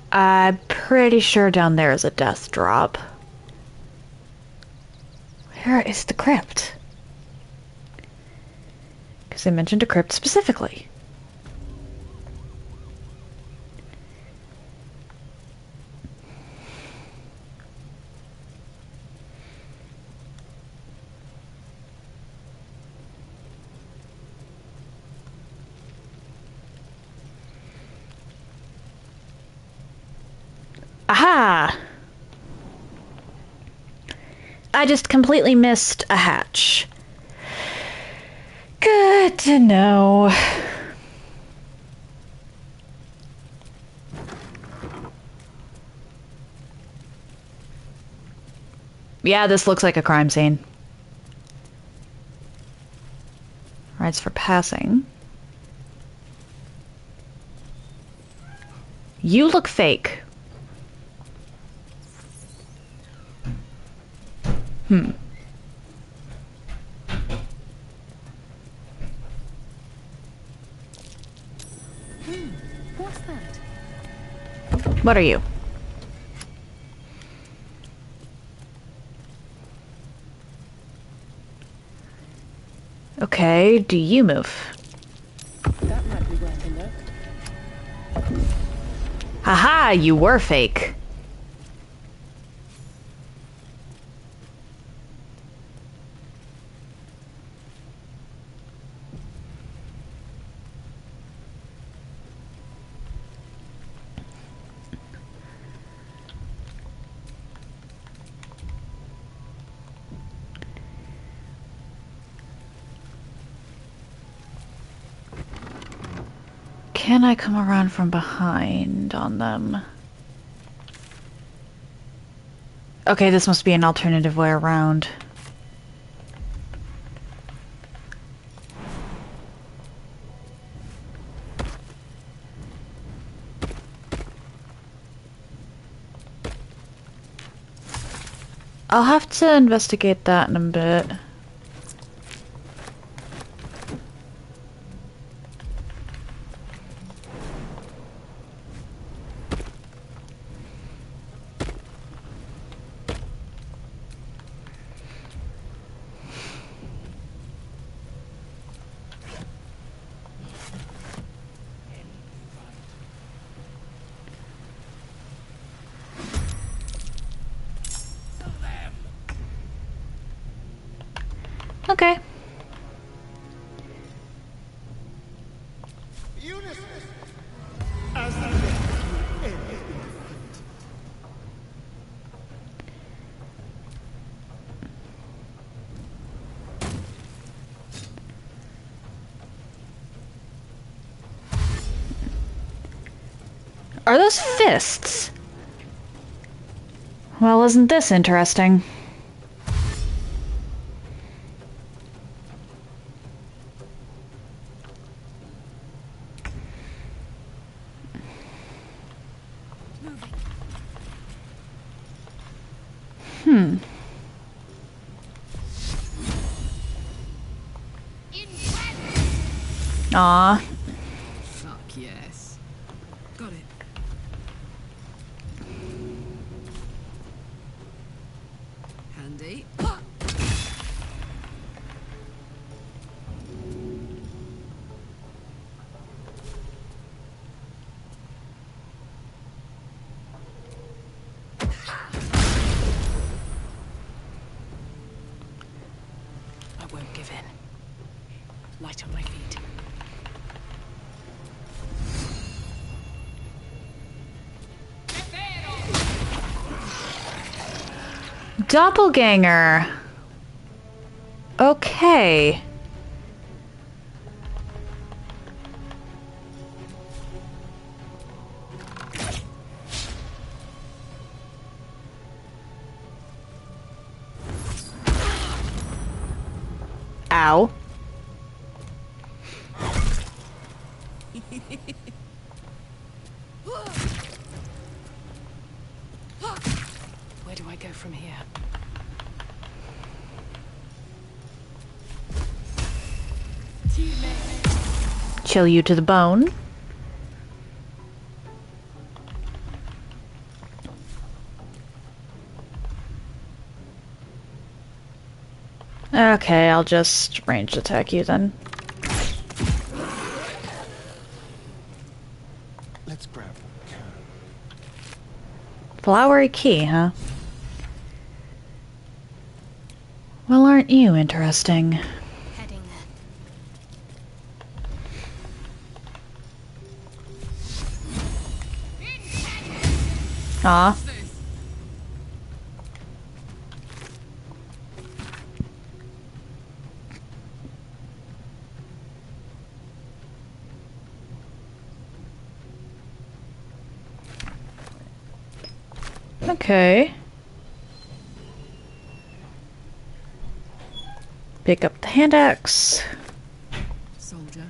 I'm pretty sure down there is a death drop. Where is the crypt? Because I mentioned a crypt specifically. Aha! I just completely missed a hatch. Good to know. Yeah, this looks like a crime scene. Rights for passing. You look fake. Hmm. What's that? What are you? Okay, do you move? That might be worth a look. Haha, you were fake. Can I come around from behind on them? Okay, this must be an alternative way around. I'll have to investigate that in a bit. Okay. Are those fists? Well, isn't this interesting? Hmm. Aw. Fuck yes. Got it. Handy. I won't give in. Light on my feet. Doppelganger. Okay. Ow. Where do I go from here? Chill you to the bone. Okay, I'll just ranged attack you then. Let's grab what we can. Flowery key, huh? Well, aren't you interesting? Heading there. Aw. Okay. Pick up the hand axe. Soldier.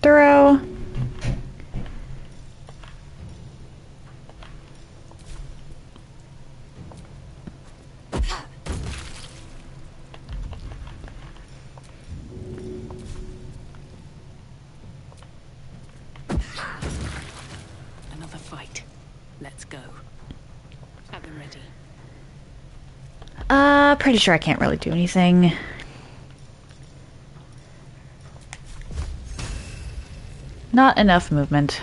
Throw. Pretty sure I can't really do anything. Not enough movement.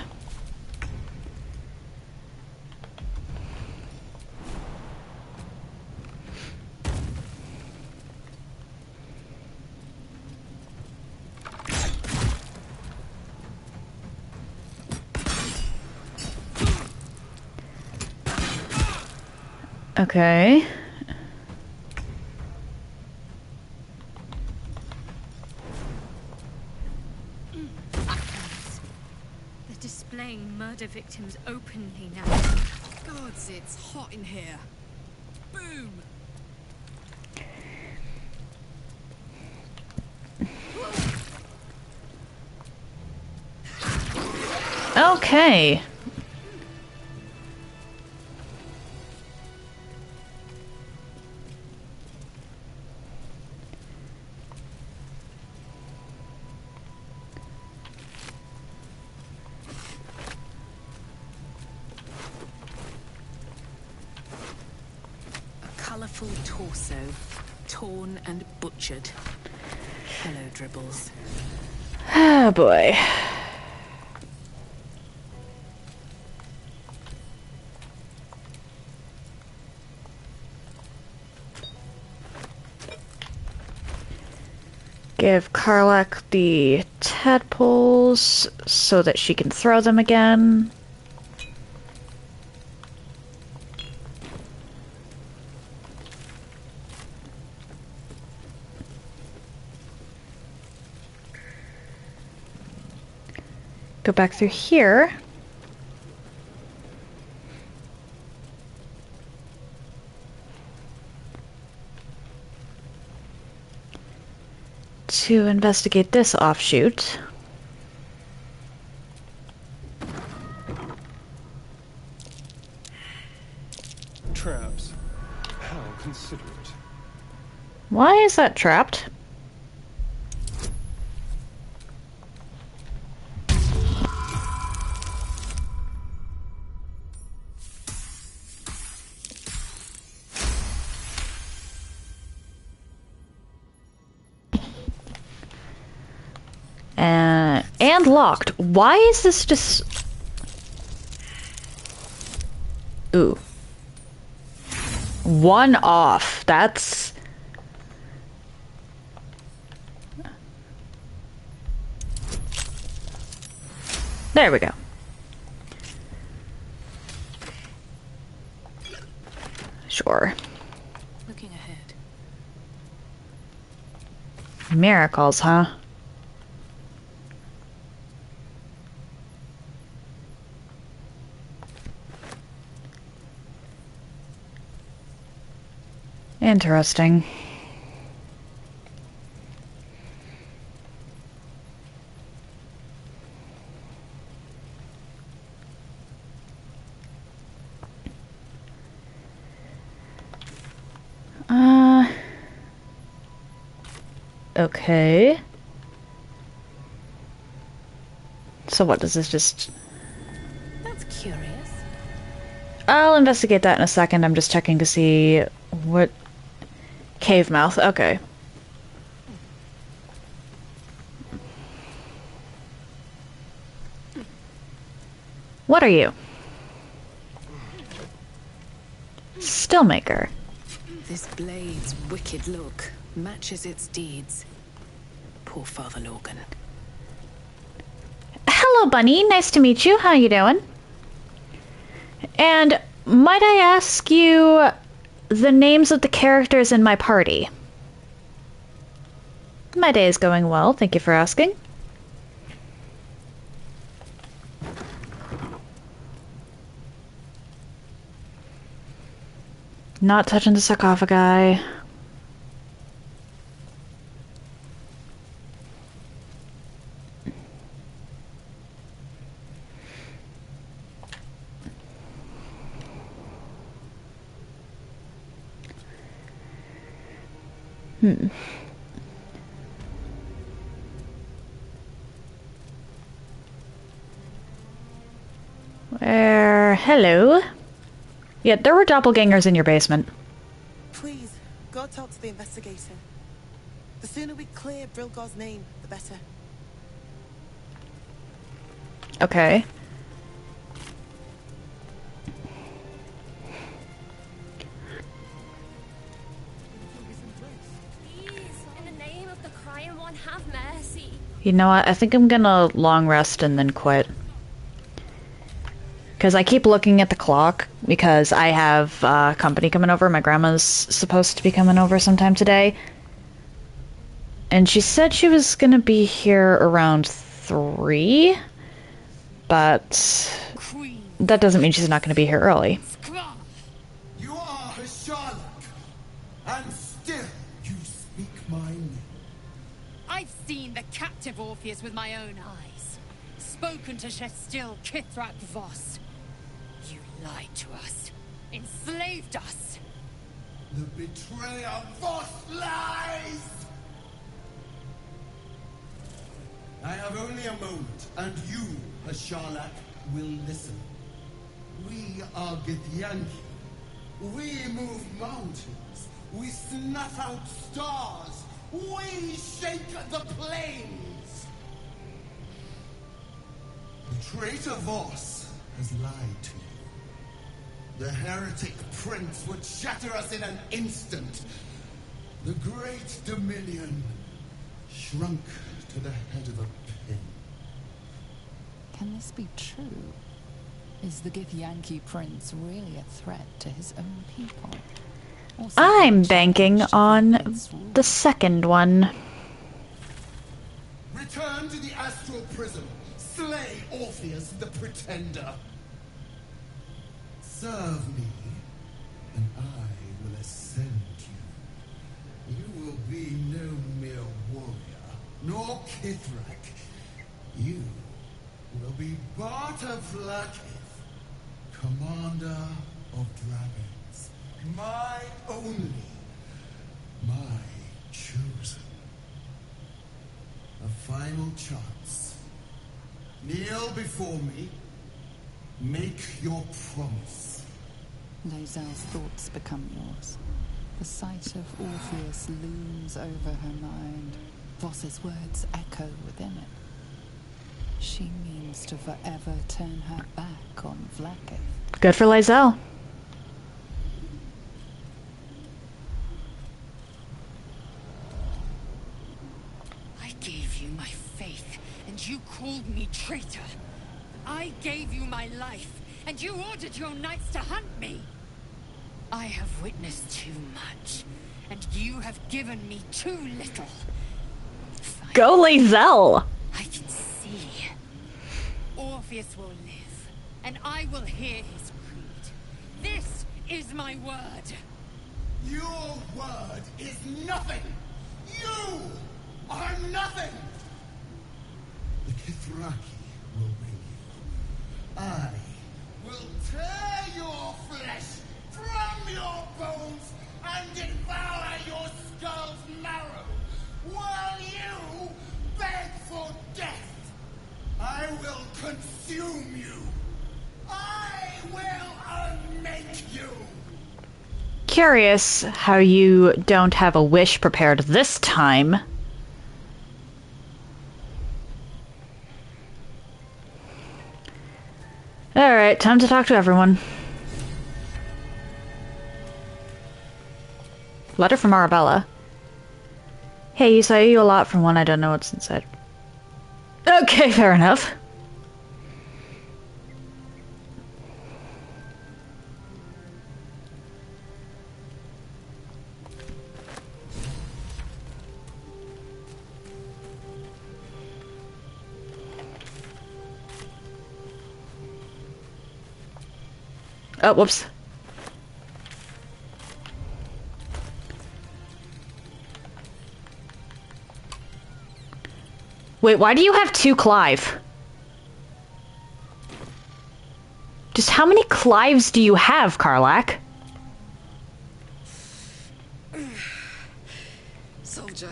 Okay. They're displaying murder victims openly now. Gods, it's hot in here. Boom! Okay. Colourful torso, torn and butchered. Hello, Dribbles. Oh boy. Give Karlak the tadpoles so that she can throw them again. Go back through here. To investigate this offshoot. Traps. How considerate. Why is that trapped? And locked. Why is this just... Ooh. One off. That's... There we go. Sure. Looking ahead. Miracles, huh? Interesting. Okay. So what, does this just... That's curious. I'll investigate that in a second. I'm just checking to see what... Cave mouth, okay. What are you? Stillmaker. This blade's wicked look matches its deeds. Poor Father Logan. Hello, Bunny. Nice to meet you. How you doing? And might I ask you the names of the characters in my party? My day is going well. Thank you for asking. Not touching the sarcophagi. Hello. Yeah, there were doppelgangers in your basement. Please, Go talk to the investigator. The sooner we clear Brilgor's name, the better. Okay. In the name of the crying one, have mercy. You know what? I think I'm gonna long rest and then quit. Because I keep looking at the clock, because I have company coming over. My grandma's supposed to be coming over sometime today. And she said she was gonna be here around 3. But that doesn't mean she's not gonna be here early. You are Sherlock, and still you speak my name. I've seen the captive Orpheus with my own eyes. Spoken to Shestil Kithrak Voss. You lied to us. Enslaved us. The betrayer Voss lies! I have only a moment, and you, Sherlock, will listen. We are Githyanki. We move mountains. We snuff out stars. We shake the plains. The traitor Voss has lied to you. The heretic prince would shatter us in an instant. The great Dominion shrunk to the head of a pin. Can this be true? Is the Githyanki prince really a threat to his own people? I'm banking on the second one. Return to the astral prison. Slay Orpheus the Pretender. Serve me, and I will ascend you. You will be no mere warrior, nor Kithrak. You will be Barta Vlakith, commander of dragons. My only, my chosen. A final chance. Kneel before me. Make your promise. Lae'zel's thoughts become yours. The sight of Orpheus looms over her mind. Voss's words echo within it. She means to forever turn her back on Vlakith. Good for Lae'zel. I gave you my faith, and you called me traitor. I gave you my life, and you ordered your knights to hunt me. I have witnessed too much, and you have given me too little. Go Lae'zel! I can see. Orpheus will live, and I will hear his creed. This is my word. Your word is nothing! You are nothing! The Kithraki will bring you. I will tear your flesh from your bones and devour your skull's marrow, while you beg for death. I will consume you. I will unmake you. Curious how you don't have a wish prepared this time. Alright, time to talk to everyone. Letter from Arabella. Hey, you say you a lot from one I don't know what's inside. Okay, fair enough. Oh, whoops. Wait, why do you have 2 Clive? Just how many Clives do you have, Karlach? Soldier,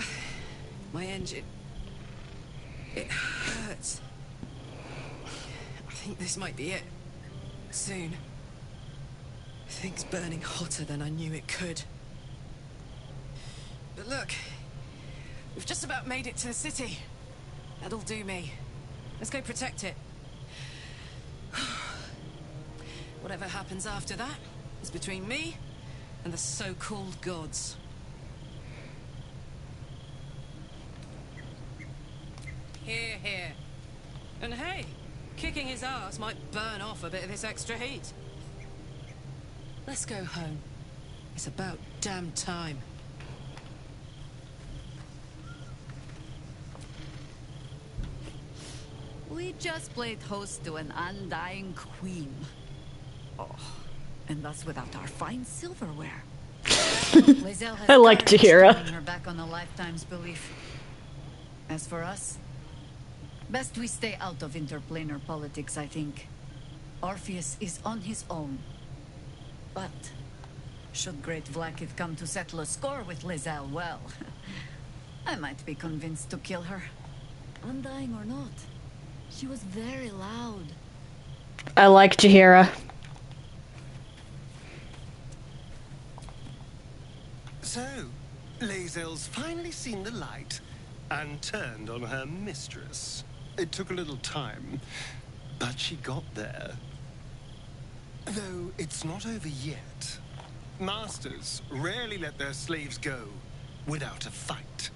my engine. It hurts. I think this might be it. Soon. Things burning hotter than I knew it could. look. We've just about made it to the city. That'll do me. Let's go protect it. Whatever happens after that is between me and the so-called gods. Here, here. And hey, kicking his ass might burn off a bit of this extra heat. Let's go home. It's about damn time. We just played host to an undying queen. Oh, and that's without our fine silverware. I like Tahira. Her back on a lifetime's belief. As for us, best we stay out of interplanar politics, I think. Orpheus is on his own. But should Great Vlaakith come to settle a score with Lizelle, well, I might be convinced to kill her. Undying or not. She was very loud. I like Tahira. So, Lazelle's finally seen the light and turned on her mistress. It took a little time, but she got there. Though it's not over yet. Masters rarely let their slaves go without a fight.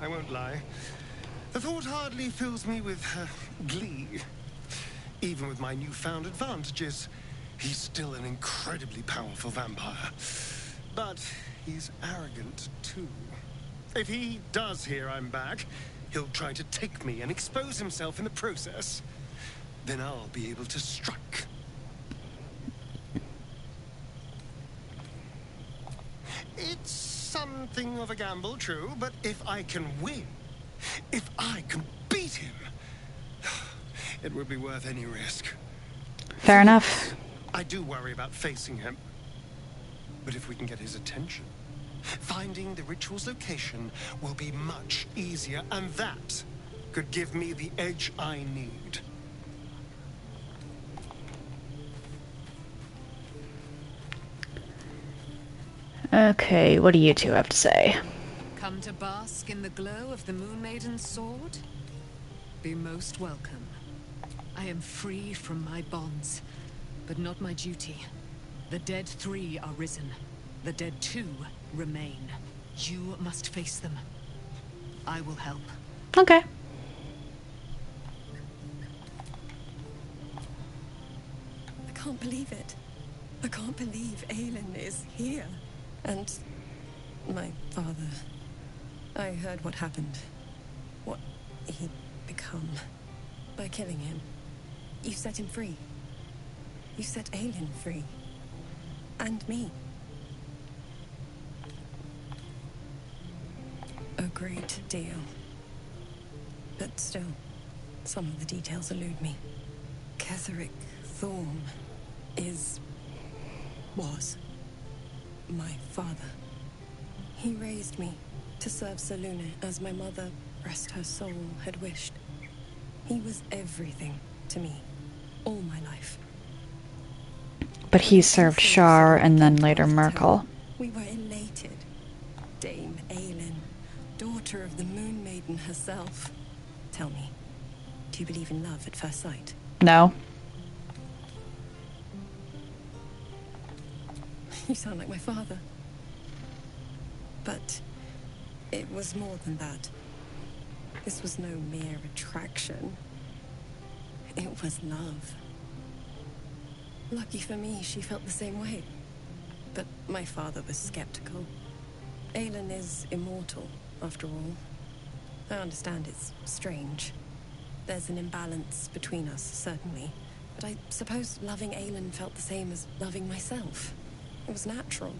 I won't lie. The thought hardly fills me with glee. Even with my newfound advantages, he's still an incredibly powerful vampire. But he's arrogant too. If he does hear I'm back, he'll try to take me and expose himself in the process. Then I'll be able to strike. It's something of a gamble, true, but if I can win, if I can beat him, it would be worth any risk. Fair enough. I do worry about facing him. But if we can get his attention, finding the ritual's location will be much easier, and that could give me the edge I need. Okay, what do you two have to say? Come to bask in the glow of the Moon Maiden's sword? Be most welcome. I am free from my bonds, but not my duty. The dead 3 are risen. The dead 2 remain. You must face them. I will help. Okay. I can't believe it. I can't believe Aelin is here. And my father. I heard what happened. What he'd become. By killing him. You set him free. You set Aelin free. And me. A great deal. But still, some of the details elude me. Ketheric Thorn was my father. He raised me to serve Selûne as my mother, rest her soul, had wished. He was everything to me, all my life. But he served Shar and then later Merkel. We were elated. Dame Aelin, daughter of the Moon Maiden herself. Tell me, do you believe in love at first sight? No. You sound like my father. But it was more than that. This was no mere attraction. It was love. Lucky for me, she felt the same way. But my father was skeptical. Aelin is immortal, after all. I understand it's strange. There's an imbalance between us, certainly. But I suppose loving Aelin felt the same as loving myself. It was natural.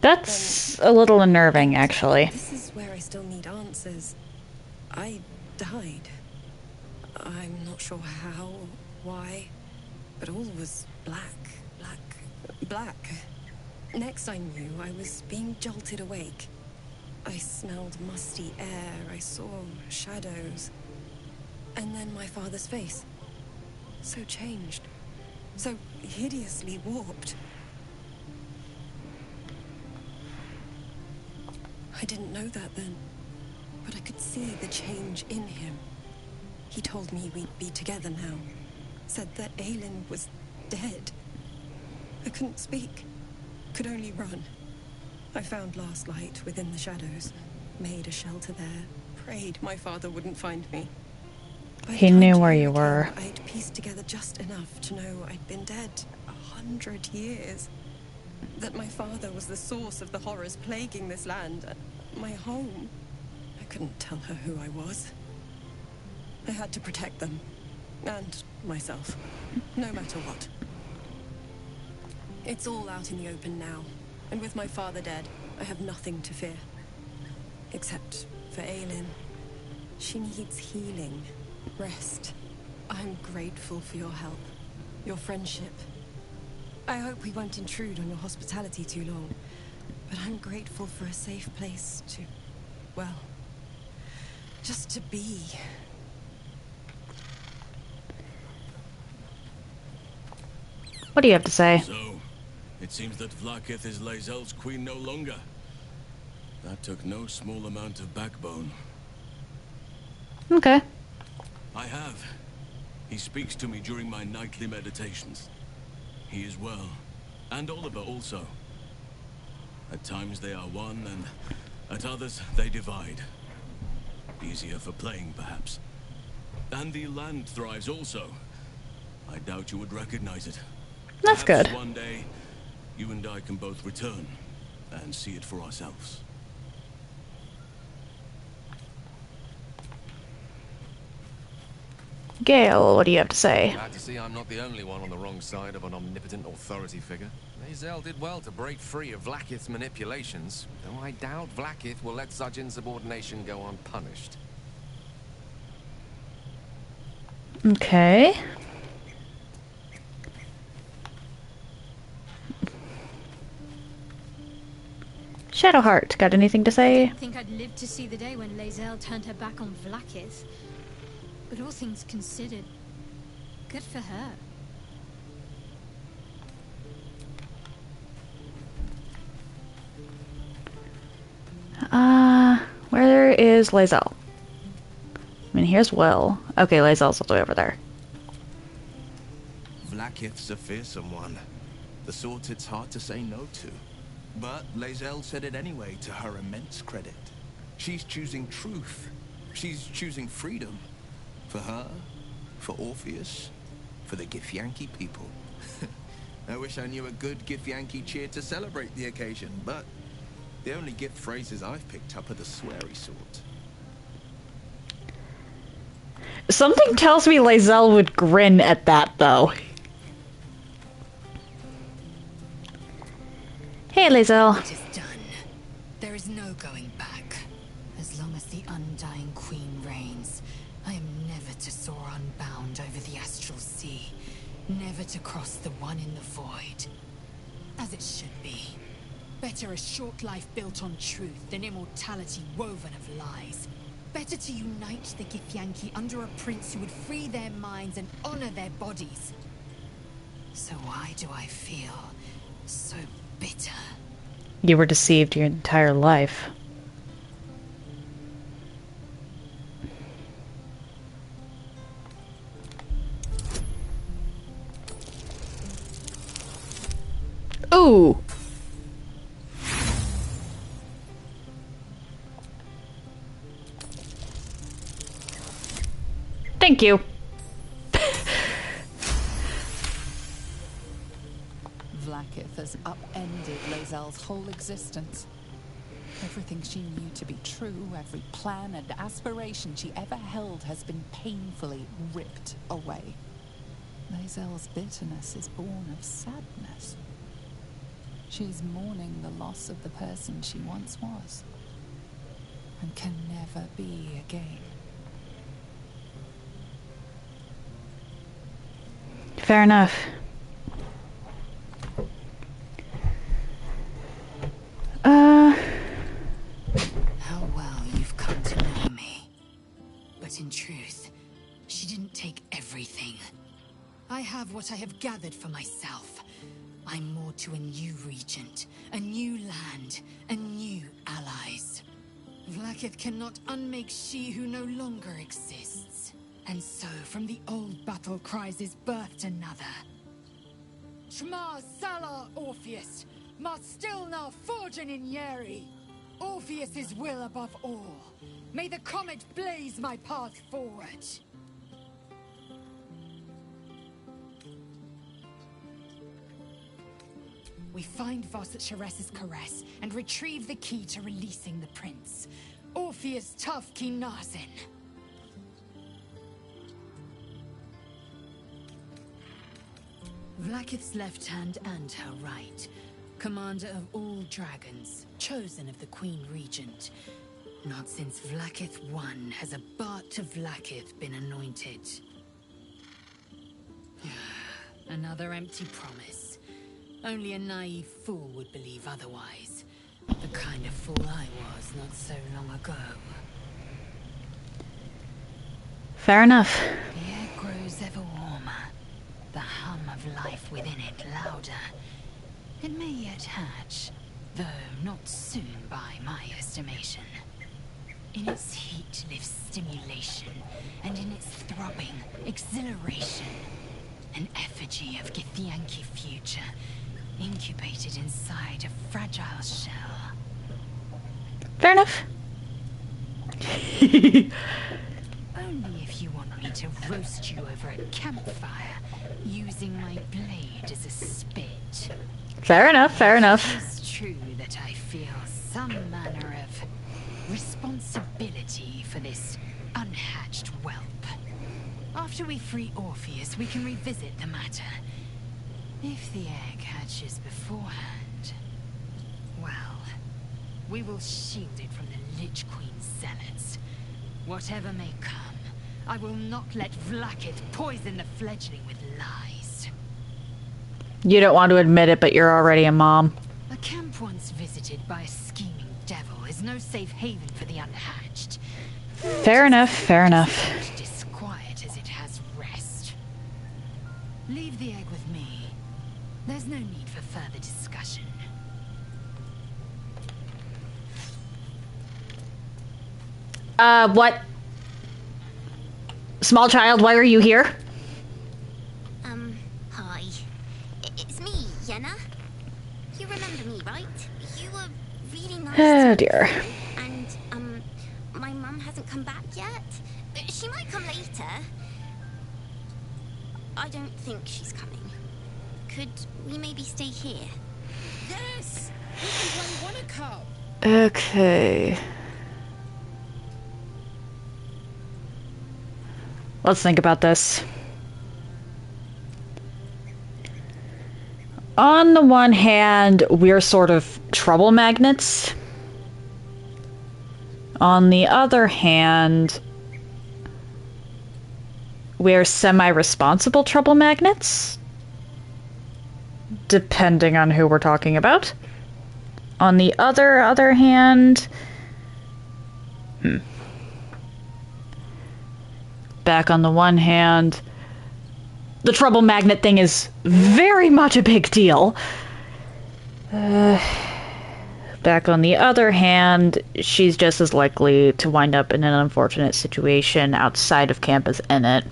That's a little unnerving, actually. This is where I still need answers. I died. I'm not sure how, why, but all was black. Next I knew, I was being jolted awake. I smelled musty air, I saw shadows. And then my father's face. So changed. So hideously warped. I didn't know that then, but I could see the change in him. He told me we'd be together now. Said that Aelin was dead. I couldn't speak. Could only run. I found last light within the shadows. Made a shelter there. Prayed my father wouldn't find me. He knew where you were. I'd pieced together just enough to know I'd been dead 100 years. That my father was the source of the horrors plaguing this land. My home. I couldn't tell her who I was. I had to protect them. And myself. No matter what. It's all out in the open now. And with my father dead, I have nothing to fear. Except for Aelin. She needs healing. Rest. I'm grateful for your help. Your friendship. I hope we won't intrude on your hospitality too long. But I'm grateful for a safe place to... well... just to be. What do you have to say? So, it seems that Vlaakith is Lae'zel's queen no longer. That took no small amount of backbone. Okay. I have. He speaks to me during my nightly meditations. He is well. And Oliver also. At times they are one, and at others they divide. Easier for playing, perhaps. And the land thrives also. I doubt you would recognize it. That's Perhaps good. One day, you and I can both return and see it for ourselves. Gale, what do you have to say? Glad to see I'm not the only one on the wrong side of an omnipotent authority figure. Lae'zel did well to break free of Vlaakith's manipulations, though I doubt Vlaakith will let such insubordination go unpunished. Okay. Shadowheart, got anything to say? I think I'd live to see the day when Lae'zel turned her back on Vlaakith. But all things considered, good for her. Where is Lae'zel? I mean, here's Will. Okay, Lae'zel's all the way over there. Vlaakith's a fearsome one. The sort it's hard to say no to. But Lae'zel said it anyway, to her immense credit. She's choosing truth. She's choosing freedom. For her, for Orpheus, for the Githyanki people. I wish I knew a good Githyanki cheer to celebrate the occasion, but the only gift phrases I've picked up are the sweary sort. Something tells me Lae'zel would grin at that, though. Hey, Lae'zel. It is done. There is no going back. As long as the Undying Queen reigns, I am never to soar unbound over the astral sea. Never to cross the one in the void. As it should be. Better a short life built on truth than immortality woven of lies. Better to unite the Githyanki under a prince who would free their minds and honor their bodies. So why do I feel so bitter? You were deceived your entire life. Ooh! Thank you. Vlaakith has upended Lae'zel's whole existence. Everything she knew to be true, every plan and aspiration she ever held has been painfully ripped away. Lae'zel's bitterness is born of sadness. She is mourning the loss of the person she once was, and can never be again. Fair enough. How well you've come to know me. But in truth, she didn't take everything. I have what I have gathered for myself. I'm moored to a new regent, a new land, and new allies. Vlaakith cannot unmake she who no longer exists. And so, from the old battle cries is birthed another. Shma Salar Orpheus, Ma Stilna Forgin in Yeri. Orpheus's will above all. May the comet blaze my path forward. We find Voss at Sharess's caress and retrieve the key to releasing the prince. Orpheus Tough Kinazin. Vlaakith's left hand and her right. Commander of all dragons, chosen of the Queen Regent. Not since Vlaakith I has a Bart to Vlaakith been anointed. Another empty promise. Only a naive fool would believe otherwise. The kind of fool I was not so long ago. Fair enough. The air grows ever warmer. The hum of life within it louder. It may yet hatch, though not soon by my estimation. In its heat lives stimulation, and in its throbbing, exhilaration. An effigy of Githyanki future, incubated inside a fragile shell. Fair enough. Only if you want me to roast you over a campfire, using my blade as a spit. Fair enough, fair enough. It's true that I feel some manner of responsibility for this unhatched whelp. After we free Orpheus, we can revisit the matter. If the egg hatches beforehand, well, we will shield it from the Lich Queen's zealots. Whatever may come, I will not let Vlaakith poison the fledgling with lies. You don't want to admit it, but you're already a mom. A camp once visited by a scheming devil is no safe haven for the unhatched. Fair enough, fair enough. Disquiet as it has rest. Leave the egg with me. There's no need for further discussion. What? Small child, why are you here? Hi. It's me, Yenna. You remember me, right? You were really nice Oh to dear. me, and, my mum hasn't come back yet. She might come later. I don't think she's coming. Could we maybe stay here? Yes! We can play Wanna Cup. Okay. Let's think about this. On the one hand, we're sort of trouble magnets. On the other hand, we're semi-responsible trouble magnets. Depending on who we're talking about. On the other hand... Back on the one hand, the trouble magnet thing is very much a big deal. Back on the other hand, she's just as likely to wind up in an unfortunate situation outside of camp as in it.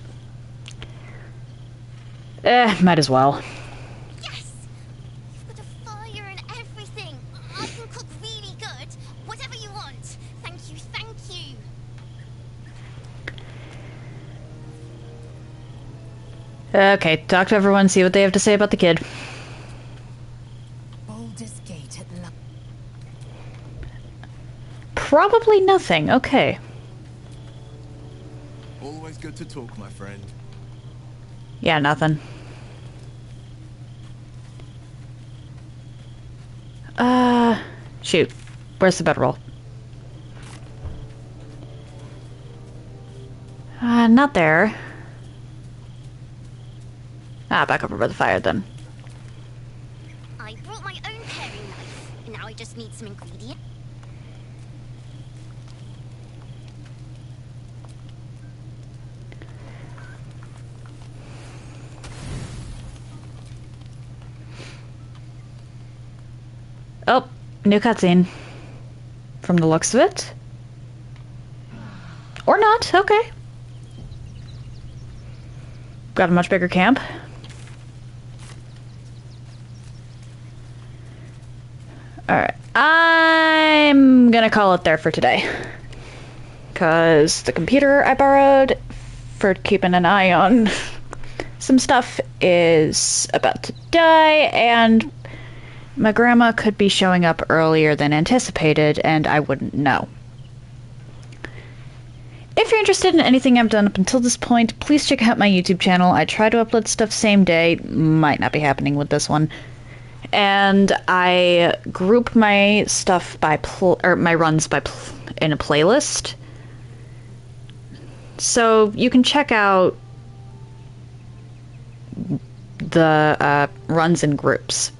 Might as well. Yes! You've got a fire and everything. I can cook really good. Whatever you want. Thank you, thank you. Okay, talk to everyone, see what they have to say about the kid. Baldur's Gate at Probably nothing, okay. Always good to talk, my friend. Yeah, nothing. Shoot. Where's the bedroll? Not there. Back over by the fire then. I brought my own paring knife, and now I just need some ingredients. Oh, new cutscene. From the looks of it. Or not, okay. Got a much bigger camp. Alright, I'm gonna call it there for today. Because the computer I borrowed for keeping an eye on some stuff is about to die, and my grandma could be showing up earlier than anticipated, and I wouldn't know. If you're interested in anything I've done up until this point, please check out my YouTube channel. I try to upload stuff same day. Might not be happening with this one. And I group my stuff by my runs by in a playlist. So you can check out the runs in groups.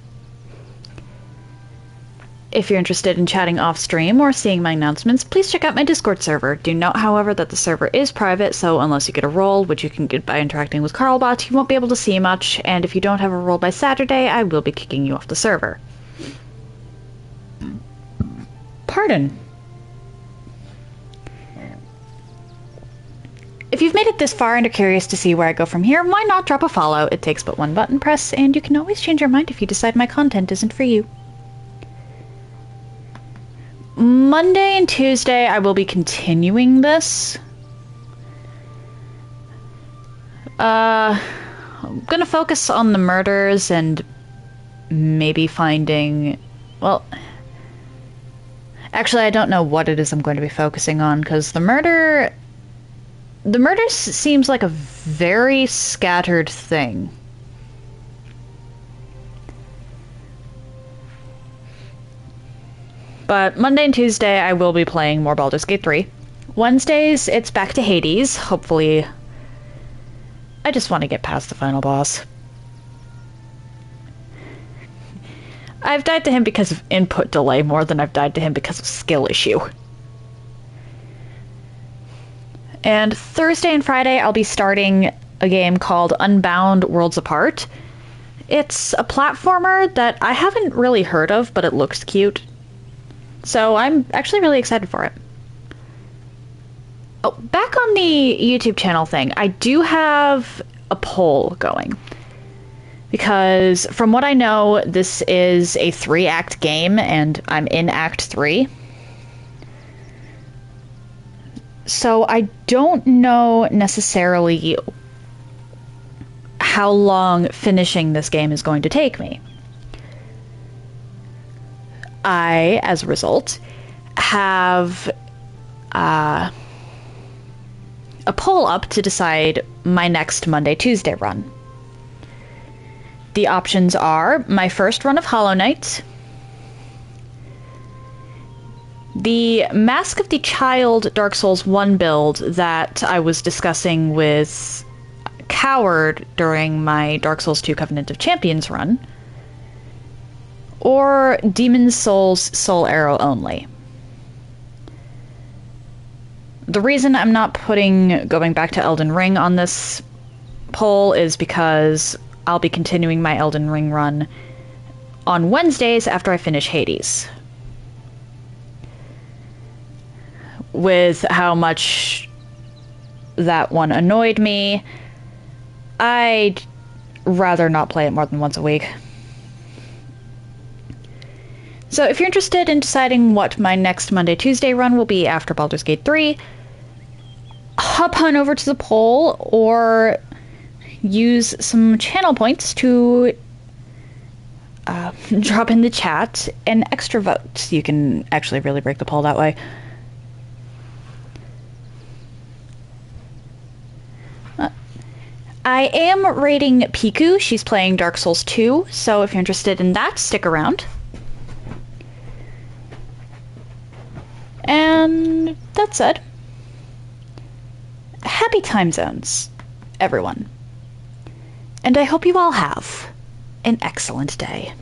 If you're interested in chatting off stream or seeing my announcements, please check out my Discord server. Do note, however, that the server is private, so unless you get a role, which you can get by interacting with Carlbot, you won't be able to see much, and if you don't have a role by Saturday, I will be kicking you off the server. Pardon. If you've made it this far and are curious to see where I go from here, why not drop a follow? It takes but one button press, and you can always change your mind if you decide my content isn't for you. Monday and Tuesday, I will be continuing this. I'm gonna focus on the murders and maybe finding... Well, actually, I don't know what it is I'm going to be focusing on, because the murders seems like a very scattered thing. But Monday and Tuesday, I will be playing more Baldur's Gate 3. Wednesdays, it's back to Hades. Hopefully, I just want to get past the final boss. I've died to him because of input delay more than I've died to him because of skill issue. And Thursday and Friday, I'll be starting a game called Unbound Worlds Apart. It's a platformer that I haven't really heard of, but it looks cute. So I'm actually really excited for it. Oh, back on the YouTube channel thing, I do have a poll going. Because from what I know, this is a 3-act game, and I'm in Act 3. So I don't know necessarily how long finishing this game is going to take me. I, as a result, have a poll up to decide my next Monday-Tuesday run. The options are my first run of Hollow Knight, the Mask of the Child Dark Souls 1 build that I was discussing with Coward during my Dark Souls 2 Covenant of Champions run, or Demon's Souls Soul Arrow only. The reason I'm not going back to Elden Ring on this poll is because I'll be continuing my Elden Ring run on Wednesdays after I finish Hades. With how much that one annoyed me, I'd rather not play it more than once a week. So if you're interested in deciding what my next Monday-Tuesday run will be after Baldur's Gate 3, hop on over to the poll or use some channel points to drop in the chat an extra vote. You can actually really break the poll that way. I am rating Piku. She's playing Dark Souls 2, so if you're interested in that, stick around. And that said, happy time zones, everyone. And I hope you all have an excellent day.